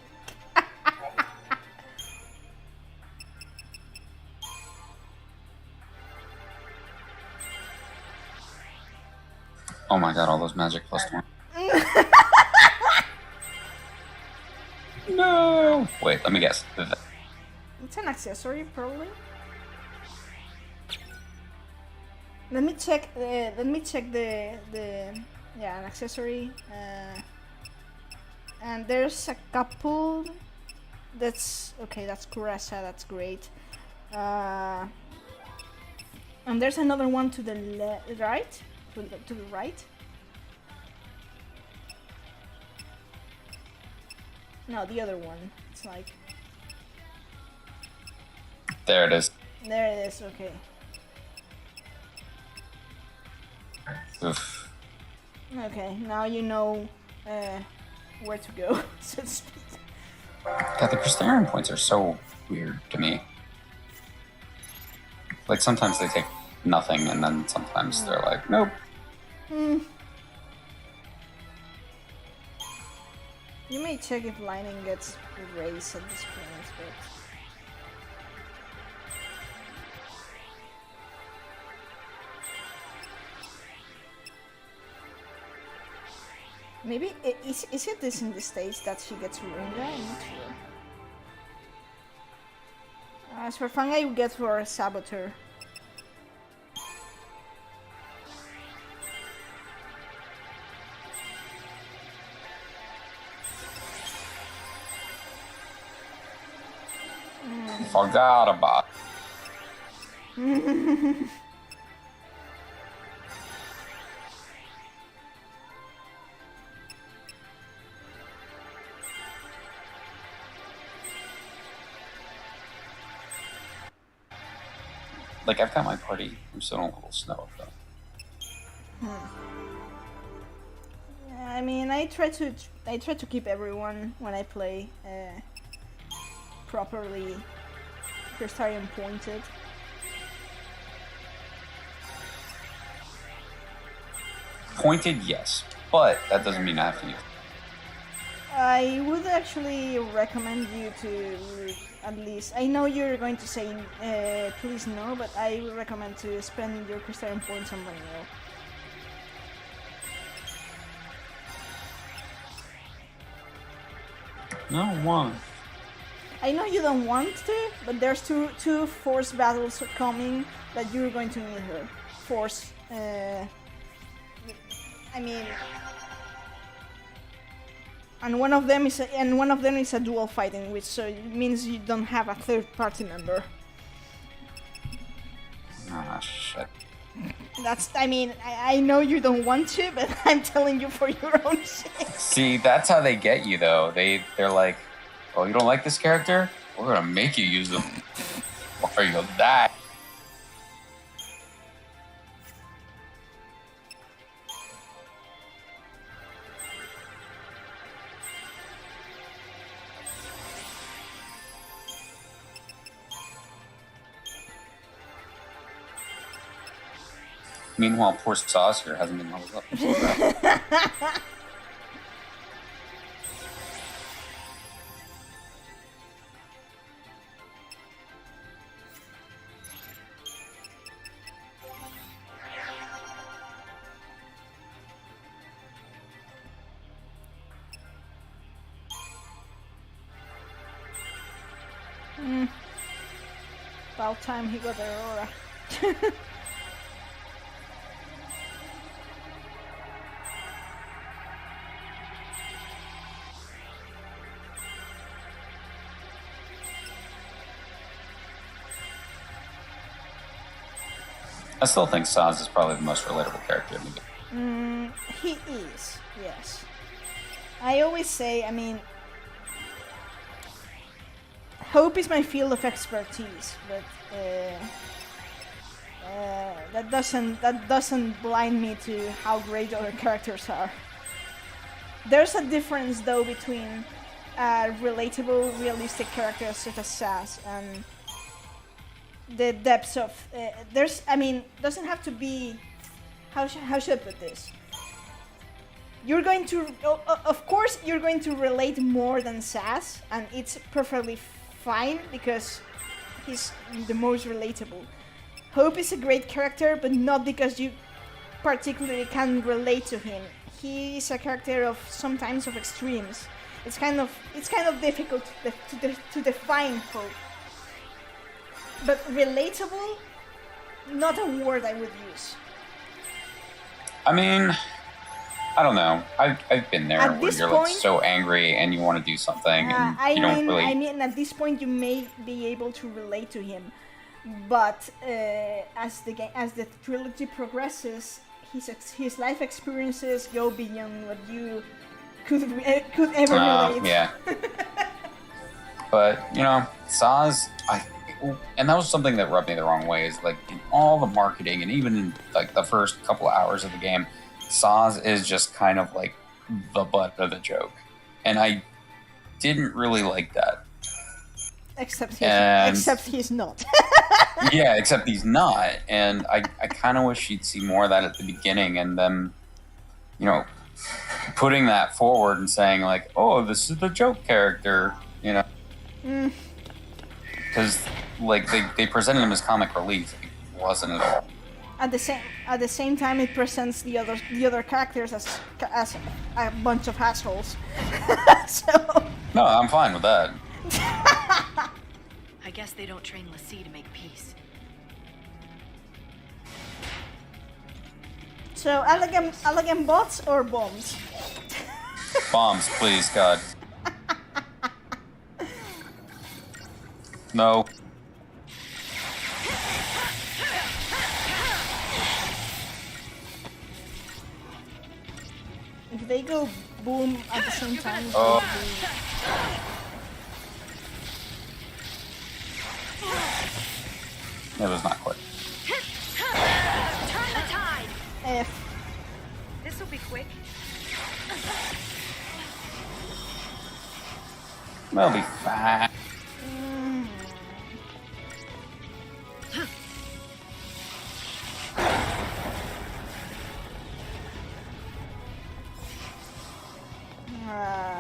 Oh my god, all those magic +1. No! Wait, let me guess. It's an accessory, probably. Let me check the yeah, an accessory. And there's a couple. That's okay. That's Kurasa. That's great. And there's another one to the right. To the right. No, the other one. It's like There it is. there it is. Okay. Oof. Okay. Now you know where to go, so to speak. God, the Crystarium points are so weird to me. Like, sometimes they take nothing, and then sometimes they're like, nope. You may check if Lightning gets erased at this point, but maybe is it this in the States that she gets Ringa? I'm not sure. As for fungi, you get for a saboteur. Forgot about. Like, I've got my party. I'm still in a little snow, though. Yeah, I mean, I try to keep everyone when I play properly Crystarium pointed. Pointed, yes, but that doesn't mean I have to use it. I would actually recommend you to at least. I know you're going to say please no, but I would recommend to spend your Crystarium points on vanilla. No one. I know you don't want to, but there's two force battles coming that you're going to need her. Force. I mean, and one of them is a dual fighting, which so it means you don't have a third party member. Ah, shit. That's. I mean, I know you don't want to, but I'm telling you for your own sake. See, that's how they get you, though. They're like, oh, you don't like this character? We're gonna make you use them, or you'll die. Meanwhile, poor Sauce here hasn't been leveled up. About time he got Aurora. I still think Saz is probably the most relatable character in the game. He is, yes. I always say, I mean, Hope is my field of expertise, but that doesn't blind me to how great other characters are. There's a difference, though, between relatable, realistic characters such as Saz and the depths of I mean, doesn't have to be. How should I put this? You're going to, of course, you're going to relate more than Saz, and it's perfectly fine because he's the most relatable. Hope is a great character, but not because you particularly can relate to him. He is a character of sometimes of extremes. It's kind of difficult to define Hope. But relatable, not a word I would use. I mean, I don't know. I've been there where you're like so angry and you want to do something and you don't really. I mean, at this point you may be able to relate to him, but as the trilogy progresses, his life experiences go beyond what you could ever relate. Yeah. But you know, Saz, and that was something that rubbed me the wrong way. Is like in all the marketing and even in like the first couple of hours of the game, Saz is just kind of like the butt of the joke, and I didn't really like that. Except he's not. Yeah, except he's not, and I kind of wish you'd see more of that at the beginning, and then, you know, putting that forward and saying like, oh, this is the joke character, you know. Because like they presented him as comic relief, it wasn't at all. At the same time, it presents the other characters as a bunch of assholes. So No, I'm fine with that. I I guess they don't train l'Cie to make peace. So, elegant bots or bombs? Bombs, please, God. No. If they go boom at the same time, Oh. It was not quite. Turn the tide! F. This'll be quick. We'll be fine.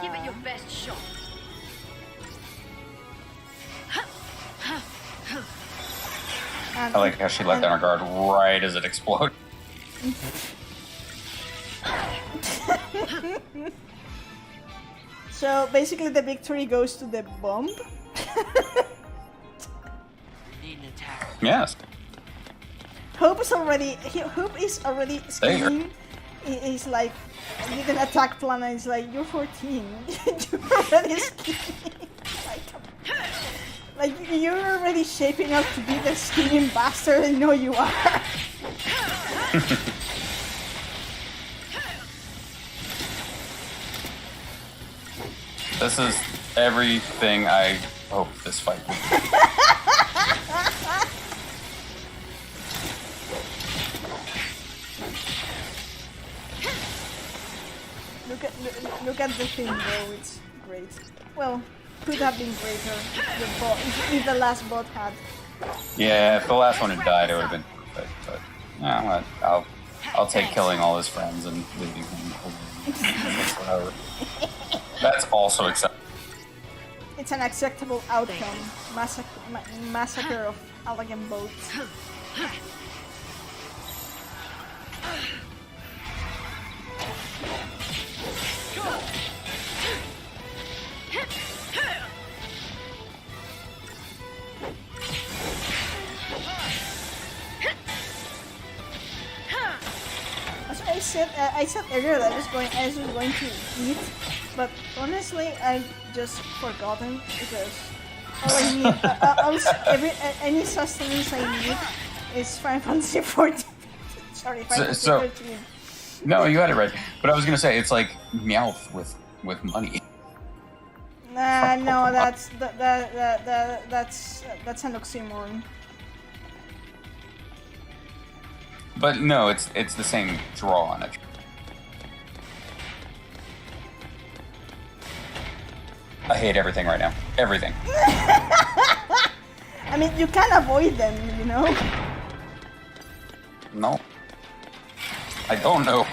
Give it your best shot. And I like how she let down her guard right as it exploded. So basically, the victory goes to the bomb. We need an attack. Yes. Hope is already scheming. He's like, you can attack plan, and he's like, you're 14. You're already scheming. Like you're already shaping up to be the scheming bastard. I know you are. This is everything I hoped this fight would be. Look at the thing though. It's great. Well, could have been greater. The bot, if the last bot had. Yeah, if the last one had died, it would have been perfect. But yeah, I'll take killing all his friends and leaving him alone. Whatever. That's also acceptable. It's an acceptable outcome. Massacre of elegant boats. As I said earlier that I was going to eat, but honestly I just forgotten because all I need, any sustenance I need is Final Fantasy XIV. Sorry, Final Fantasy XIII. No, you had it right. But I was gonna say it's like Meowth with money. Nah, no, that's an oxymoron. But no, it's the same draw on it. I hate everything right now. Everything. I mean, you can't avoid them, you know? No. I don't know.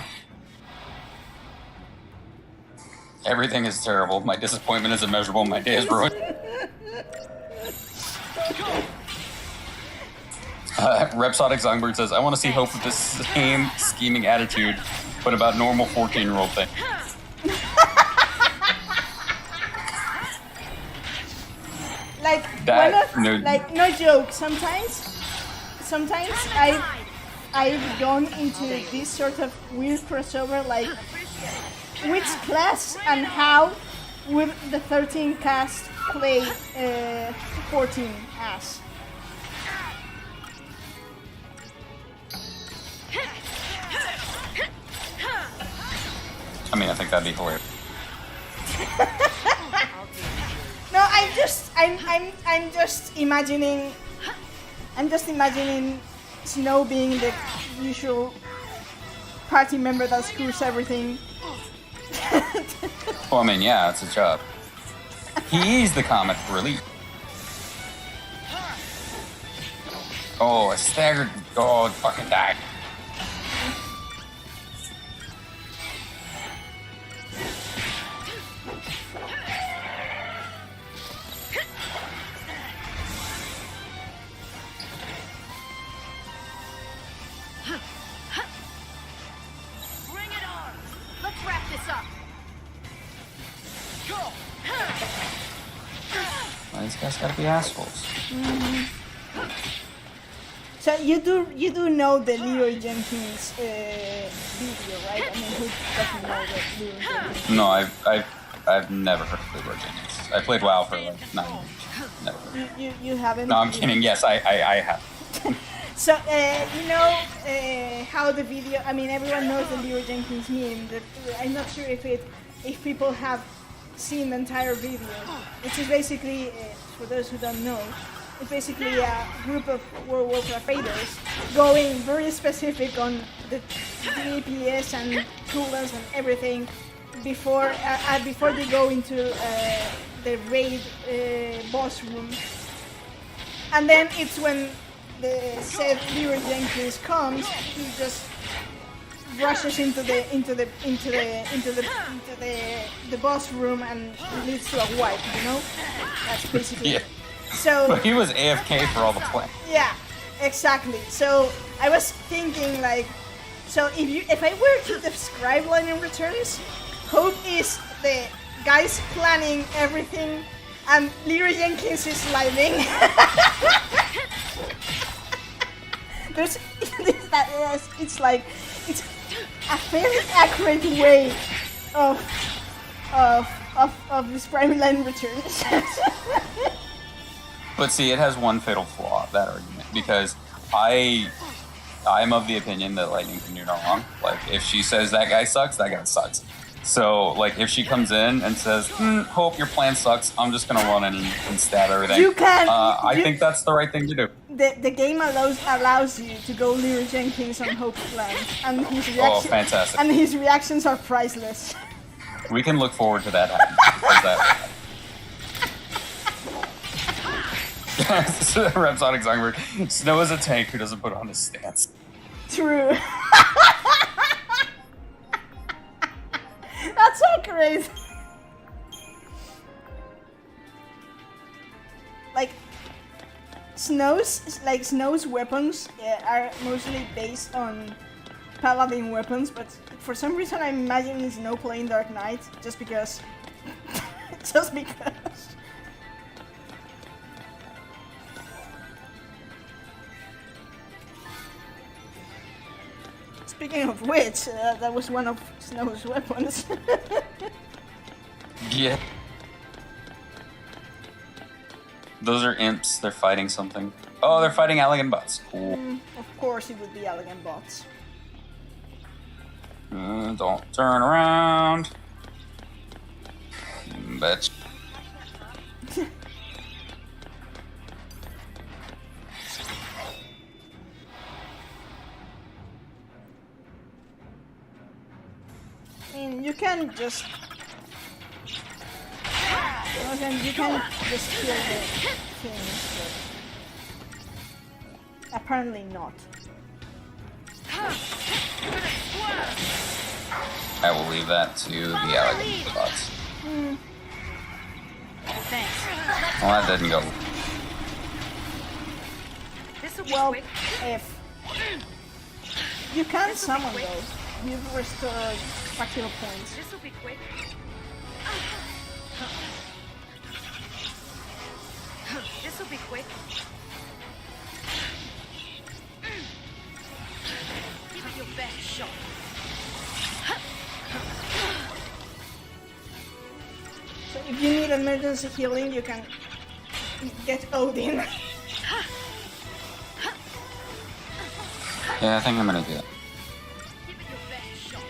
Everything is terrible. My disappointment is immeasurable. My day is ruined. Repsodic Songbird says, I want to see Hope with the same scheming attitude, but about normal 14-year-old thing. Like, no joke. Sometimes I've gone into this sort of weird crossover, like, which class and how would the 13 cast play 14 as? I mean, I think that'd be hilarious. No, I'm just imagining Snow being the usual party member that screws everything. Well, I mean, yeah, it's a job. He's the comic relief. Oh, I staggered. Oh, fucking died. Bring it on! Let's wrap this up. I these guys gotta be assholes. So you do know the Leroy Jenkins video, right? I mean, who doesn't know that Leroy Jenkins? No, I've never heard of Leroy Jenkins. I played WoW for like 9 years. Never heard. You haven't? No, I'm kidding. Yes, I have. So you know how the video? I mean, everyone knows the Leroy Jenkins meme. I'm not sure if people have seen the entire video. It's just basically, for those who don't know, it's basically a group of World of Warcraft fighters going very specific on the DPS and cooldowns and everything before they go into the raid boss room. And then it's when the said Leroy Jenkins comes, he just rushes into the boss room and leads to a wipe, you know? That's basically Yeah. So But he was AFK for all the play. yeah, exactly. So I was thinking like, so if I were to describe Lightning Returns, Hope is the guys planning everything and Leroy Jenkins is lightning. It's like it's a very accurate way of describing Lightning Returns. But see, it has one fatal flaw, that argument, because I'm of the opinion that Lightning can do no wrong. Like, if she says that guy sucks, that guy sucks. So, like, if she comes in and says, Hope, your plan sucks, I'm just gonna run in and stab everything. You can. I think that's the right thing to do. The game allows you to go Leroy Jenkins on Hope's plan, and his reaction, fantastic. and his reactions are priceless. We can look forward to that happening. Rhapsodic Songbird. Snow is a tank who doesn't put on his stance. True. That's so crazy. Like Snow's weapons are mostly based on paladin weapons, but for some reason I'm imagining Snow playing Dark Knight just because. Just because. Speaking of which, that was one of Snow's weapons. Yeah. Those are imps. They're fighting something. Oh, they're fighting elegant bots. Cool. Of course it would be elegant bots. Don't turn around. Bitch. I mean, you can just kill the things, but apparently not. I will leave that to the elegant bots. Thanks. Well, that didn't go. This'll be Well, quick. if you can summon those, you've restored practical points. This'll be quick. This'll be quick. Give it your best shot. So if you need emergency healing, you can get Odin. Yeah, I think I'm gonna do it. Give it your best shot.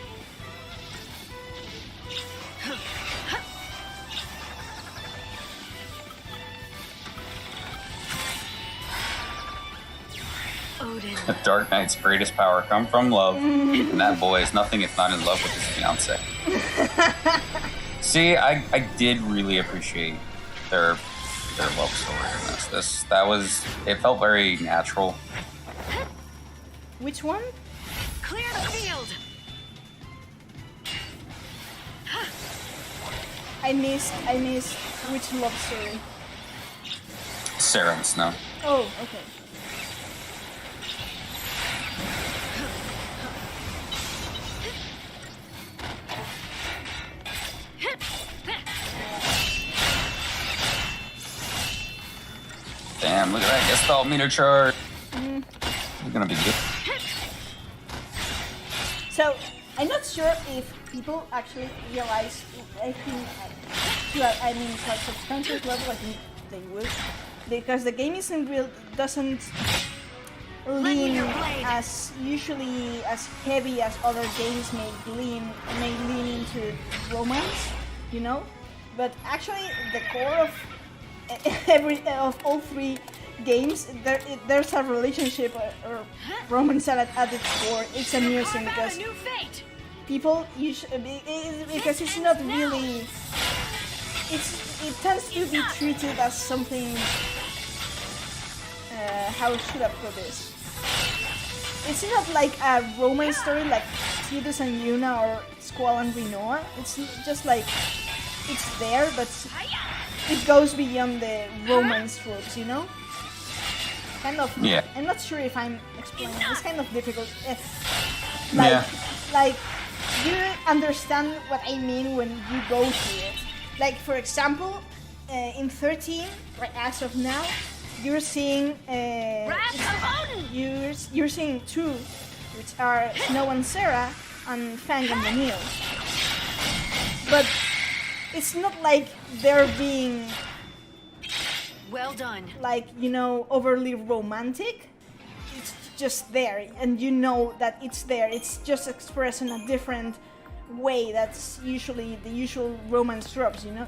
Odin. The Dark Knight's greatest power come from love, and that boy is nothing if not in love with his fiance. See, I did really appreciate their love story in this. It felt very natural. Which one? Clear the field. I missed which love story. Sarah and Snow. Oh, okay. Damn, look at that Gestalt meter chart. It's gonna be good. So, I'm not sure if people actually realize, I think, to a substantial level, I think they would, because the game doesn't lean as usually as heavy as other games may lean into romance, you know. But actually, the core of all three games, there's a relationship or romance at its core. It's amusing because people because it's not really. It tends to be treated as something. How should I put this? It's not like a romance story like Tidus and Yuna or Squall and Rinoa. It's just like it's there, but it goes beyond the romance tropes, you know? Kind of. Yeah. I'm not sure if I'm explaining. It's kind of difficult. Like you understand what I mean when you go through it. Like for example, in 13, right as of now, you're seeing you're seeing two, which are Snow and Sarah and Fang and Vanille. But it's not like they're being well done. Like, you know, overly romantic. It's just there, and you know that it's there. It's just expressed in a different way. That's usually the usual romance tropes, you know.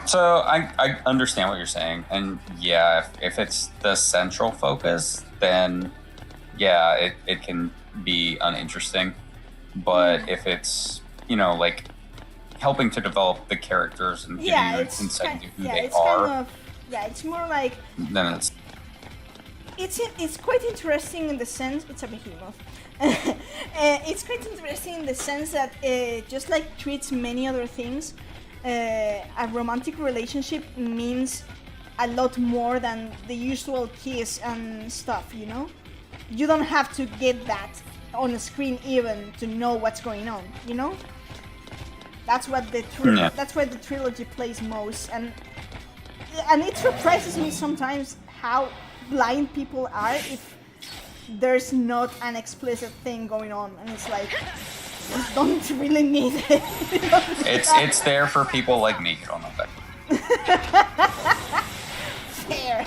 So I understand what you're saying, and yeah, if it's the central focus, then yeah, it can be uninteresting. But if it's, you know, like helping to develop the characters and giving you insight into who they are, it's more like then it's quite interesting in the sense it's a behemoth. It's quite interesting in the sense that just like treats many other things. A romantic relationship means a lot more than the usual kiss and stuff, you know? You don't have to get that on a screen even to know what's going on, you know? That's what that's why the trilogy plays most, and it surprises me sometimes how blind people are if there's not an explicit thing going on, and it's like, you don't really need it. it's there for people like me who don't know that. Fair.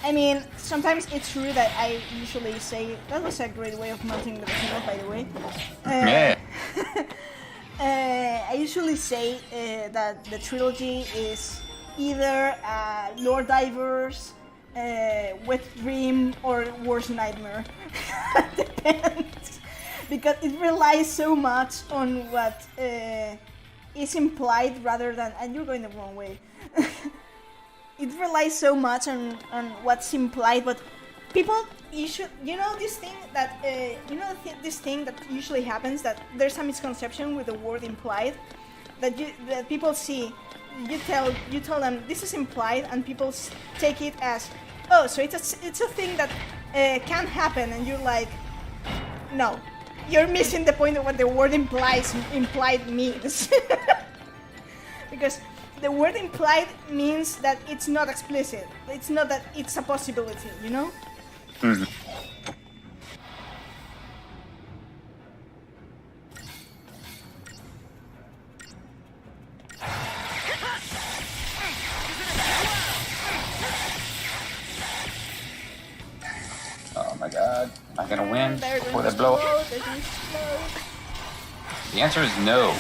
I mean, sometimes it's true that I usually say that was a great way of melting the behemoth, by the way. I usually say that the trilogy is either Lore Divers, Wet Dream, or Worst Nightmare. Depends, because it relies so much on what is implied rather than, and you're going the wrong way. It relies so much on what's implied, but people, you know this thing that this thing that usually happens, that there's a misconception with the word implied, that people see. You tell them this is implied, and people take it as, oh, so it's a thing that can happen, and you're like, no, you're missing the point of what the word implied means. Because the word implied means that it's not explicit. It's not that it's a possibility, you know? Mm-hmm. Oh my god, am I gonna win before they blow up? The answer is no.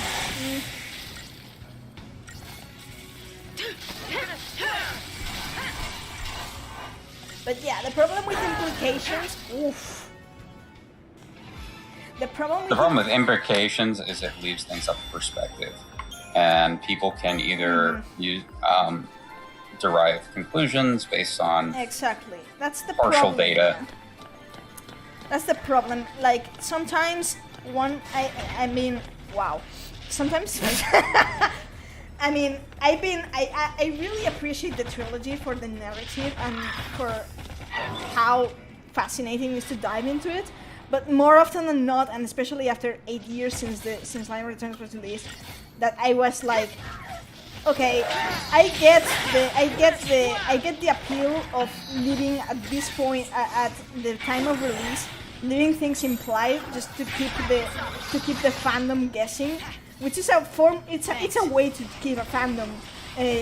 But yeah, the problem with implications, The problem with implications is it leaves things up to perspective, and people can either use derive conclusions based on exactly. That's the partial problem. data. Yeah. That's the problem. Like sometimes I mean, wow. Sometimes. I mean, I really appreciate the trilogy for the narrative and for how fascinating it is to dive into it. But more often than not, and especially after 8 years since Line Returns was released, that I was like, okay, I get the appeal of leaving at this point at the time of release, leaving things implied just to keep the fandom guessing, which is a form. It's a way to keep a fandom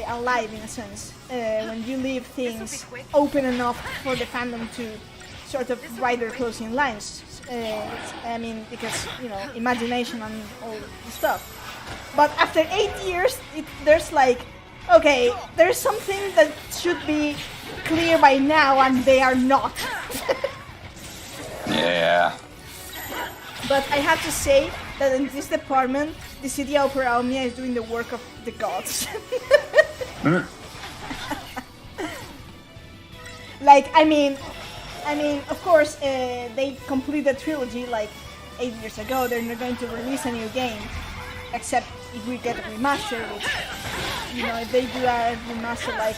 alive in a sense. When you leave things open enough for the fandom to sort of write their closing lines. I mean, because imagination and all the stuff. But after 8 years, there's like, okay, there's something that should be clear by now, and they are not. Yeah. But I have to say that in this department, the City Opera Omnia is doing the work of the gods. Like, I mean, of course, they completed the trilogy like 8 years ago. They're not going to release a new game, except if we get a remaster. Which, if they do a remaster, like,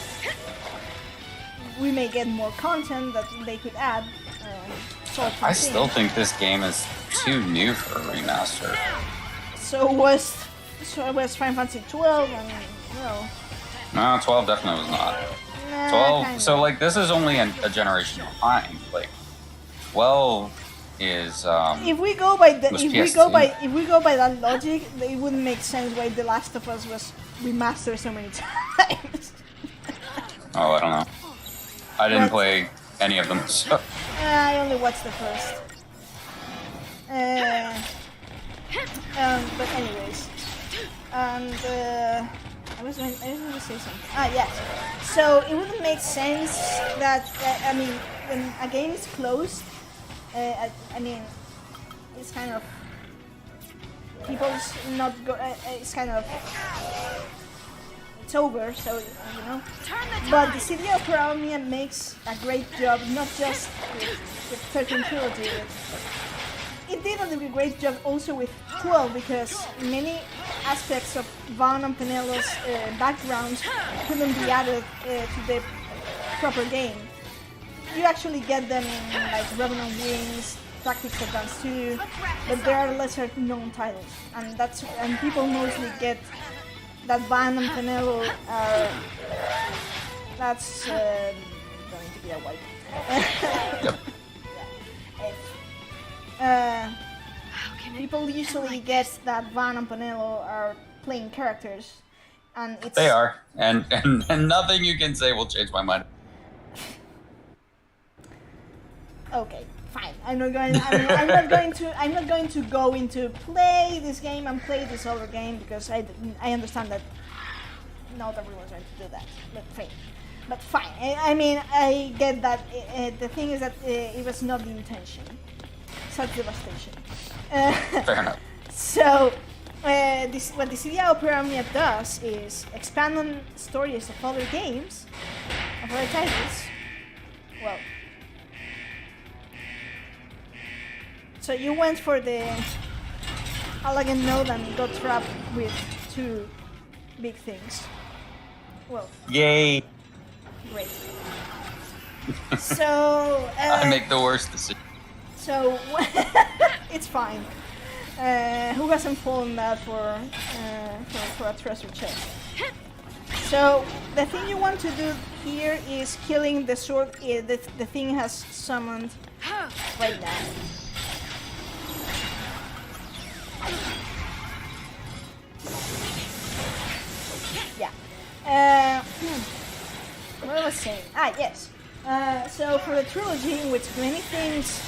we may get more content that they could add. I still think this game is too new for a remaster. So was Final Fantasy 12, and No, 12 definitely was not. 12. Kinda. So like this is only a generation behind. Like 12 is. If we go by PS2. that logic, it wouldn't make sense why The Last of Us was remastered so many times. Oh, I don't know. I didn't play any of them. So. I only watched the first. But anyways, and I was going to say something. Yes. So it wouldn't make sense that I mean, when a game is closed, I mean, it's kind of people's not go. It's kind of it's over. So But the City of Omnia makes a great job, not just with the 13 trilogy. It did a great job also with 12 because many aspects of Vaughn and Penelo's backgrounds couldn't be added to the proper game. You actually get them in like Revenant Wings, Tactics Advance 2, but there are lesser known titles, and people mostly get that Vaughn and Penelo are. That's going to be a wipe. Yep. People usually get that Vaughn and Penelo are playing characters, and it's. They are, and nothing you can say will change my mind. Okay, fine. I'm not going to go into play this game and play this other game because I understand that not everyone's going to do that. But fine. I mean, I get that. The thing is that it was not the intention. Such devastation. Fair enough. So, what the City Opera Omnia does is expand on stories of other games, of other titles. Well. So you went for the elegant node and got trapped with two big things. Well. Yay! Great. So. I make the worst decision. So it's fine. Who hasn't fallen that for a treasure chest? So the thing you want to do here is killing the sword. The thing has summoned right now. Yeah. What was I saying? Yes. So for the trilogy, in which many things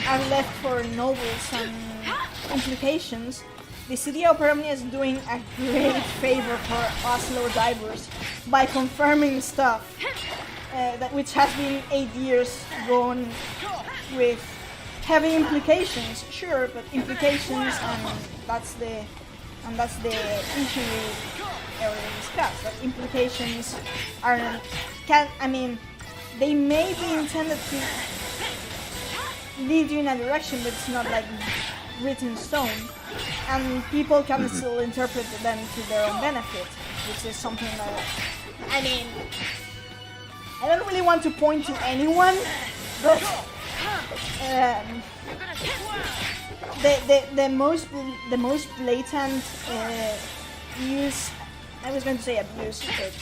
are left for novels and implications, the City of Omnia is doing a great favor for us low divers by confirming stuff which has been 8 years gone with heavy implications, sure, but implications, and that's the issue we already discussed. That implications they may be intended to lead you in a direction, but it's not like written in stone, and people can still interpret them to their own benefit, which is something that I don't really want to point to anyone, but the most blatant use, I was going to say abuse, but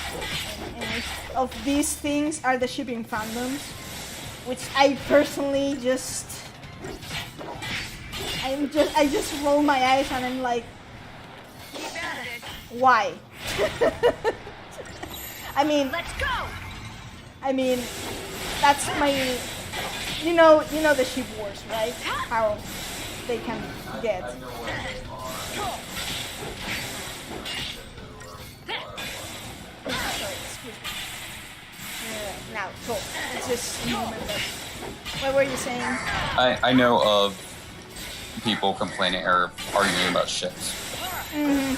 anyway, of these things are the shipping fandoms, which I personally I just roll my eyes and I'm like, why? I mean, Let's go. I mean, that's my, you know the ship wars, right? How they can get. Sorry, excuse me. Now, talk. It's just a moment. What were you saying? I know of people complaining or arguing about ships. Yeah.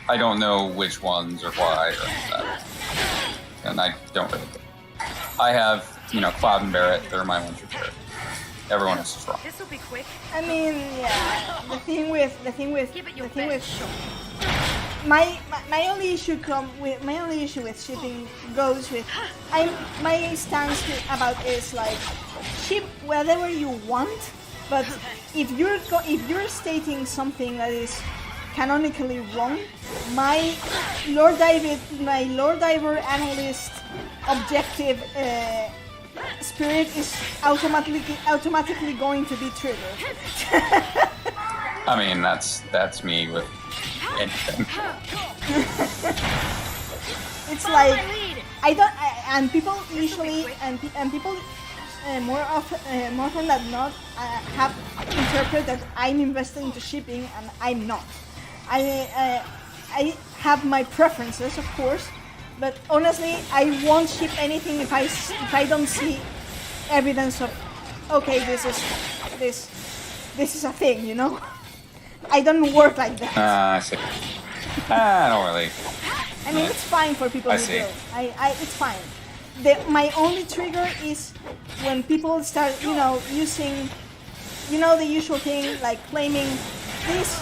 I don't know which ones or why or that. And I don't really. I have, Cloud and Barrett. They're my ones for sure. Everyone else is wrong. This will be quick. I mean, yeah. The thing with Give it your best shot. my only issue with shipping goes with my stance about is like ship whatever you want, but if you're stating something that is canonically wrong, my Lord Diver analyst objective spirit is automatically going to be triggered. I mean, that's me with anything. It's like and people usually and people more often than not have interpreted that I'm invested into shipping and I'm not. I have my preferences, of course, but honestly, I won't ship anything if I don't see evidence of okay, this is a thing, I don't work like that. I see. I don't really. I mean, it's fine for people who do. It's fine. My only trigger is when people start, using, the usual thing like claiming this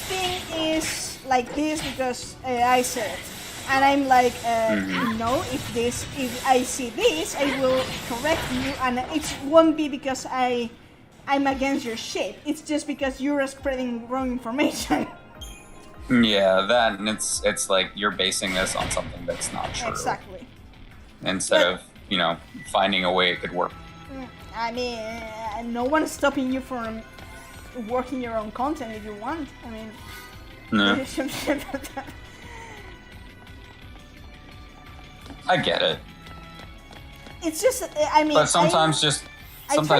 thing is like this because I said it, and I'm like, no. If I see this, I will correct you, and it won't be because I'm against your ship. It's just because you're spreading wrong information. Yeah, that, and it's like you're basing this on something that's not true. Exactly. Instead of, finding a way it could work. I mean, no one's stopping you from working your own content if you want. I mean, No. you should I get it. It's just, I mean... But sometimes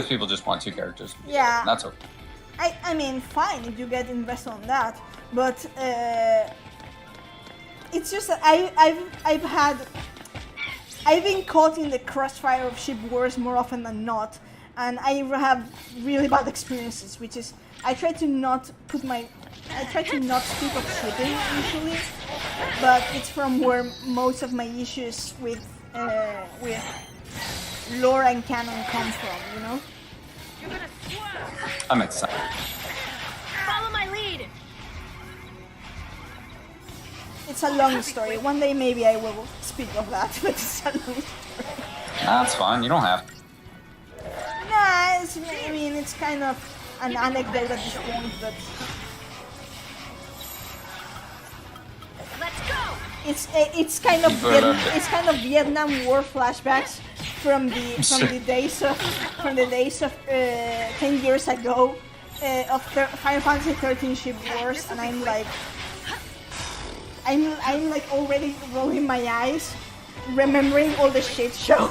people just want two characters. Yeah. That's okay. I mean, fine if you get invested on that, but it's just that I've been caught in the crossfire of ship wars more often than not, and I have really bad experiences, which is I try to not speak of shipping usually, but it's from where most of my issues with lore and canon come from, You're gonna swerve. I'm excited. Follow my lead. It's a long story. One day maybe I will speak of that, but it's a long story. That's fine. You don't have to. Nah, it's kind of an anecdote at this point, but Let's go. it's kind of Vietnam War flashbacks from the days of 10 years ago of Final Fantasy XIII ship wars, and I'm like already rolling my eyes, remembering all the shit show.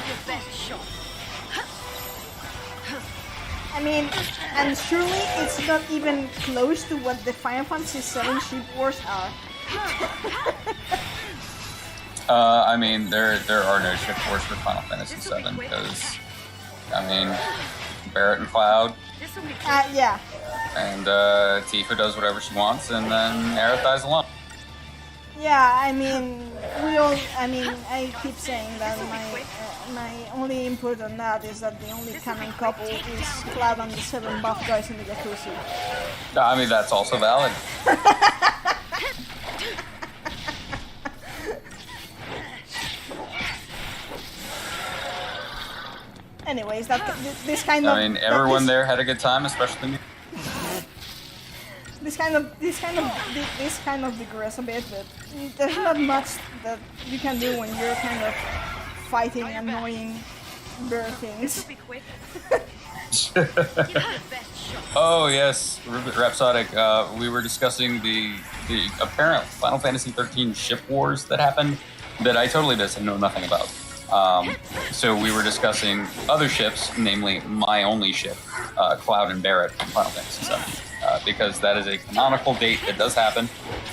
Your best shot. I mean, and surely it's not even close to what the Final Fantasy VII ship wars are. I mean, there are no ship wars for Final Fantasy VII because, Barrett and Cloud. This will be quick. Yeah. And Tifa does whatever she wants, and then Aerith dies alone. Yeah, I keep saying that my only input on that is that the only canon couple is Cloud and the 7 buff guys in the jacuzzi. I mean, that's also valid. Anyways, this kind of. I mean, everyone there had a good time, especially me. This kind of digress a bit, but there's not much that you can do when you're kind of fighting annoying bear things. Be quick. Oh yes, Rhapsodic. We were discussing the apparent Final Fantasy XIII ship wars that happened that I totally just know nothing about. So we were discussing other ships, namely my only ship, Cloud and Barret from Final Fantasy VII, because that is a canonical date that does happen.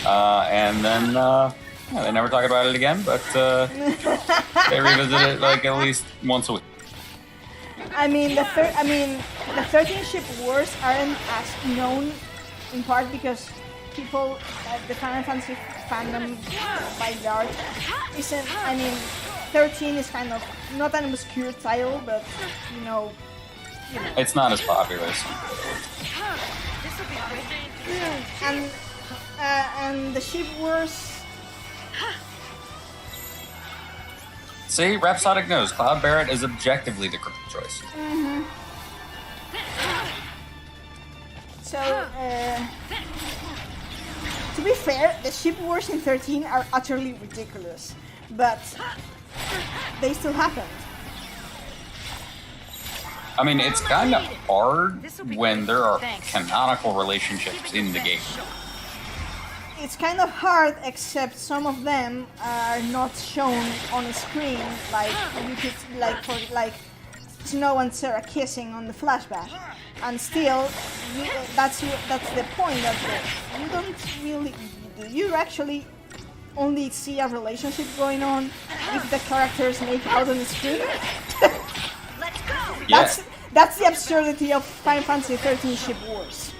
And then they never talk about it again, but they revisit it like at least once a week. I mean, the 13 ship wars aren't as known in part because people, the Final Fantasy fandom by large, isn't. I mean, 13 is kind of not an obscure title, but you know. It's not as popular as some. And the ship wars. See, Rhapsodic knows Cloud Barret is objectively the correct choice. Mm-hmm. So, to be fair, the ship wars in 13 are utterly ridiculous, but they still happened. I mean, it's kind of hard when there are canonical relationships in the game. It's kind of hard, except some of them are not shown on a screen, like you could, like Snow and Sarah kissing on the flashback, and still, that's the point. That you don't really, you actually only see a relationship going on if the characters make out on the screen. Let's go. That's the absurdity of Final Fantasy XIII ship wars.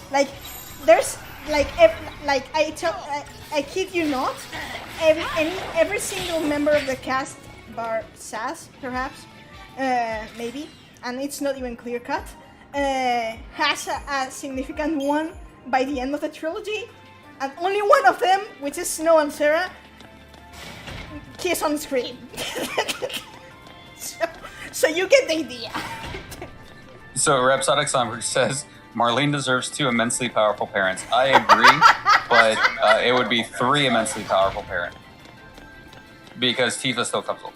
Like, there's I kid you not, every single member of the cast, bar Sass perhaps, maybe, and it's not even clear cut, has a significant one by the end of the trilogy, and only one of them, which is Snow and Sarah, kiss on screen. so you get the idea. So Rhapsodic Songbird says, Marlene deserves 2 immensely powerful parents. I agree, but it would be 3 immensely powerful parents. Because Tifa still comes along.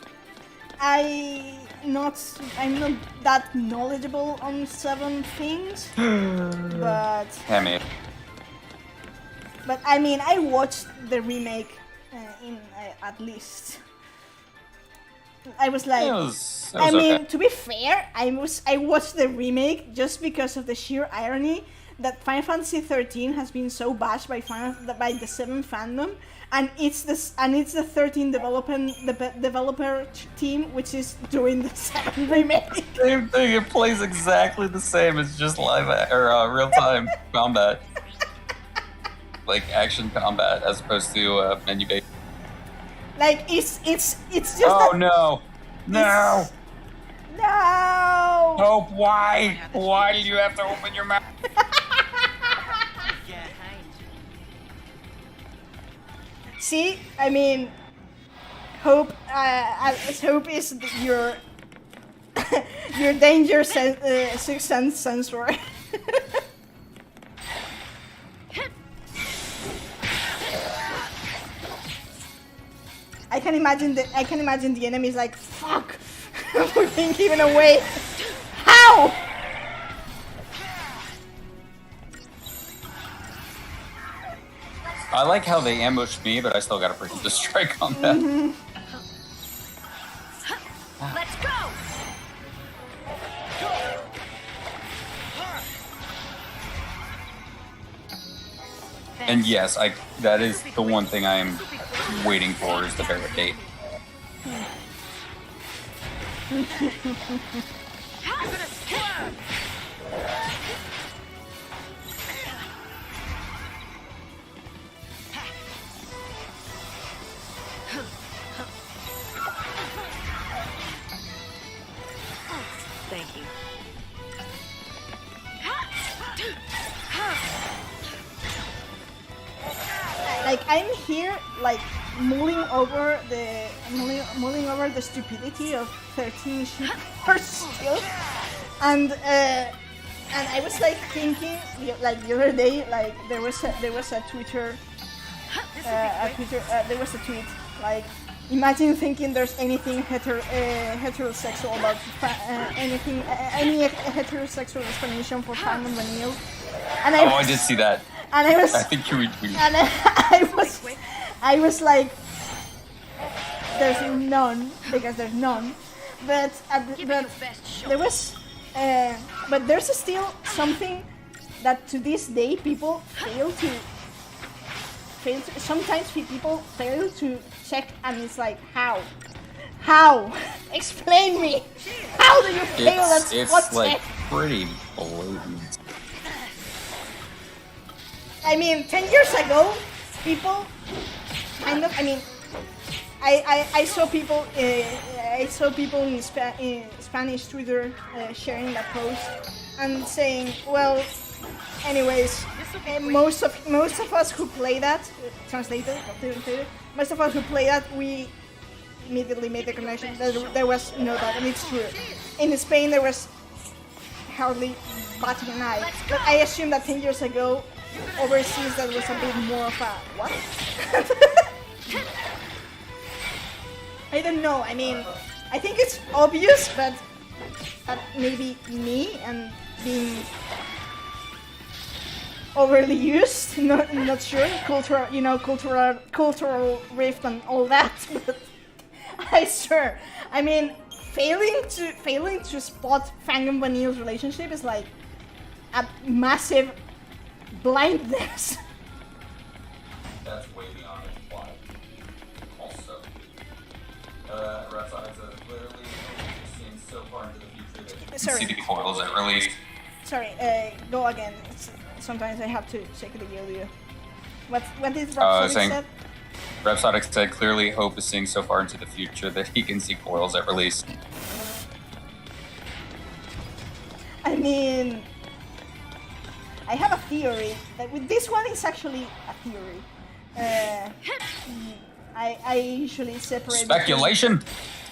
I'm not that knowledgeable on 7 things, but But I mean, I watched the remake at least. I was like, I mean, okay. To be fair, I watched the remake just because of the sheer irony that Final Fantasy XIII has been so bashed by the 7 fandom, and it's the 13 developer team which is doing the 7 remake. Same thing. It plays exactly the same. It's just live or real time combat, like action combat as opposed to menu based. Like it's just. Oh no! No! No! Hope, why? Why do you have to open your mouth? See, I mean, Hope. Hope is your your danger sixth sense sensor. I can imagine the enemies like, fuck, we're being given away. How? I like how they ambushed me, but I still got a freaking strike on that. Mm-hmm. Let's go. And yes, that is the one thing I am waiting for is the Barret date. Thank you. Like, I'm here, like, mulling over the stupidity of 13 shippers still, and I was like thinking, like the other day, like there was a Twitter, there was a tweet like, imagine thinking there's anything heterosexual about any heterosexual explanation for Simon Vanille. And I did see that. And I think you retweeted. And I was like, there's none, because there's none. But there was, but there's still something that to this day people fail to. Sometimes people fail to check, and it's like, how? Explain me. How do you fail at spot It's like check? pretty blatant. I mean, 10 years ago, people kind of. I mean, I saw people. I saw people in Spanish Twitter sharing that post and saying, well, anyways, most of us who play that, translated, most of us who play that, we immediately made the connection that there was no doubt, and it's true. In Spain, there was hardly batting an eye, but I assume that 10 years ago, overseas, that was a bit more of a what? I don't know. I mean, I think it's obvious, but maybe me and being overly used, not sure, cultural rift and all that. But I swear, I mean, failing to spot Fang and Vanille's relationship is like a massive blindness. That's way beyond its plot. Also, Rapsodics are literally seen so far into the future that you can see the foils at release. Sorry, go again. Sometimes I have to check the audio. What did Rapsodic said? Rapsodic said clearly Hope is seeing so far into the future that he can see foils at release. I mean, I have a theory that with this one, it's actually a theory. I usually separate Speculation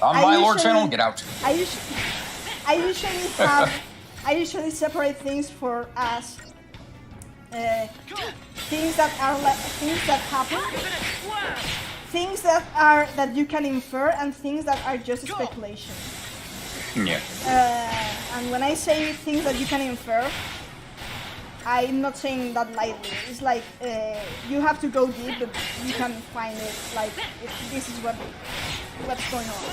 on my lore channel. Get out. I usually separate things for us. Things that happen, things that you can infer, and things that are just speculation. Yeah. And when I say things that you can infer, I'm not saying that lightly. It's like you have to go deep, but you can find it. Like this is what's going on.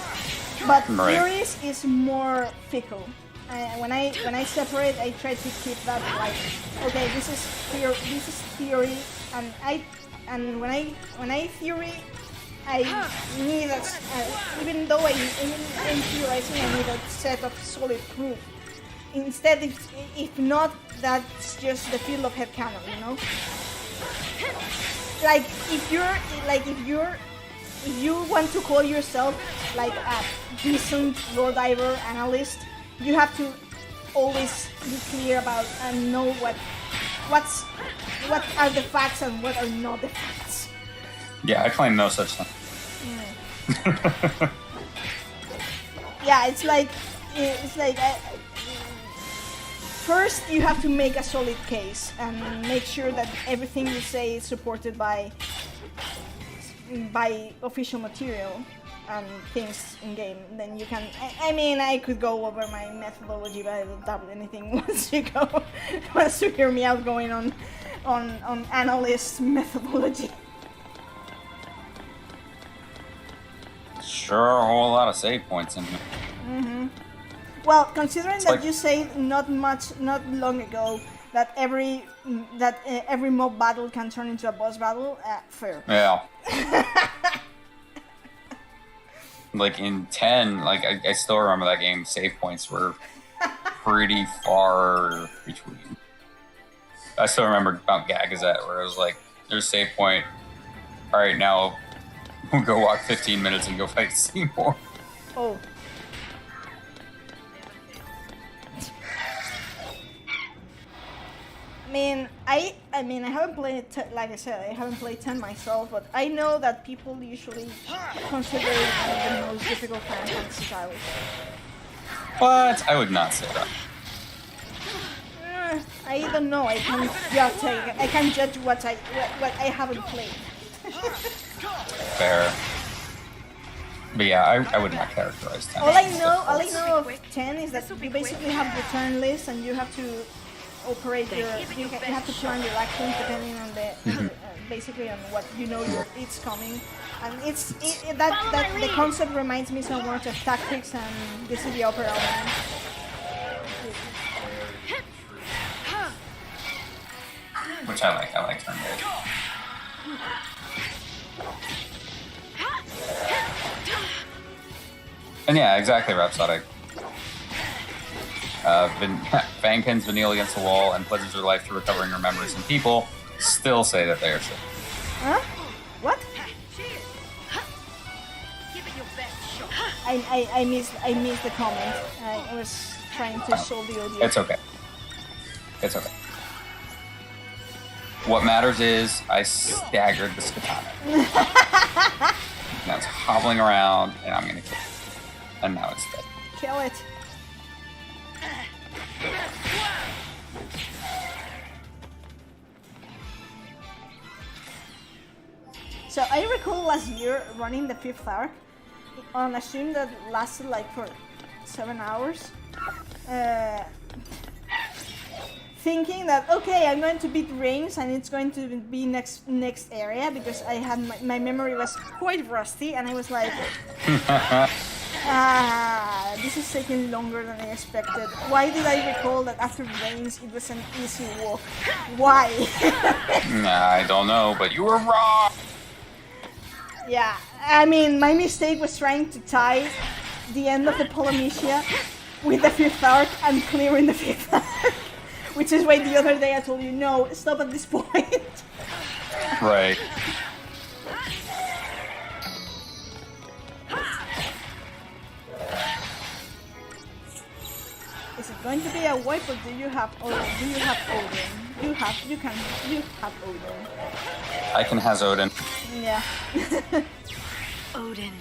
But theories is more fickle. When I separate, I try to keep that like, okay, this is theory, and when I theory, I need a, even though I'm theorizing, I need a set of solid proof. Instead, if not, that's just the field of headcanon, you know. Like if you want to call yourself like a decent lore diver analyst, you have to always be clear about and know what are the facts and what are not the facts. Yeah, I claim no such thing. Yeah, it's like first you have to make a solid case and make sure that everything you say is supported by official material and things in game. Then you can. I mean, I could go over my methodology, but I will doubt anything once you hear me out going on analyst methodology. Sure, a whole lot of save points in here. Mm-hmm. Well, considering that you said not long ago that every mob battle can turn into a boss battle, fair. Yeah. Like in 10, like I still remember that game. Save points were pretty far between. I still remember Mount Gagazet where it was like, there's a save point. All right, now we'll go walk 15 minutes and go fight Seymour. Oh. I mean, I I mean, I haven't played, like I said, I haven't played 10 myself, but I know that people usually consider it one of the most difficult Final Fantasy titles. But I would not say that. I don't know. I can't judge. I can't judge what I haven't played. Fair. But yeah, I would not characterize 10. All I know of 10 is that you basically have the turn list and you have to operate your. You have to plan your actions depending on the basically on what you know it's coming. And the concept reminds me so much of Tactics and This is the Opera. Which I like turn based. And yeah, exactly, Rhapsodic. Fang pins Vanille against the wall and pledges her life to recovering her memories, and people still say that they are shit. Huh? What? I missed the comment. I was trying to solve the audio. It's okay. It's okay. What matters is I staggered this katana. Now it's hobbling around, and I'm gonna kill it. And now it's dead. Kill it. So I recall last year running the 5th arc on a stream that lasted like for 7 hours. Thinking that okay, I'm going to beat Reigns and it's going to be next area because I had my memory was quite rusty and I was like, this is taking longer than I expected. Why did I recall that after Reigns it was an easy walk? Why? I don't know, but you were wrong. Yeah, I mean my mistake was trying to tie the end of the Polynesia with the 5th arc and clearing the 5th arc. Which is why the other day I told you, no, stop at this point. Right. Is it going to be a wipe or do you have Odin? Do you have Odin? You have Odin. I can has Odin. Yeah. Odin.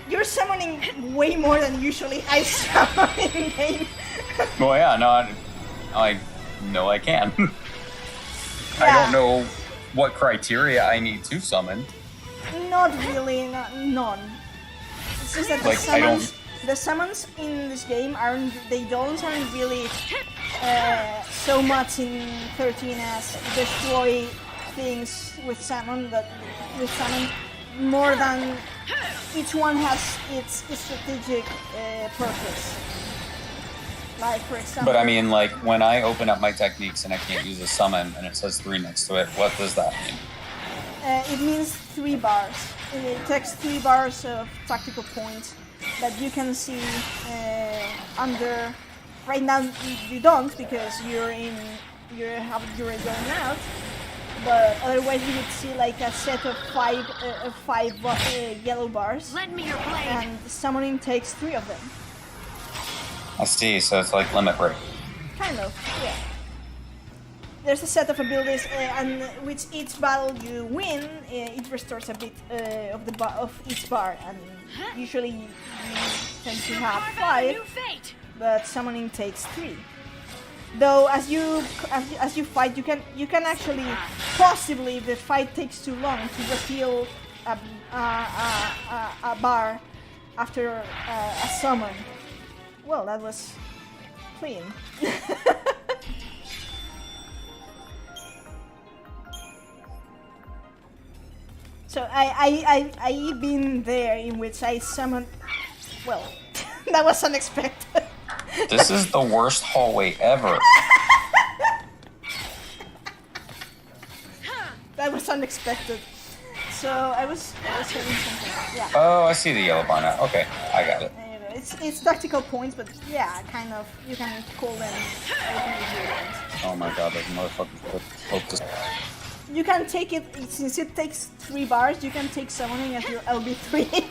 You're summoning way more than usually I summon in game. Well, yeah, I know I can. Yeah. I don't know what criteria I need to summon. Not really, none. It's just that Like, the summons in this game aren't really so much in 13 as destroy things with summon more than each one has its strategic purpose. Like for example. But I mean, like when I open up my techniques and I can't use a summon and it says 3 next to it, what does that mean? It means 3 bars. It takes 3 bars of tactical points that you can see under. Right now you don't because you're going out. But otherwise you would see like a set of 5 yellow bars. Lend me your blade. And summoning takes 3 of them. I see, so it's like limit break. Kind of, yeah. There's a set of abilities, and with each battle you win, it restores a bit of each bar, and usually you tend to have 5, but summoning takes 3. Though as you fight, you can actually possibly, if the fight takes too long, to refill a bar after a summon. Well, that was clean. So I've been there in which I summoned. Well, that was unexpected. This is the worst hallway ever. That was unexpected. So I was having something. Yeah. Oh, I see the yellow bar now. Okay, I got it. It's tactical points, but yeah, kind of. You can call them. Oh my god, those motherfuckers hope to. You can take it since it takes 3 bars. You can take summoning as your LB3.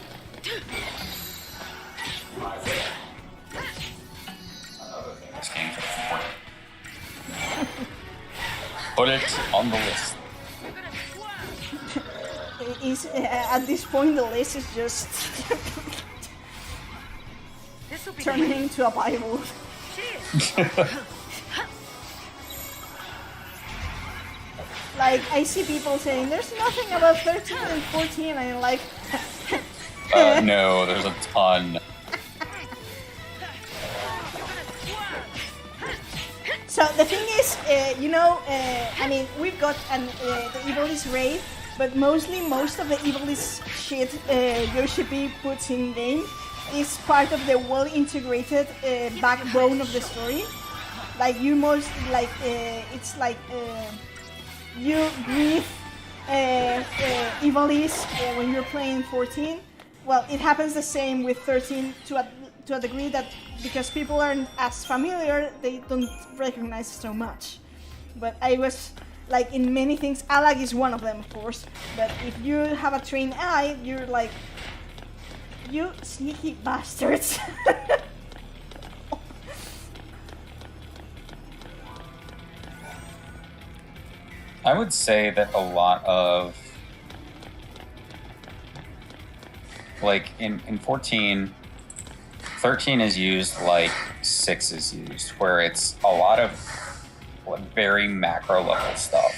This game's important. Put it on the list. At this point, the list is just This'll be turning quick. into a Bible. Cheers. Like, I see people saying, there's nothing about 13 and 14, and I'm like, No, there's a ton. So the thing is, I mean, we've got the Evilist raid, but most of the Evilist shit Yoshi P puts in game is part of the well-integrated backbone of the story. Like it's like you grieve Evilist when you're playing 14. Well, it happens the same with 13 to a degree that because people aren't as familiar, they don't recognize so much. But I was like in many things, Alag is one of them, of course. But if you have a trained eye, you're like, you sneaky bastards. I would say that a lot of, like, in 14, 13 is used like 6 is used, where it's a lot of very macro level stuff,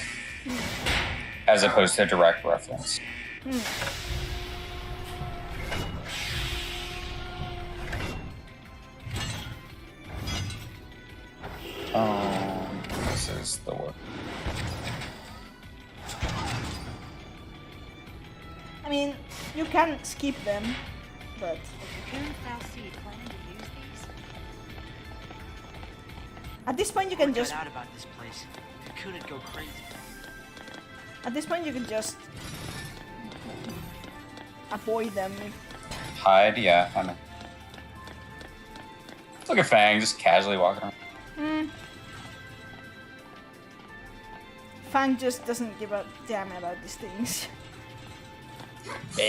as opposed to direct reference. This is the work. I mean, you can skip them, but Cocoon Fal'Cie planning to use these? at this point you can just out about this place. Cocoon'd go crazy. avoid them. Hide, yeah, I know. Look at Fang, just casually walking around. Fang just doesn't give a damn about these things. So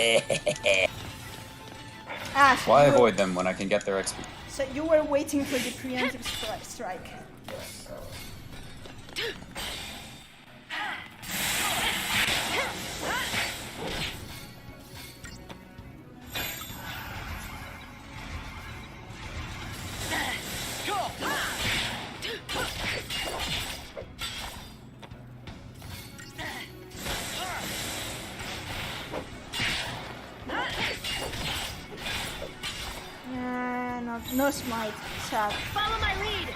Why you were- avoid them when I can get their XP? So you were waiting for the preemptive strike. No smite, sad. Follow my lead.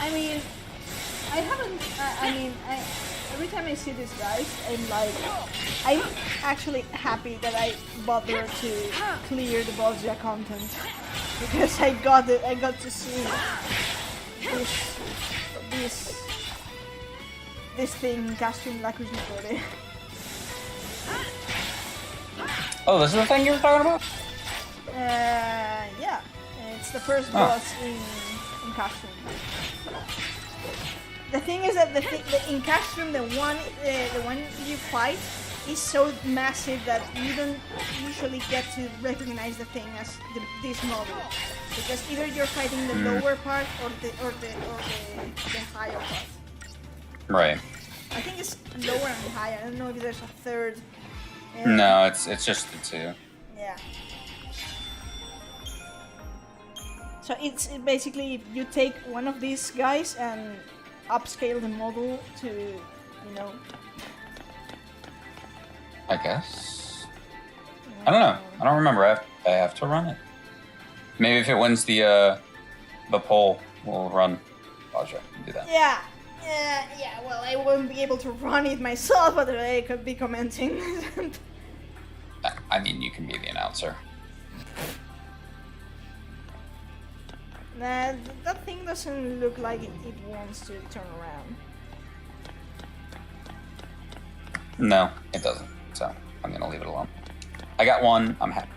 I mean, I haven't. Every time I see these guys, I'm actually happy that I bothered to clear the Bosnia content because I got to see this thing, Castrum Lacus Nipore. Oh, this is the thing you were talking about? Yeah, it's the first boss in Castrum. The thing is that in Castrum, the one you fight is so massive that you don't usually get to recognize the thing as this model, because either you're fighting the lower part or the higher part. Right. I think it's lower and higher. I don't know if there's a third. No, it's just the two. Yeah. So it's basically you take one of these guys and upscale the model to, I guess. I don't know. I don't remember. I have to run it. Maybe if it wins the poll, we'll run Aja and do that. Yeah. Well, I won't be able to run it myself, but I could be commenting. I mean, you can be the announcer. Nah, that thing doesn't look like it wants to turn around. No, it doesn't. So I'm gonna leave it alone. I got one. I'm happy.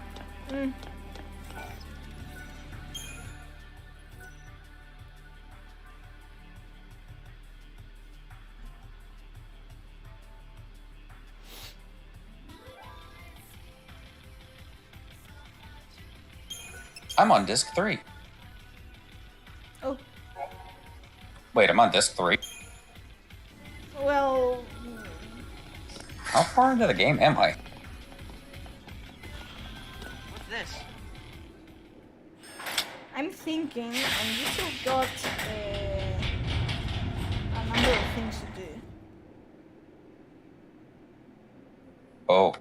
I'm on disc 3. Oh, Wait, I'm on disc 3. well, How far into the game am I? What's this? I'm thinking, and you still got a number of things to do. Oh.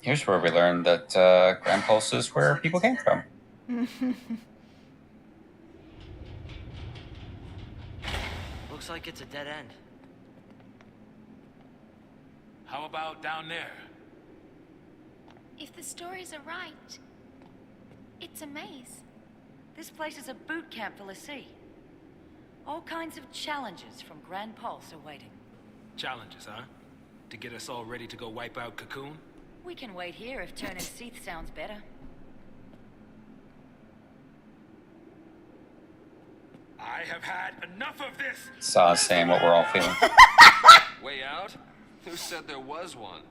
Here's where we learned that Grand Pulse is where people came from. Looks like it's a dead end. How about down there? If the stories are right, it's a maze. This place is a boot camp for Lassie. All kinds of challenges from Grand Pulse are waiting. Challenges, huh? To get us all ready to go wipe out Cocoon? We can wait here if turning Seath sounds better. I have had enough of this! Saw saying what we're all feeling. Way out? Who said there was one?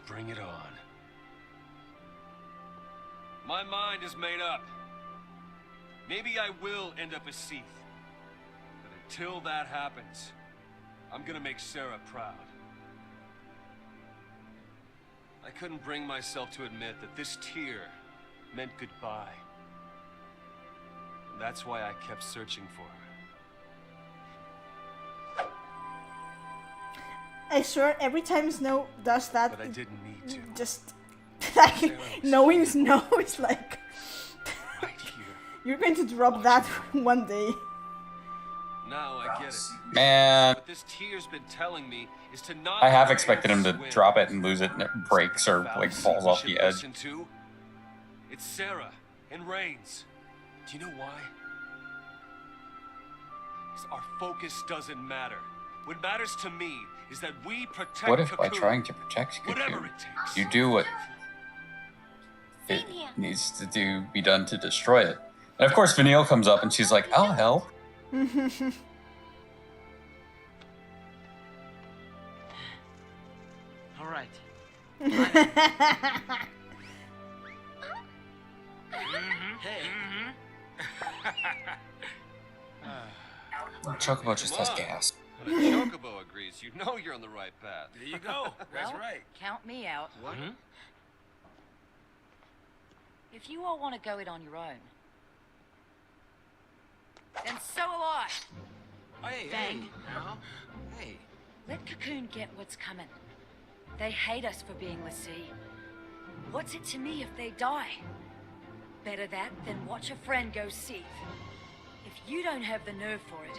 Bring it on. My mind is made up. Maybe I will end up as Seath. But until that happens, I'm gonna make Sarah proud. I couldn't bring myself to admit that this tear meant goodbye. And that's why I kept searching for her. I swear, every time Snow does that, But I didn't need to. just like knowing Snow is like, Right here. you're going to drop that one day. Now I get it. Man, What this tear's been telling me is to not. I have expected him to drop it and lose it and it breaks or like falls off the edge. It's Sarah and Reigns. Do you know why? Because our focus doesn't matter. What matters to me is that we protect What if by Cocoon, trying to protect whatever Cocoon, it takes. you do what it Same here. needs to be done to destroy it? And of course, Vanille comes up and she's like, "I'll help." All right. Hey. Chocobo just has Come on. gas. When a Chocobo agrees, you know you're on the right path. There you go. That's Well, right. Count me out. What? If you all want to go it on your own, then so will I. Hey, Bang. hey, now. Hey. Let Cocoon get what's coming. They hate us for being Lassie. What's it to me if they die? Better that than watch a friend go Seath. If you don't have the nerve for it,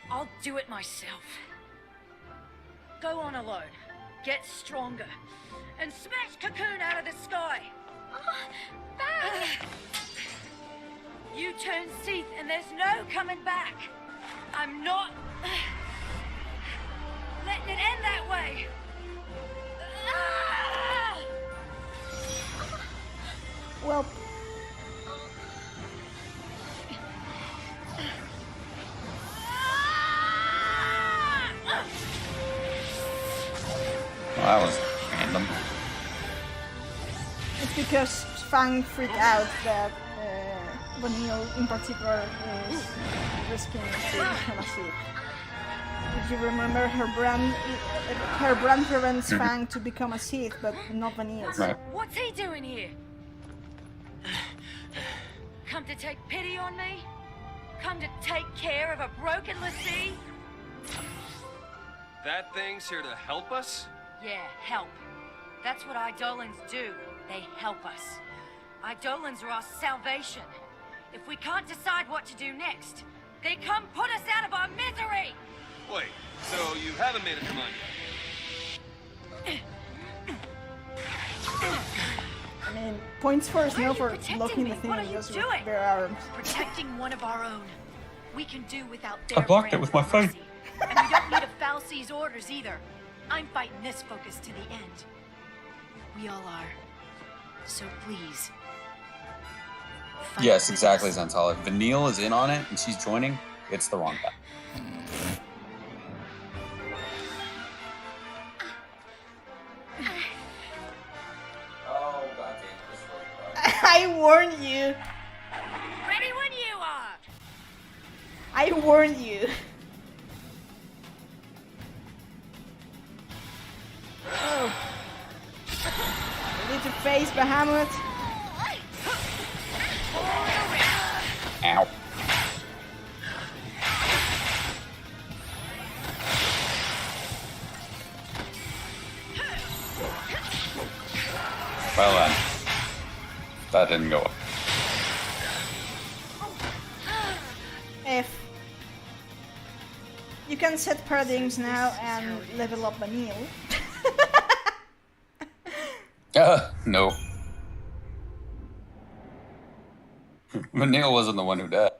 I'll do it myself. Go on alone, get stronger, and smash Cocoon out of the sky! You turn Seath and there's no coming back! I'm not letting it end that way! Ah! Well, Well, that was random. it's because Fang freaked out that Vanille in particular is risking to become a Sith. If you remember, her brand prevents Fang to become a Sith, but not Vanille's. Right. What's he doing here? Come to take pity on me? Come to take care of a broken Lassie? That thing's here to help us? Yeah, help. That's what Eidolons do. They help us. Eidolons are our salvation. If we can't decide what to do next, they come put us out of our misery! Wait, so you haven't made up your mind yet? I mean, points for Snow Why are you for protecting locking me? the thing What and are you just with doing? bare arms. Protecting one of our own. We can do without their I blocked it brand with of my phone. mercy. And we don't need a Fal'Cie's orders either. I'm fighting this focus to the end. We all are. So please. fight Yes, with exactly, us. Zentala. If Vanille is in on it and she's joining, it's the wrong guy. I warned you. Ready when you are. I warned you. Oh. Ready to face Bahamut? Ow. Well then, that didn't go up. If you can set paradigms now and level up Vanille. No. Vanille wasn't the one who died.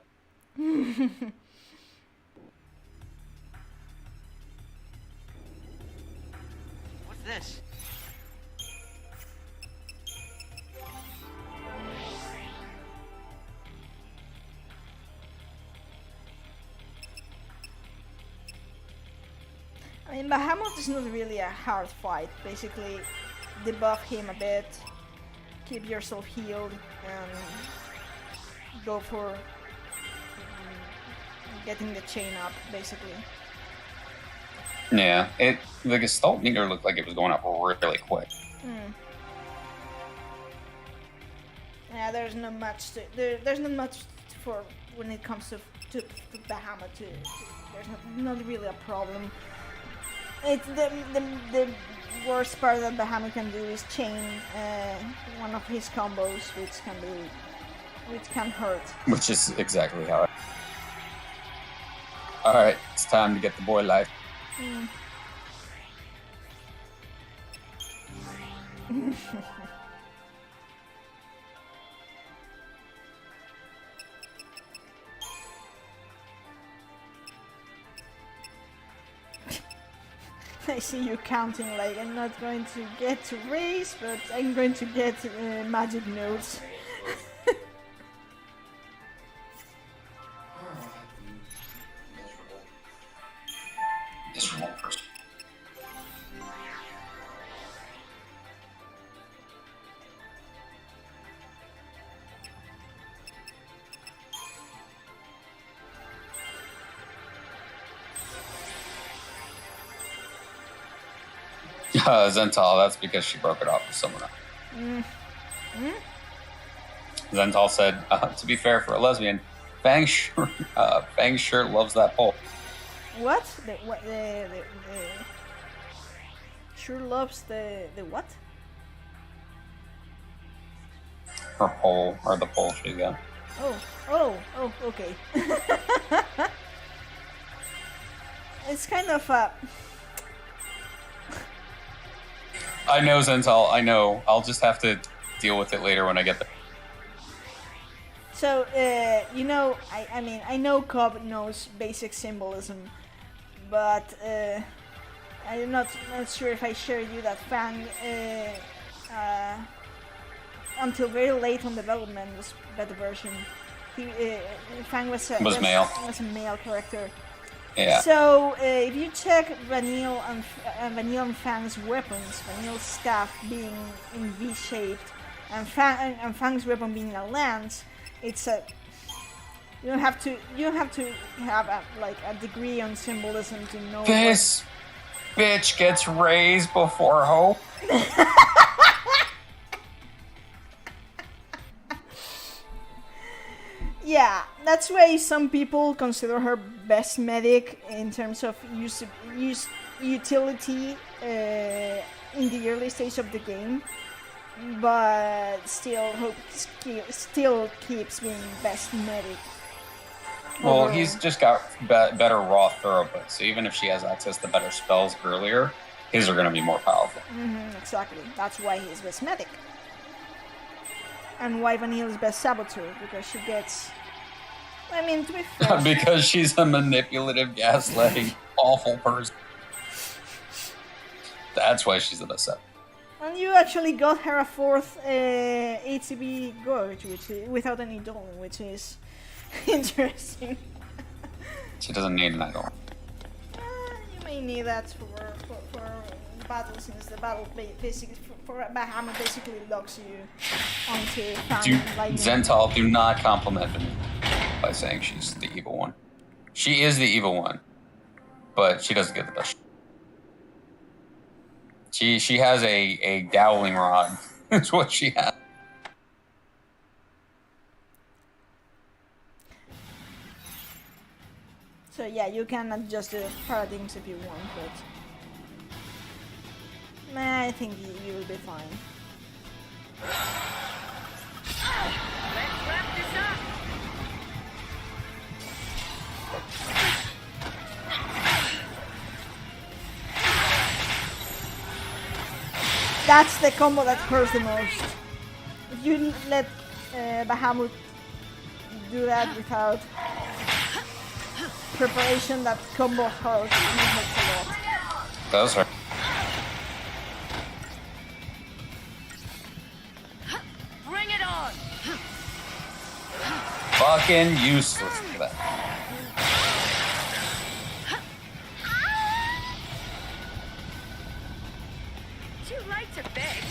What's this? I mean, Bahamut is not really a hard fight. Basically, debuff him a bit, keep yourself healed, and go for getting the chain up, basically. Yeah, the Gestalt meter looked like it was going up really quick. Yeah, there's not much there's not much for when it comes to Bahamut. There's not really a problem. It's the worst part that Bahamut can do is chain one of his combos, which can hurt. Which is exactly how it... Alright, it's time to get the boy life. I see you counting like I'm not going to get to race, but I'm going to get magic notes. Miserable person. Zental, that's because she broke it off with someone else. Zental said, to be fair for a lesbian, Fang sure loves that pole. What? The sure loves the what? Her pole, or the pole she got. Oh, okay. It's kind of I know, Zental, I know. I'll just have to deal with it later when I get there. So, I mean, I know Cobb knows basic symbolism, but I'm not sure if I share you that Fang, until very late on development, was beta version. Fang was a male character. Yeah. So if you check Vanille and Fang's weapons, Vanille's staff being in V-shaped and Fang's weapon being a lance, it's a you don't have to have a degree on symbolism to know. This bitch gets raised before hope. Yeah, that's why some people consider her best medic in terms of utility in the early stage of the game, but still Hope still keeps being best medic. Well, overall. he's just got better raw thoroughbred, so even if she has access to better spells earlier, his are going to be more powerful. Exactly, that's why he's best medic. And why Vanille is best saboteur, because she gets... I mean, to be fair... Because she's a manipulative, gaslighting, awful person. That's why she's the best saboteur. And you actually got her a 4th ATB gorge, without any Dolan, which is interesting. She doesn't need an idol. You may need that for battle, since the battle basically for Bahamut basically locks you on to Fang Do Lightning. Zental, do not compliment me by saying she's the evil one. She is the evil one, but she doesn't get the best. She has a dowling rod. That's what she has. So yeah, you can adjust the paradigms if you want, but I think you will be fine. Let's wrap this up. That's the combo that hurts the most. If you let Bahamut do that without preparation, that combo hurts. And it hurts a lot. Does her. Bring it on. Fucking useless. Look at that. Too late to beg.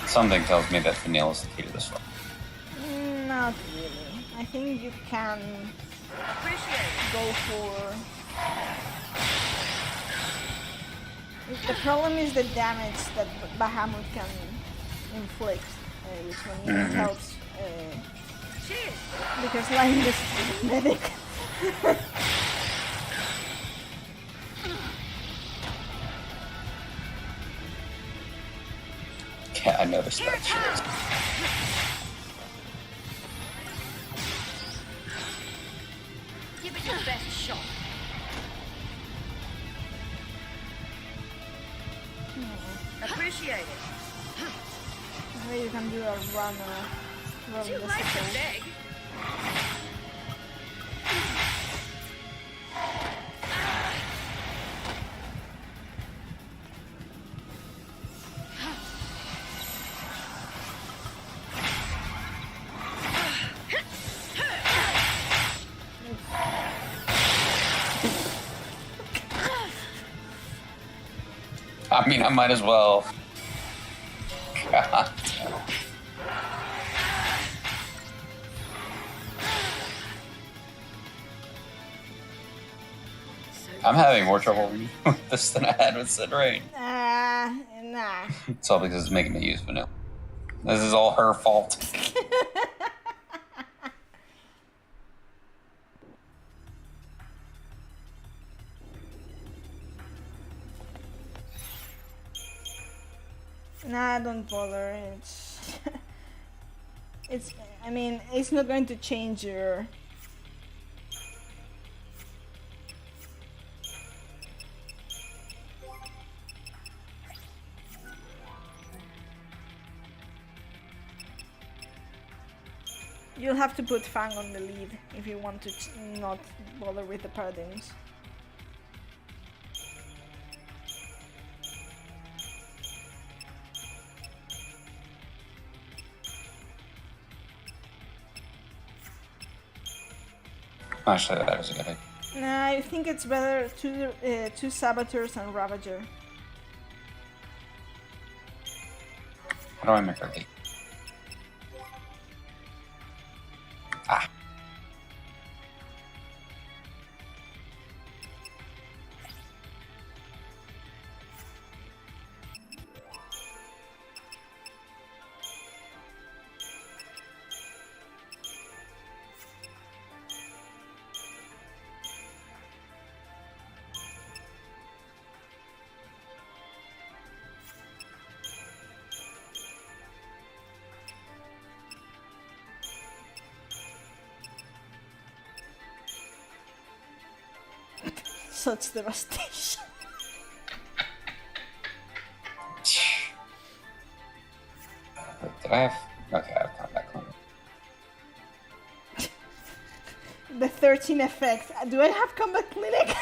Something tells me that vanilla is the key to this one. Not really. I think you can Appreciate it. go for. The problem is the damage that Bahamut can inflict, which one helps. Cheers. Because Lion is medic. Yeah, I noticed that shit. Give it your best shot. Appreciate it. Maybe you can do a run Too the late to circle. beg. I mean, I might as well. God. I'm having more trouble with this than I had with Sid Rain. Nah. It's all because it's making me use vanilla. This is all her fault. Nah, don't bother. It's. I mean, it's not going to change your. You'll have to put Fang on the lead if you want to not bother with the paradigms. Actually, that was a good idea. Nah, I think it's better two Saboteurs and Ravager. How do I make her leap? Ah. Such devastation. Did I have? Okay, I have combat climber. the 13 effect. Do I have combat clinic?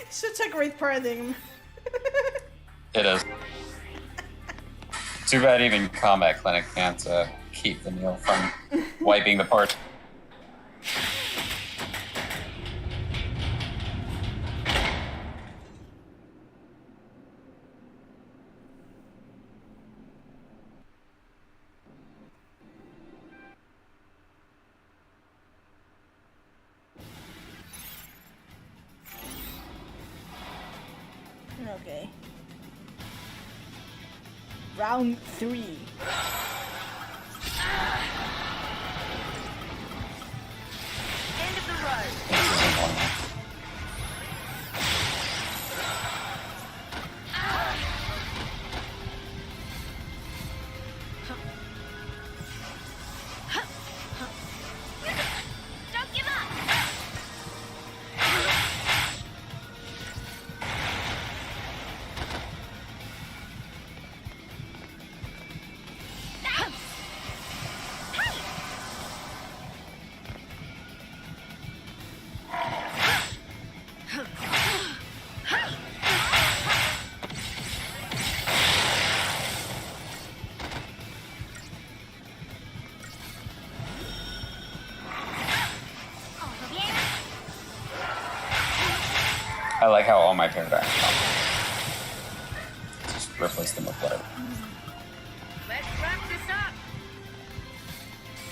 Such a great paradigm. It is. Too bad even combat clinic can't keep the meal from wiping the part. Okay. Round 3. End of the road. This isn't one. Don't give up! I like how all my paradigms come. Just replace them with whatever. Let's wrap this up.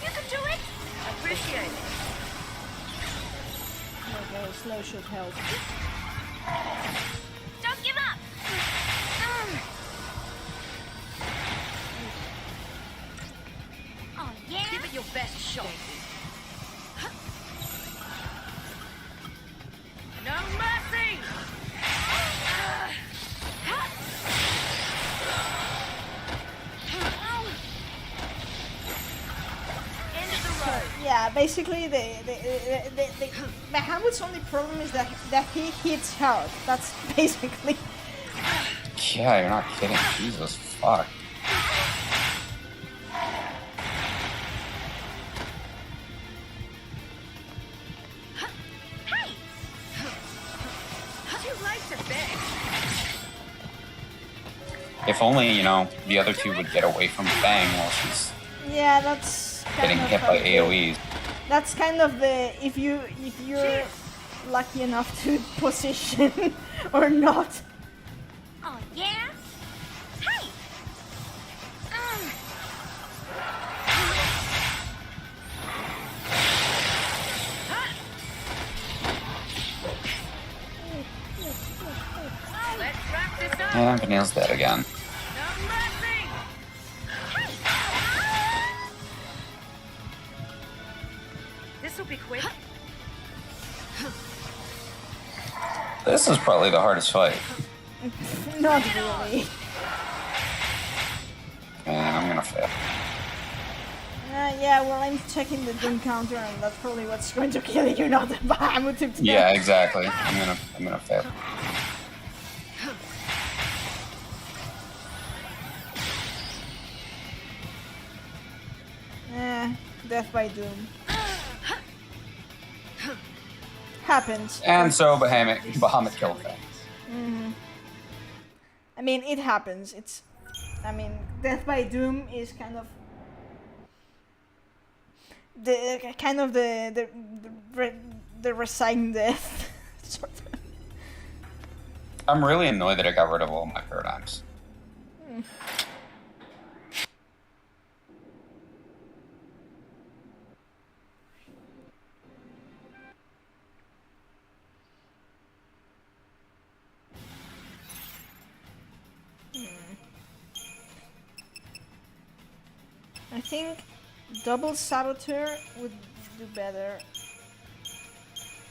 You can do it! Appreciate it. Okay, slow should help. Don't give up! Oh, yeah? Give it your best shot. No mercy! End of the road. Yeah, basically the Bahamut's only problem is that he hits hard. That's basically. Yeah, you're not kidding. Jesus, fuck. Hey! Too late to beg. If only, you know, the other two would get away from Fang while she's Yeah, that's kind getting of hit by how the- AoEs. That's kind of the if you're lucky enough to position or not. Oh, yeah? Hey! Let's wrap this up. Yeah, Vanille's dead again. No mercy! This'll be quick. This is probably the hardest fight. Not really. And I'm gonna fail. Yeah, well, I'm checking the doom counter, and that's probably what's going to kill you, not the Bahamut himself. Yeah, exactly. I'm gonna fail. Death by Doom. Happens. And so Bahamut killed Fang. I mean, it happens. I mean, Death by Doom is kind of the resigned death. Sort of. I'm really annoyed that I got rid of all my paradigms. I think double Saboteur would do better.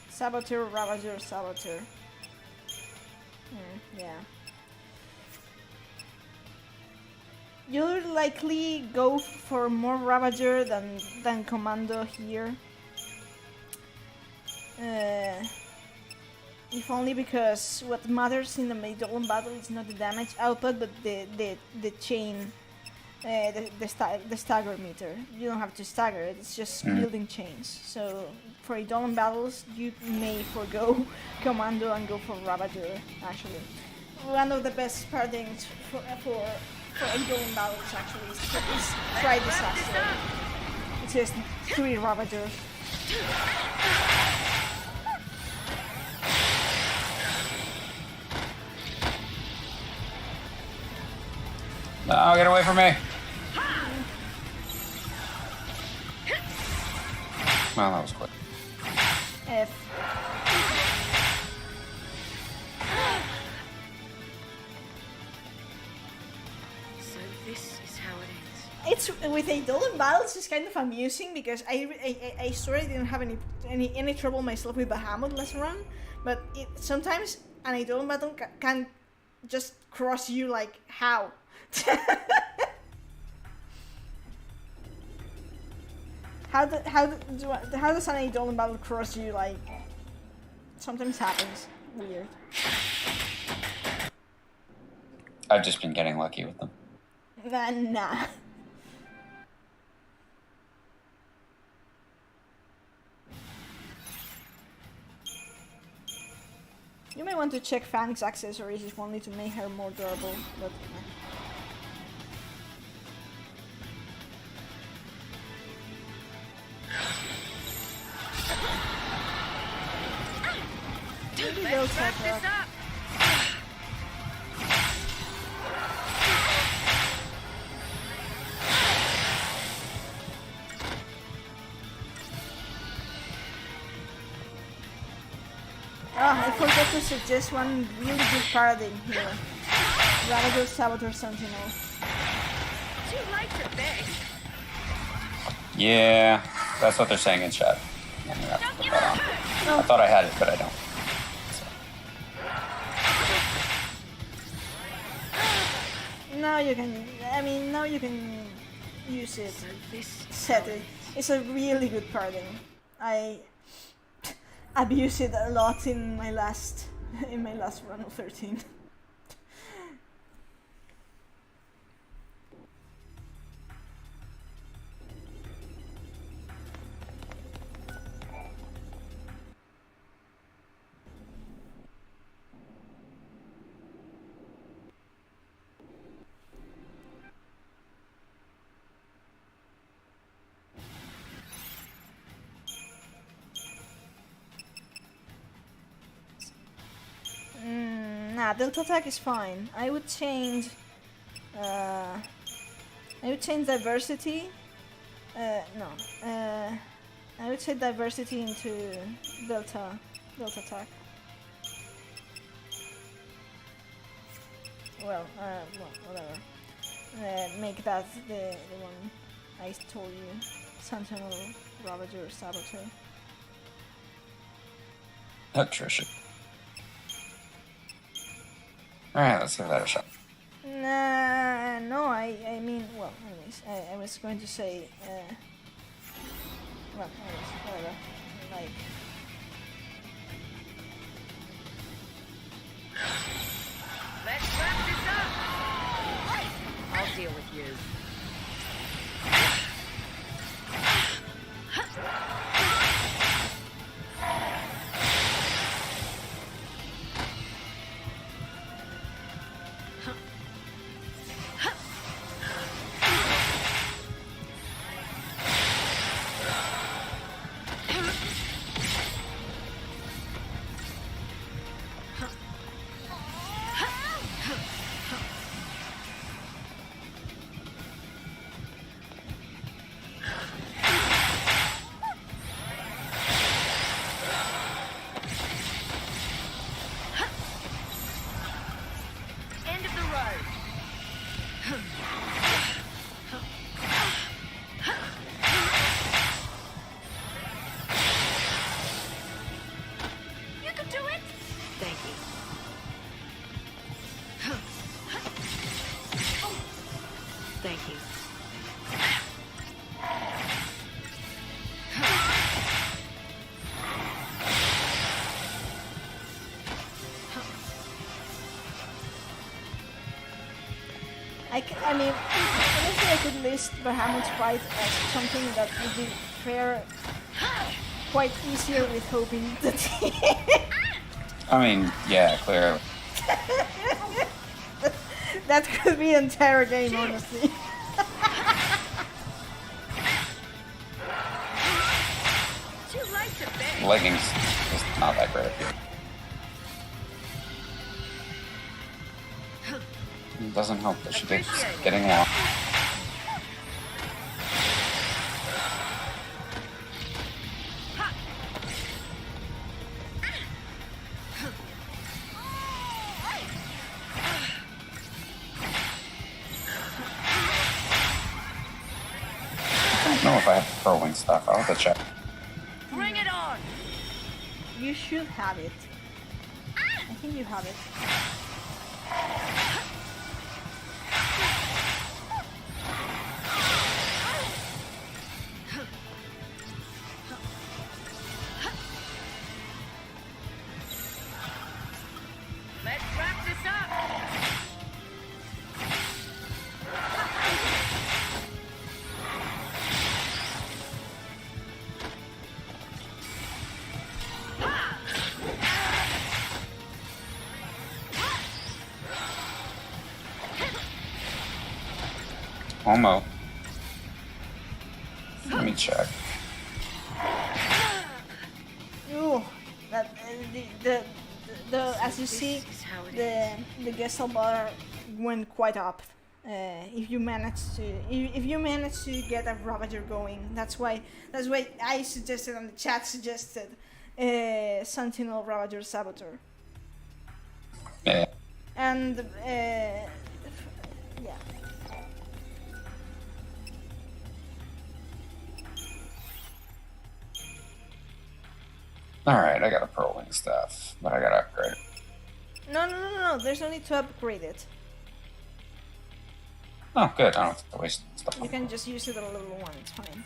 Saboteur, Ravager, Saboteur. Yeah. You'll likely go for more Ravager than Commando here. If only because what matters in the Eidolon battle is not the damage output, but the chain the stagger meter. You don't have to stagger it. It's just building chains. So for Eidolon battles, you may forgo Commando and go for Ravager. Actually, one of the best paradigms for Eidolon battles actually is Try Disaster. It's just 3 Ravagers. No, get away from me. Well, that was quick. F. So this is how it ends. It's with Eidolon battles. It's kind of amusing because I swear I didn't have any trouble myself with Bahamut last run, but sometimes an Eidolon battle can just cross you like how. How does an Eidolon battle cross you like? Sometimes happens. Weird. I've just been getting lucky with them. Nah. You may want to check Fang's accessories if only to make her more durable, but maybe they'll check her up. I forgot to suggest one really good paradigm here. Ravager Saboteur Sentinel. Too late to beg. Yeah, that's what they're saying in chat. I'm gonna have to put that on. I thought I had it, but I don't. Now you can. I mean, now you can use it. So this Set it. It's a really good paradigm. I abused it a lot in my last run of 13. Nah, Delta attack is fine. I would change diversity. No. I would change diversity into Delta attack. Well, whatever. Make that the one I told you. Sentinel, Ravager, Saboteur. Electrician. Alright, let's give that a shot. Nah, no, I mean, well, anyways, I was going to say, well, anyways, whatever, like... Let's wrap this up. I'll deal with you. I mean, honestly, I could list Bahamut's fight as something that would be fair, quite easier with hoping that I mean, yeah, clearly. that could be an entire game, honestly. Too late to beg. Leggings is not that great. It doesn't help that she keeps getting long. I don't know if I have the Pearl Wing stuff. I'll have to check. Bring it on. You should have it. I think you have it. Let's wrap this up. Homo. Let me check. Ooh, that the as you see, the Gesell bar went quite up. If you manage to get a Ravager going, that's why I suggested and the chat suggested Sentinel Ravager Saboteur. Yeah. And yeah. Alright, I got a Pearl Wing stuff, but I gotta upgrade it. No. There's no need to upgrade it. Oh, good. I don't have to waste stuff. You can just use it at level 1. It's fine.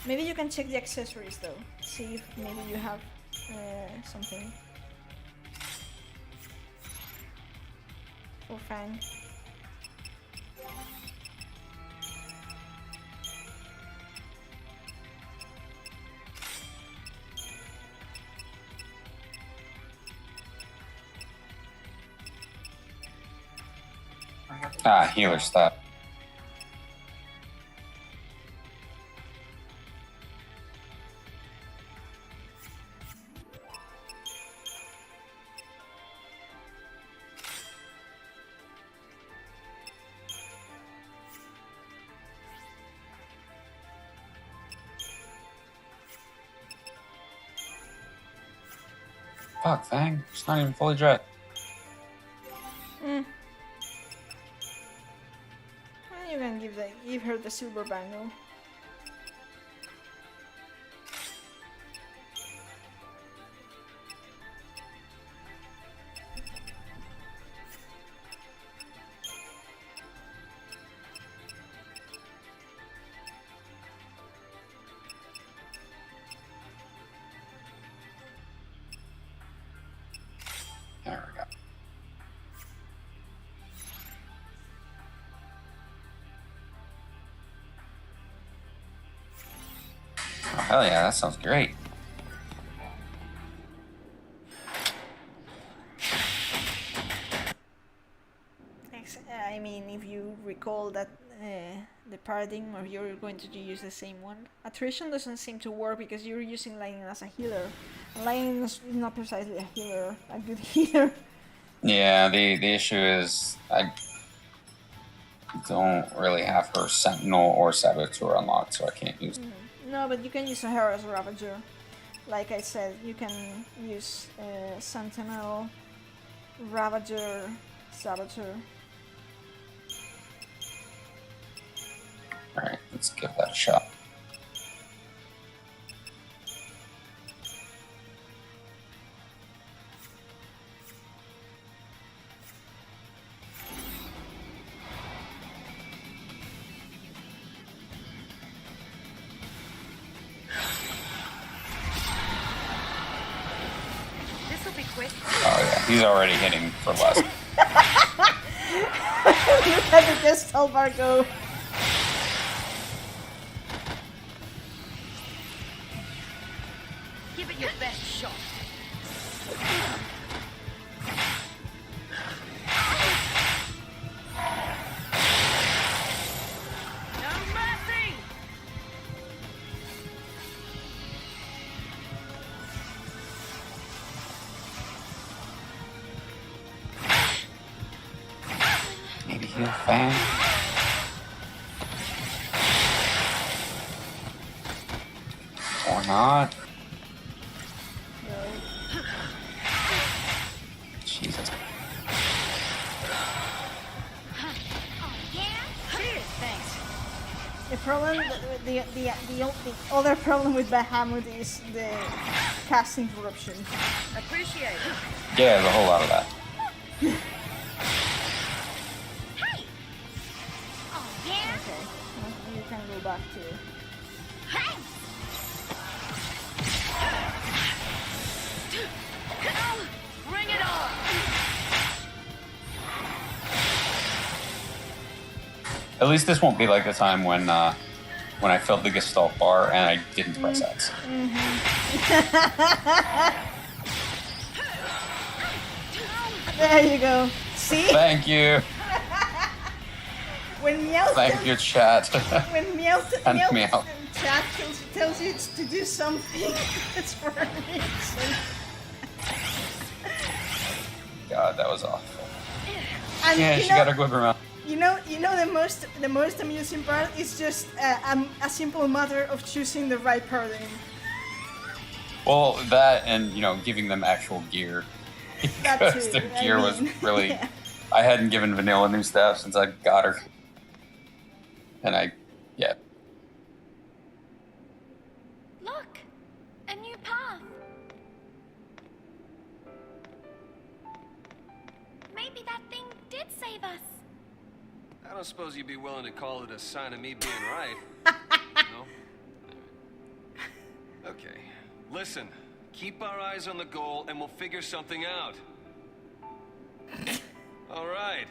Maybe you can check the accessories though. See if maybe you have something for Fang. Ah, healer stuff. Fuck, Fang. It's not even fully dressed. You can give her the silver bangle. There we go. Oh, hell yeah, that sounds great. I mean, if you recall that the paradigm, or you're going to use the same one, attrition doesn't seem to work because you're using Lightning as a healer. And Lightning is not precisely a healer, a good healer. Yeah, the issue is I don't really have her Sentinel or Saboteur unlocked, so I can't use them. No, but you can use her as a Ravager. Like I said, you can use Sentinel, Ravager, Saboteur. Alright, let's give that a shot. He's already hitting for less. Look at the distal bar go. Give it your best shot. No mercy! Maybe he'll fan. Or not. Jesus. Cheers, thanks. The problem, the other problem with Bahamut is the cast interruption. Appreciate it. Yeah, there's a whole lot of that. Hey! Oh, yeah? Okay, well, you can go back to. Hey! Bring it on! At least this won't be like the time when I filled the Gestalt bar and I didn't press X. There you go. See? Thank you. When Meowth Thank you, chat. when Meowth And Meowth Meow. chat tells you to do something, it's for a reason. God, that was awful. And Yeah, you she know, got her quiver mouth. you know the most amusing part is just a simple matter of choosing the right paradigm. Well, that and, giving them actual gear. That Because too. their I gear was mean, really... yeah. I hadn't given Vanilla new staff since I got her. And yeah. Look! A new path! Maybe that thing did save us. I don't suppose you'd be willing to call it a sign of me being right. No? Okay. Listen, keep our eyes on the goal and we'll figure something out. All right.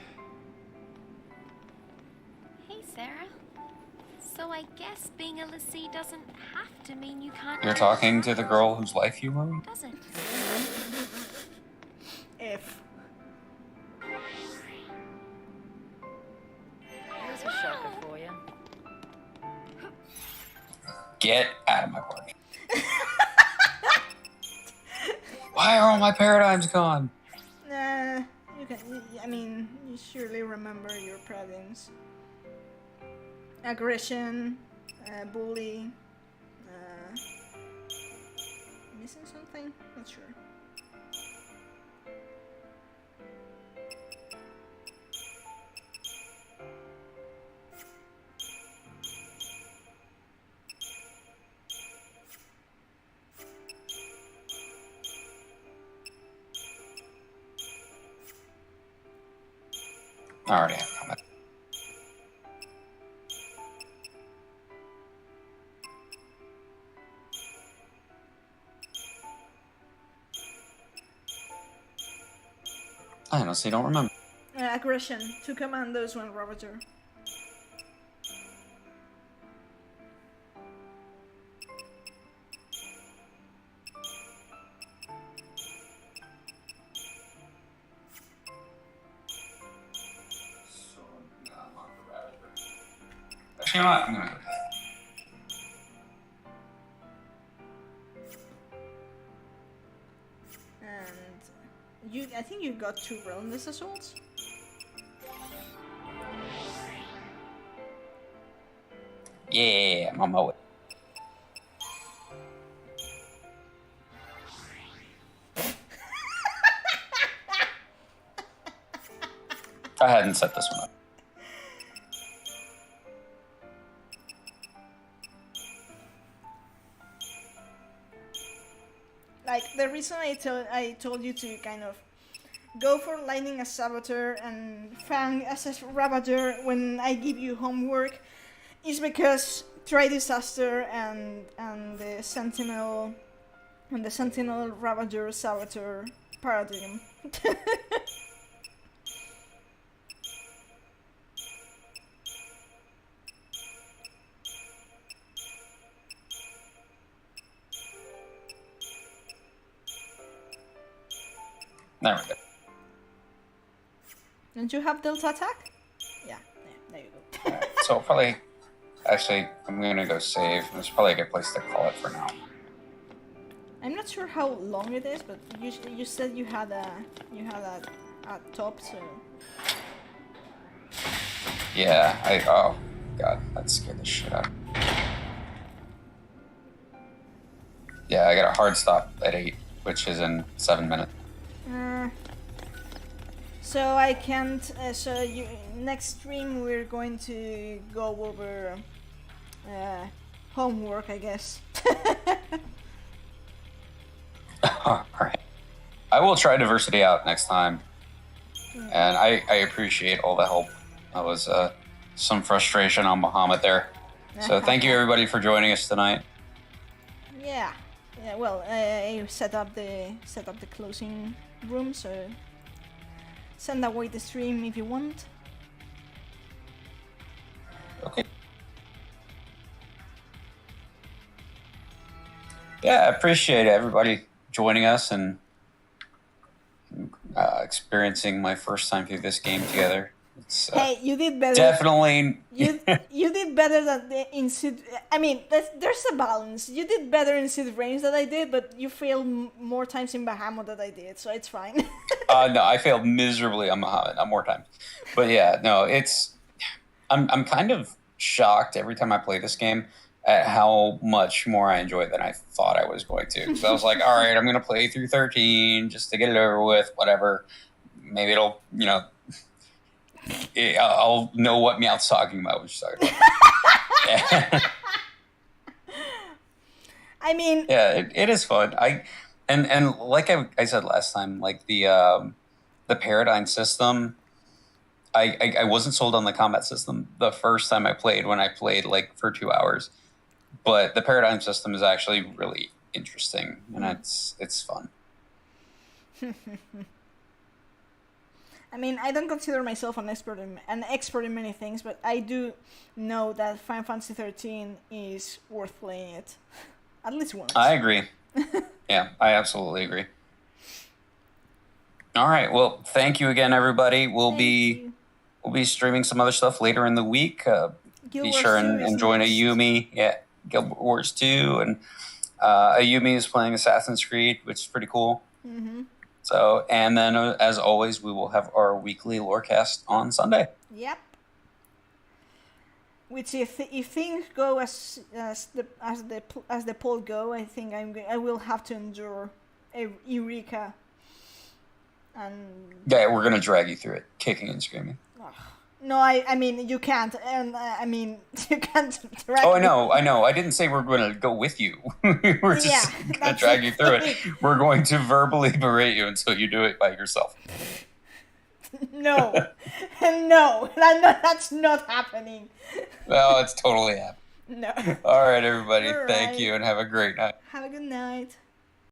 Hey, Sarah. So I guess being a lessee doesn't have to mean you can't... You're talking to the girl whose life you ruined? Does it? If. Here's a shocker for you. Get out of my party. Why are all my paradigms gone? Nah, you can. I mean, you surely remember your paradigms. Aggression, bully. Missing something? Not sure. I already have combat. I honestly don't remember. Aggression. 2 commandos, 1 ravager. Actually, you know what? I'm gonna go with that. And I think you got 2 relentless assaults. Yeah, I'm on my way. I hadn't set this one up. Like, the reason I told you to kind of go for Lightning as Saboteur and Fang as a Ravager when I give you homework is because Tri-Disaster and the Sentinel Ravager Saboteur paradigm. There we go. Don't you have Delta attack? Yeah, there you go. Alright, so probably, actually, I'm gonna go save. It's probably a good place to call it for now. I'm not sure how long it is, but you said you had a top, so Yeah, oh god, that scared the shit out of me. Yeah, I got a hard stop at 8, which is in 7 minutes. so I can't. So next stream we're going to go over homework, I guess. Alright. I will try diversity out next time. And I appreciate all the help. That was some frustration on Bahamut there. So thank you everybody for joining us tonight. Yeah. Well, I set up the closing room, so send away the stream if you want. Okay. Yeah, I appreciate everybody joining us and experiencing my first time through this game together. It's Hey, you did better. definitely. You did better than in Sid. I mean, there's a balance. You did better in Sid Range than I did, but you failed more times in Bahamut than I did, so it's fine. No, I failed miserably on Muhammad more times. But yeah, no, I'm kind of shocked every time I play this game at how much more I enjoy it than I thought I was going to. Because I was like, all right, I'm going to play through 13 just to get it over with, whatever. Maybe it'll, I'll know what Meowth's talking about, which is talking about. I mean, yeah, it is fun. And like I said last time, like the paradigm system, I wasn't sold on the combat system the first time I played when I played like for 2 hours, but the paradigm system is actually really interesting and it's fun. I mean, I don't consider myself an expert in many things, but I do know that Final Fantasy XIII is worth playing it at least once. I agree. Yeah, I absolutely agree. All right, well, thank you again, everybody. We'll be streaming some other stuff later in the week. Be sure and join Ayumi. Yeah, Guild Wars 2, and Ayumi is playing Assassin's Creed, which is pretty cool. Mm-hmm. So, and then as always, we will have our weekly Lorecast on Sunday. Yep. Which, if things go as the poll go, I think I will have to endure Eureka. And yeah, we're gonna drag you through it, kicking and screaming. No, I mean you can't, and I mean you can't drag. Oh, I know. I didn't say we're going to go with you. We're just going to drag you through it. We're going to verbally berate you until you do it by yourself. No, no, that's not happening. Well, it's totally happening. No. All right, everybody. All Thank right. you, and have a great night. Have a good night.